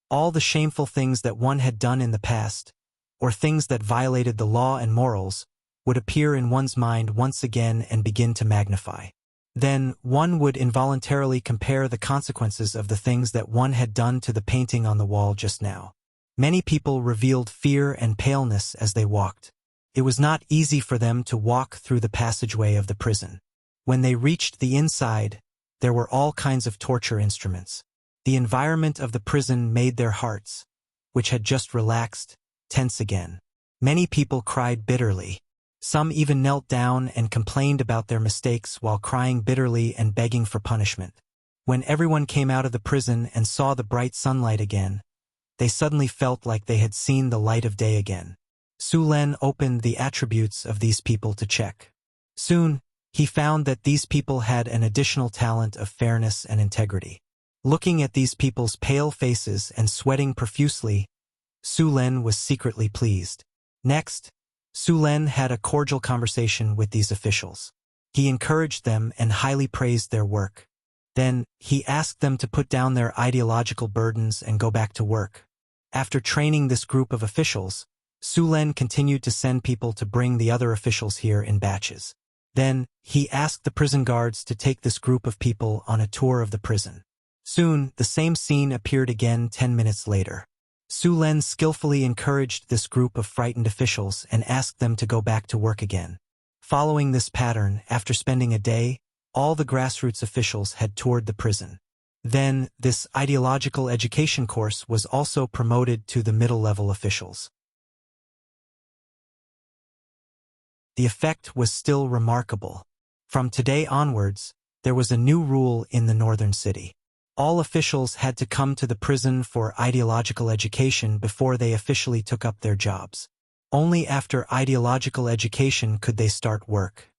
All the shameful things that one had done in the past, or things that violated the law and morals, would appear in one's mind once again and begin to magnify. Then, one would involuntarily compare the consequences of the things that one had done to the painting on the wall just now. Many people revealed fear and paleness as they walked. It was not easy for them to walk through the passageway of the prison. When they reached the inside, there were all kinds of torture instruments. The environment of the prison made their hearts, which had just relaxed, tense again. Many people cried bitterly. Some even knelt down and complained about their mistakes while crying bitterly and begging for punishment. When everyone came out of the prison and saw the bright sunlight again, they suddenly felt like they had seen the light of day again. Su Len opened the attributes of these people to check. Soon, he found that these people had an additional talent of fairness and integrity. Looking at these people's pale faces and sweating profusely, Su Len was secretly pleased. Next, Su Len had a cordial conversation with these officials. He encouraged them and highly praised their work. Then, he asked them to put down their ideological burdens and go back to work. After training this group of officials, Su Len continued to send people to bring the other officials here in batches. Then, he asked the prison guards to take this group of people on a tour of the prison. Soon, the same scene appeared again 10 minutes later. Su Len skillfully encouraged this group of frightened officials and asked them to go back to work again. Following this pattern, after spending a day, all the grassroots officials had toured the prison. Then, this ideological education course was also promoted to the middle-level officials. The effect was still remarkable. From today onwards, there was a new rule in the northern city. All officials had to come to the prison for ideological education before they officially took up their jobs. Only after ideological education could they start work.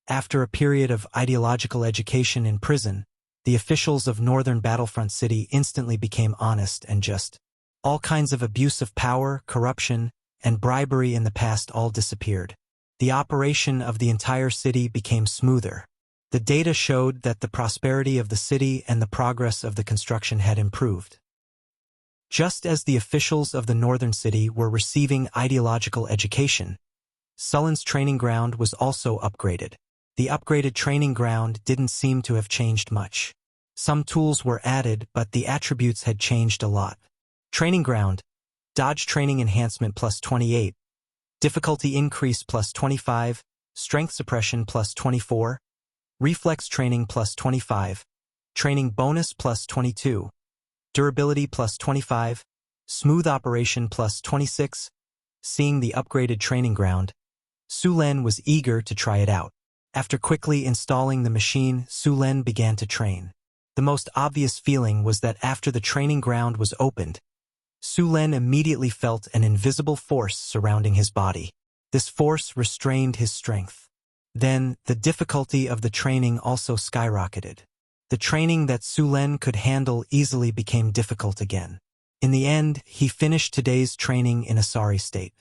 After a period of ideological education in prison, the officials of Northern Battlefront City instantly became honest and just. All kinds of abuse of power, corruption, and bribery in the past all disappeared. The operation of the entire city became smoother. The data showed that the prosperity of the city and the progress of the construction had improved. Just as the officials of the northern city were receiving ideological education, Sullen's training ground was also upgraded. The upgraded training ground didn't seem to have changed much. Some tools were added, but the attributes had changed a lot. Training ground, dodge training enhancement plus 28, difficulty increase plus 25, strength suppression plus 24, reflex training plus 25, training bonus plus 22, durability plus 25, smooth operation plus 26. Seeing the upgraded training ground, Su Len was eager to try it out. After quickly installing the machine, Su Len began to train. The most obvious feeling was that after the training ground was opened, Su Len immediately felt an invisible force surrounding his body. This force restrained his strength. Then, the difficulty of the training also skyrocketed. The training that Su Len could handle easily became difficult again. In the end, he finished today's training in a sorry state.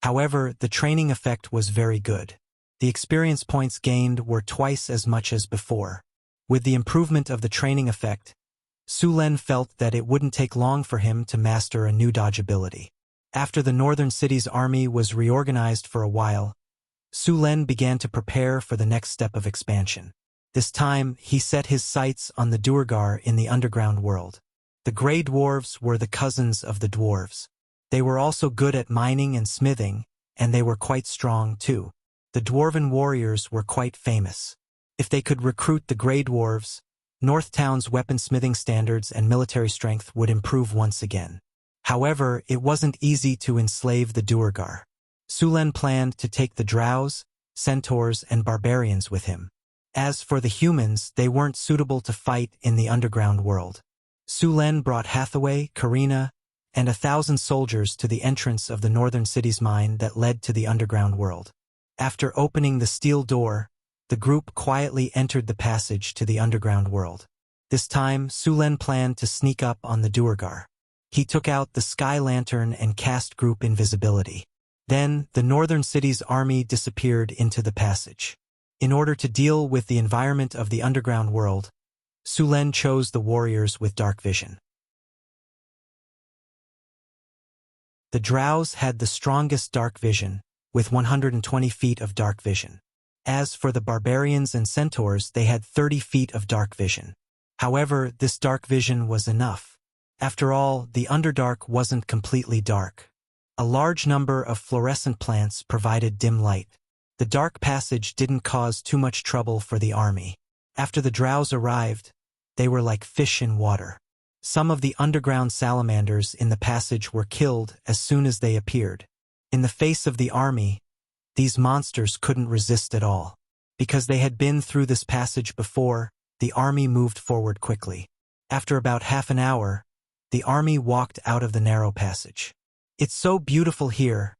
However, the training effect was very good. The experience points gained were twice as much as before. With the improvement of the training effect, Su Len felt that it wouldn't take long for him to master a new dodge ability. After the northern city's army was reorganized for a while, Su Len began to prepare for the next step of expansion. This time, he set his sights on the Duergar in the underground world. The Grey Dwarves were the cousins of the dwarves. They were also good at mining and smithing, and they were quite strong too. The dwarven warriors were quite famous. If they could recruit the Grey Dwarves, Northtown's weaponsmithing standards and military strength would improve once again. However, it wasn't easy to enslave the Duergar. Su Len planned to take the drows, centaurs, and barbarians with him. As for the humans, they weren't suitable to fight in the underground world. Su Len brought Hathaway, Karina, and 1,000 soldiers to the entrance of the northern city's mine that led to the underground world. After opening the steel door, the group quietly entered the passage to the underground world. This time, Su Len planned to sneak up on the Duergar. He took out the sky lantern and cast group invisibility. Then, the northern city's army disappeared into the passage. In order to deal with the environment of the underground world, Su Len chose the warriors with dark vision. The drows had the strongest dark vision, with 120 feet of dark vision. As for the barbarians and centaurs, they had 30 feet of dark vision. However, this dark vision was enough. After all, the Underdark wasn't completely dark. A large number of fluorescent plants provided dim light. The dark passage didn't cause too much trouble for the army. After the drows arrived, they were like fish in water. Some of the underground salamanders in the passage were killed as soon as they appeared. In the face of the army, these monsters couldn't resist at all. Because they had been through this passage before, the army moved forward quickly. After about half an hour, the army walked out of the narrow passage. "It's so beautiful here,"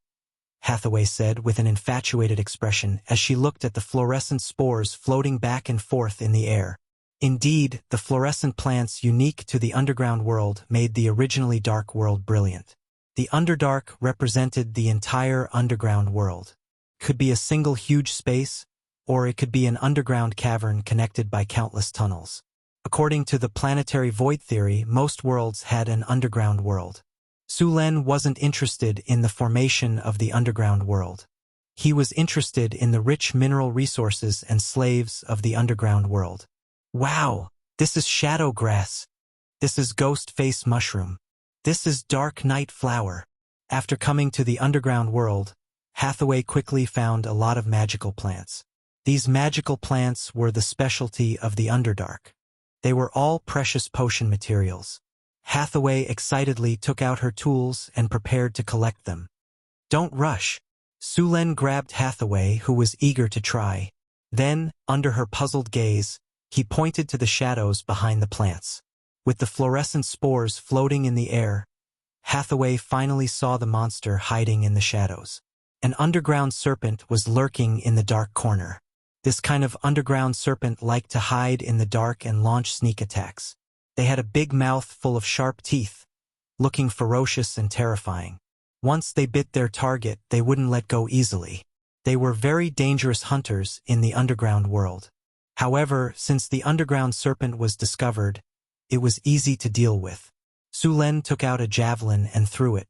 Hathaway said with an infatuated expression as she looked at the fluorescent spores floating back and forth in the air. Indeed, the fluorescent plants unique to the underground world made the originally dark world brilliant. The Underdark represented the entire underground world. Could be a single huge space, or it could be an underground cavern connected by countless tunnels. According to the planetary void theory, most worlds had an underground world. Su Len wasn't interested in the formation of the underground world. He was interested in the rich mineral resources and slaves of the underground world. Wow, this is shadow grass. This is ghost face mushroom. This is dark night flower. After coming to the underground world, Hathaway quickly found a lot of magical plants. These magical plants were the specialty of the Underdark. They were all precious potion materials. Hathaway excitedly took out her tools and prepared to collect them. Don't rush. Sulen grabbed Hathaway, who was eager to try. Then, under her puzzled gaze, he pointed to the shadows behind the plants. With the fluorescent spores floating in the air, Hathaway finally saw the monster hiding in the shadows. An underground serpent was lurking in the dark corner. This kind of underground serpent liked to hide in the dark and launch sneak attacks. They had a big mouth full of sharp teeth, looking ferocious and terrifying. Once they bit their target, they wouldn't let go easily. They were very dangerous hunters in the underground world. However, since the underground serpent was discovered, it was easy to deal with. Sulen took out a javelin and threw it.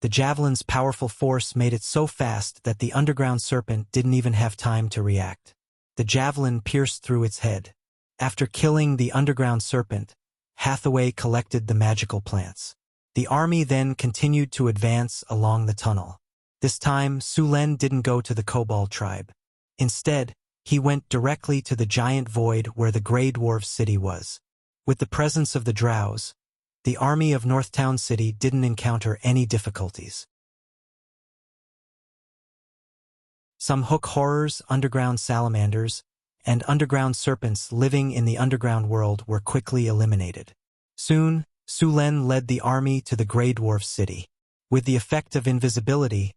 The javelin's powerful force made it so fast that the underground serpent didn't even have time to react. The javelin pierced through its head. After killing the underground serpent, Hathaway collected the magical plants. The army then continued to advance along the tunnel. This time, Sulen didn't go to the Kobold tribe. Instead, he went directly to the giant void where the Grey Dwarf city was. With the presence of the Drows, the army of Northtown City didn't encounter any difficulties. Some hook horrors, underground salamanders, and underground serpents living in the underground world were quickly eliminated. Soon, Sulen led the army to the Grey Dwarf city. With the effect of invisibility,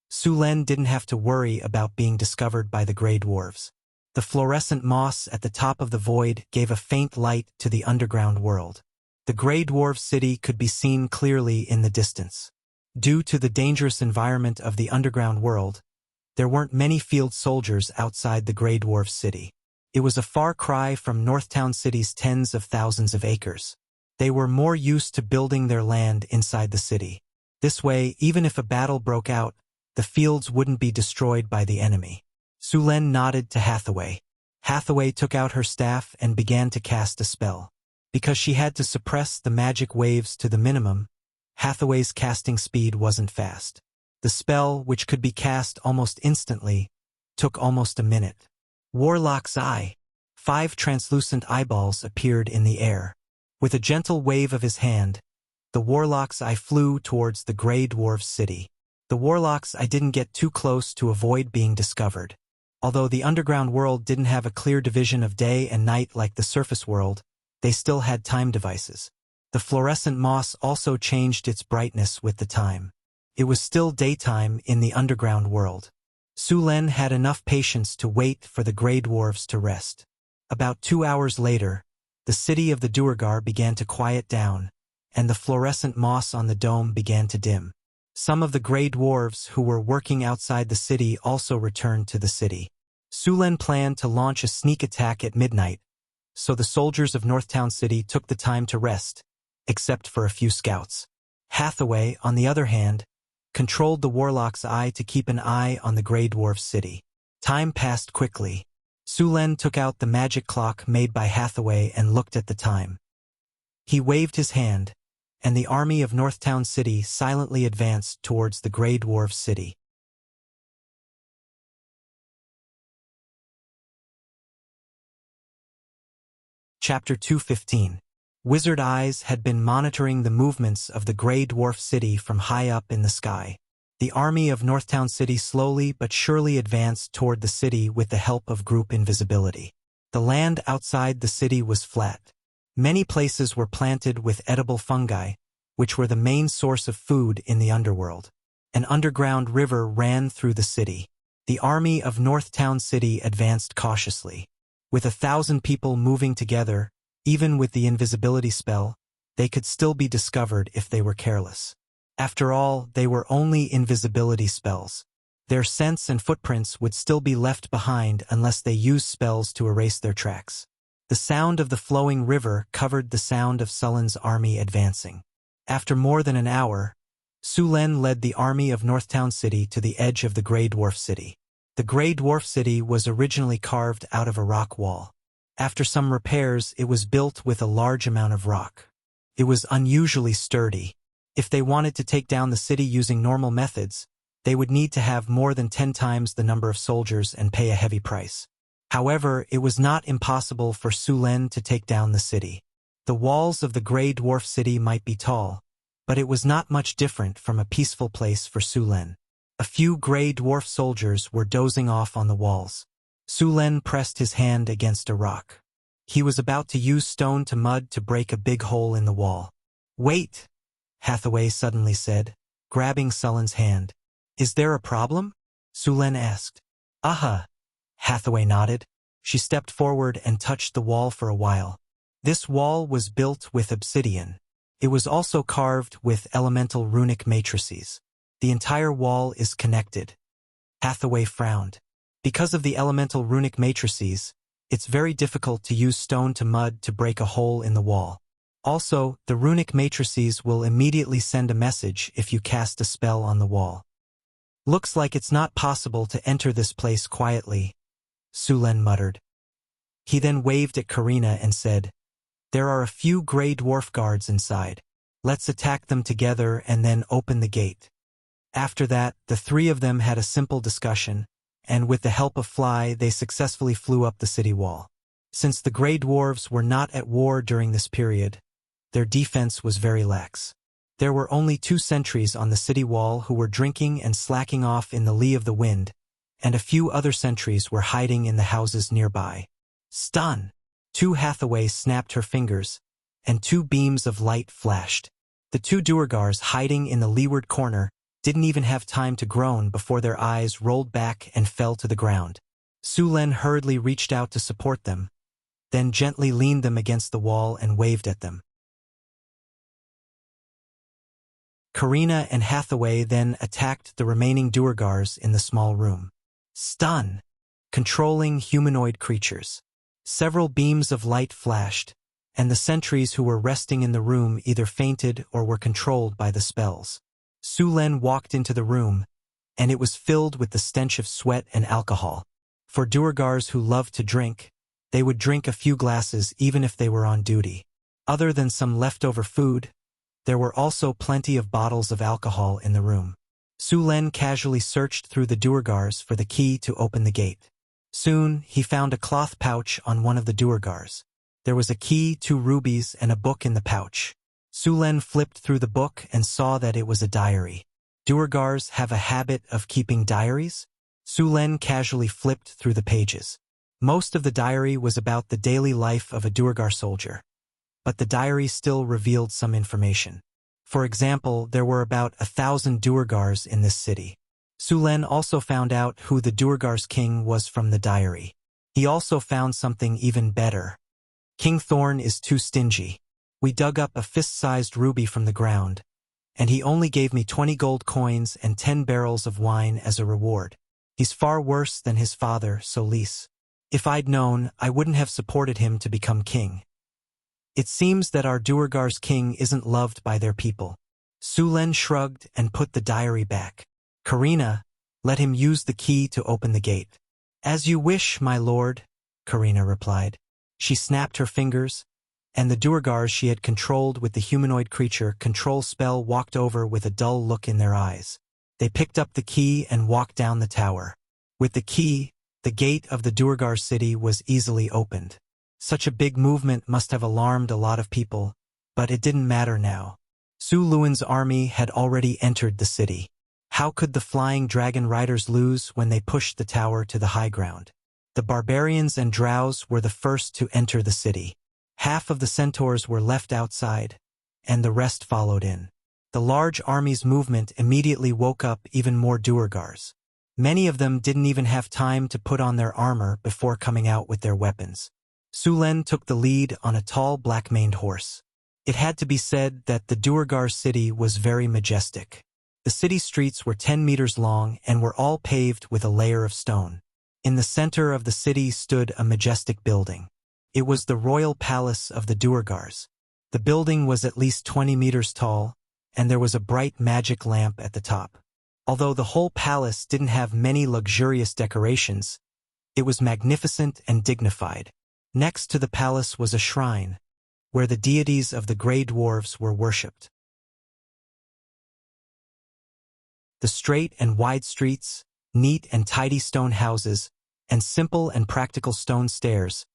Sulen didn't have to worry about being discovered by the Grey Dwarves. The fluorescent moss at the top of the void gave a faint light to the underground world. The Grey Dwarf city could be seen clearly in the distance. Due to the dangerous environment of the underground world, there weren't many field soldiers outside the Grey Dwarf city. It was a far cry from Northtown City's tens of thousands of acres. They were more used to building their land inside the city. This way, even if a battle broke out, the fields wouldn't be destroyed by the enemy. Sulen nodded to Hathaway. Hathaway took out her staff and began to cast a spell. Because she had to suppress the magic waves to the minimum, Hathaway's casting speed wasn't fast. The spell, which could be cast almost instantly, took almost a minute. Warlock's Eye. 5 translucent eyeballs appeared in the air. With a gentle wave of his hand, the Warlock's Eye flew towards the Grey Dwarf city. The Warlock's Eye didn't get too close to avoid being discovered. Although the underground world didn't have a clear division of day and night like the surface world, they still had time devices. The fluorescent moss also changed its brightness with the time. It was still daytime in the underground world. Sulen had enough patience to wait for the Grey Dwarves to rest. About 2 hours later, the city of the Duergar began to quiet down, and the fluorescent moss on the dome began to dim. Some of the Grey Dwarves who were working outside the city also returned to the city. Sulen planned to launch a sneak attack at midnight, so the soldiers of Northtown City took the time to rest, except for a few scouts. Hathaway, on the other hand, controlled the Warlock's Eye to keep an eye on the Grey Dwarf city. Time passed quickly. Sulen took out the magic clock made by Hathaway and looked at the time. He waved his hand, and the army of Northtown City silently advanced towards the Grey Dwarf city. Chapter 215. Wizard Eyes had been monitoring the movements of the Grey Dwarf city from high up in the sky. The army of Northtown City slowly but surely advanced toward the city with the help of group invisibility. The land outside the city was flat. Many places were planted with edible fungi, which were the main source of food in the underworld. An underground river ran through the city. The army of Northtown City advanced cautiously. With 1,000 people moving together, even with the invisibility spell, they could still be discovered if they were careless. After all, they were only invisibility spells. Their scents and footprints would still be left behind unless they used spells to erase their tracks. The sound of the flowing river covered the sound of Sullen's army advancing. After more than an hour, Sulen led the army of Northtown City to the edge of the Grey Dwarf city. The Grey Dwarf City was originally carved out of a rock wall. After some repairs, it was built with a large amount of rock. It was unusually sturdy. If they wanted to take down the city using normal methods, they would need to have more than 10 times the number of soldiers and pay a heavy price. However, it was not impossible for Sulen to take down the city. The walls of the Grey Dwarf City might be tall, but it was not much different from a peaceful place for Sulen. A few Grey Dwarf soldiers were dozing off on the walls. Sulen pressed his hand against a rock. He was about to use stone to mud to break a big hole in the wall. "Wait," Hathaway suddenly said, grabbing Sulen's hand. "Is there a problem?" Sulen asked. "Aha." Hathaway nodded. She stepped forward and touched the wall for a while. This wall was built with obsidian. It was also carved with elemental runic matrices. The entire wall is connected. Hathaway frowned. Because of the elemental runic matrices, it's very difficult to use stone to mud to break a hole in the wall. Also, the runic matrices will immediately send a message if you cast a spell on the wall. "Looks like it's not possible to enter this place quietly," Sulen muttered. He then waved at Karina and said, "There are a few Grey Dwarf guards inside. Let's attack them together and then open the gate." After that, the three of them had a simple discussion, and with the help of Fly, they successfully flew up the city wall. Since the Grey Dwarves were not at war during this period, their defense was very lax. There were only 2 sentries on the city wall who were drinking and slacking off in the lee of the wind, and a few other sentries were hiding in the houses nearby. "Stun!" 2 Hathaway snapped her fingers, and 2 beams of light flashed. The 2 Duergars hiding in the leeward corner didn't even have time to groan before their eyes rolled back and fell to the ground. Sulen hurriedly reached out to support them, then gently leaned them against the wall and waved at them. Karina and Hathaway then attacked the remaining Duergars in the small room. Stun! Controlling humanoid creatures. Several beams of light flashed, and the sentries who were resting in the room either fainted or were controlled by the spells. Sulen walked into the room, and it was filled with the stench of sweat and alcohol. For Duergars who loved to drink, they would drink a few glasses even if they were on duty. Other than some leftover food, there were also plenty of bottles of alcohol in the room. Sulen casually searched through the Duergars for the key to open the gate. Soon, he found a cloth pouch on one of the Duergars. There was a key, 2 rubies, and a book in the pouch. Sulen flipped through the book and saw that it was a diary. Duergars have a habit of keeping diaries? Sulen casually flipped through the pages. Most of the diary was about the daily life of a Duergar soldier, but the diary still revealed some information. For example, there were about 1,000 Duergars in this city. Sulen also found out who the Duergar's king was from the diary. He also found something even better. King Thorn is too stingy. We dug up a fist-sized ruby from the ground, and he only gave me 20 gold coins and 10 barrels of wine as a reward. He's far worse than his father, Solis. If I'd known, I wouldn't have supported him to become king. It seems that our Duergar's king isn't loved by their people. Sulen shrugged and put the diary back. Karina, let him use the key to open the gate. As you wish, my lord, Karina replied. She snapped her fingers, and the Duergars she had controlled with the humanoid creature control spell walked over with a dull look in their eyes. They picked up the key and walked down the tower. With the key, the gate of the Duergar city was easily opened. Such a big movement must have alarmed a lot of people, but it didn't matter now. Su Luan's army had already entered the city. How could the flying dragon riders lose when they pushed the tower to the high ground? The barbarians and drows were the first to enter the city. Half of the centaurs were left outside, and the rest followed in. The large army's movement immediately woke up even more Duergars. Many of them didn't even have time to put on their armor before coming out with their weapons. Sulen took the lead on a tall black-maned horse. It had to be said that the Duergar city was very majestic. The city streets were 10 meters long and were all paved with a layer of stone. In the center of the city stood a majestic building. It was the royal palace of the Duergars. The building was at least 20 meters tall, and there was a bright magic lamp at the top. Although the whole palace didn't have many luxurious decorations, it was magnificent and dignified. Next to the palace was a shrine, where the deities of the Grey Dwarves were worshipped. The straight and wide streets, neat and tidy stone houses, and simple and practical stone stairs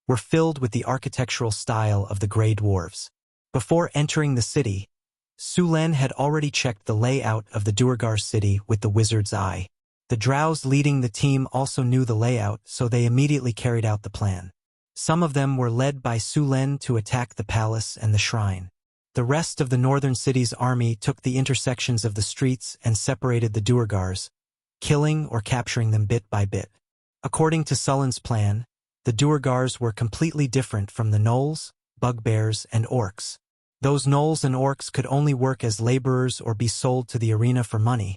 were filled with the architectural style of the Grey Dwarves. Before entering the city, Su Len had already checked the layout of the Duergar city with the wizard's eye. The drows leading the team also knew the layout, so they immediately carried out the plan. Some of them were led by Su Len to attack the palace and the shrine. The rest of the northern city's army took the intersections of the streets and separated the Duergars, killing or capturing them bit by bit. According to Sullen's plan, the Duergars were completely different from the gnolls, bugbears, and orcs. Those gnolls and orcs could only work as laborers or be sold to the arena for money,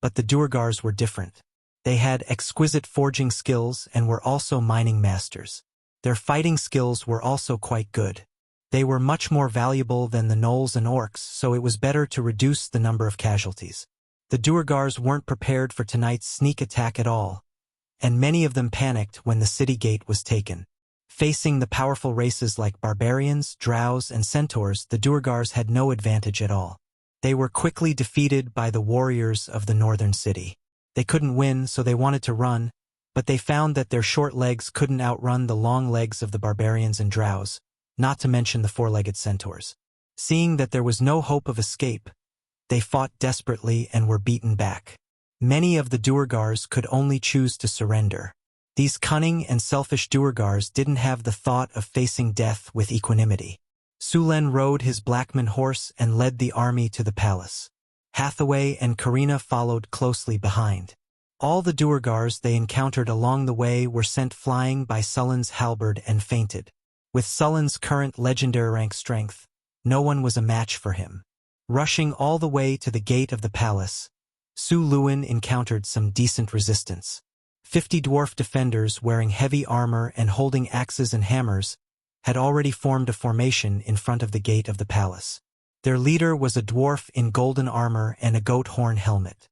but the Duergars were different. They had exquisite forging skills and were also mining masters. Their fighting skills were also quite good. They were much more valuable than the gnolls and orcs, so it was better to reduce the number of casualties. The Duergars weren't prepared for tonight's sneak attack at all, and many of them panicked when the city gate was taken. Facing the powerful races like barbarians, drows, and centaurs, the Duergars had no advantage at all. They were quickly defeated by the warriors of the northern city. They couldn't win, so they wanted to run, but they found that their short legs couldn't outrun the long legs of the barbarians and drows, not to mention the four-legged centaurs. Seeing that there was no hope of escape, they fought desperately and were beaten back. Many of the Duergars could only choose to surrender. These cunning and selfish Duergars didn't have the thought of facing death with equanimity. Su Len rode his Blackman horse and led the army to the palace. Hathaway and Karina followed closely behind. All the Duergars they encountered along the way were sent flying by Sullen's halberd and fainted. With Sullen's current legendary rank strength, no one was a match for him. Rushing all the way to the gate of the palace, Su Luen encountered some decent resistance. 50 dwarf defenders wearing heavy armor and holding axes and hammers had already formed a formation in front of the gate of the palace. Their leader was a dwarf in golden armor and a goat horn helmet.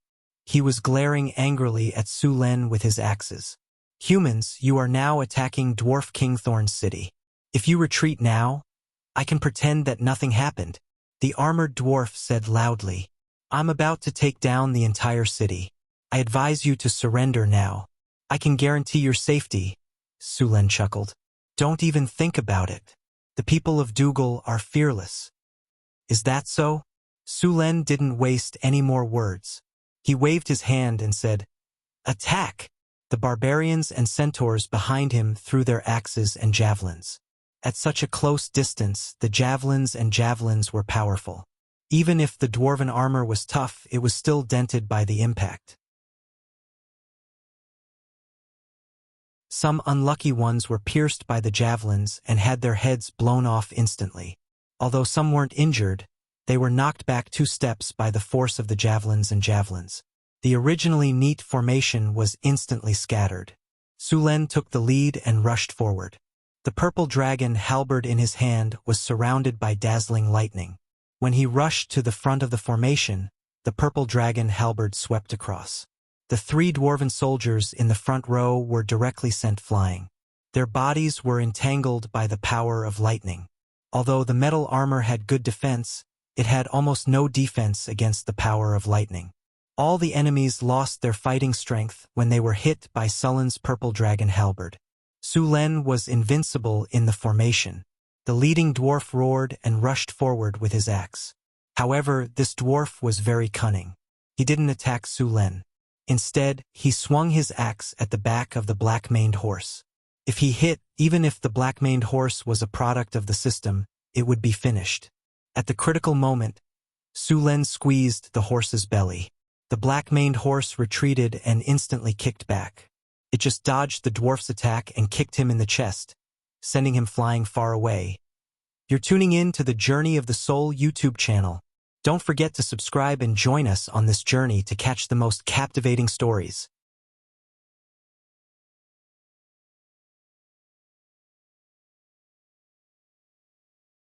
He was glaring angrily at Su Len with his axes. "Humans, you are now attacking Dwarf King Thorn's city. If you retreat now, I can pretend that nothing happened," the armored dwarf said loudly. "I'm about to take down the entire city. I advise you to surrender now. I can guarantee your safety," Su Len chuckled. "Don't even think about it. The people of Dougal are fearless." "Is that so?" Su Len didn't waste any more words. He waved his hand and said, "Attack!" The barbarians and centaurs behind him threw their axes and javelins. At such a close distance, the javelins were powerful. Even if the dwarven armor was tough, it was still dented by the impact. Some unlucky ones were pierced by the javelins and had their heads blown off instantly. Although some weren't injured, they were knocked back 2 steps by the force of the javelins. The originally neat formation was instantly scattered. Su Len took the lead and rushed forward. The purple dragon halberd in his hand was surrounded by dazzling lightning. When he rushed to the front of the formation, the purple dragon halberd swept across. The 3 dwarven soldiers in the front row were directly sent flying. Their bodies were entangled by the power of lightning. Although the metal armor had good defense, it had almost no defense against the power of lightning. All the enemies lost their fighting strength when they were hit by Sullen's purple dragon halberd. Su Len was invincible in the formation. The leading dwarf roared and rushed forward with his axe. However, this dwarf was very cunning. He didn't attack Su Len. Instead, he swung his axe at the back of the black-maned horse. If he hit, even if the black-maned horse was a product of the system, it would be finished. At the critical moment, Su Len squeezed the horse's belly. The black-maned horse retreated and instantly kicked back. It just dodged the dwarf's attack and kicked him in the chest, sending him flying far away. You're tuning in to the Journey of the Soul YouTube channel. Don't forget to subscribe and join us on this journey to catch the most captivating stories.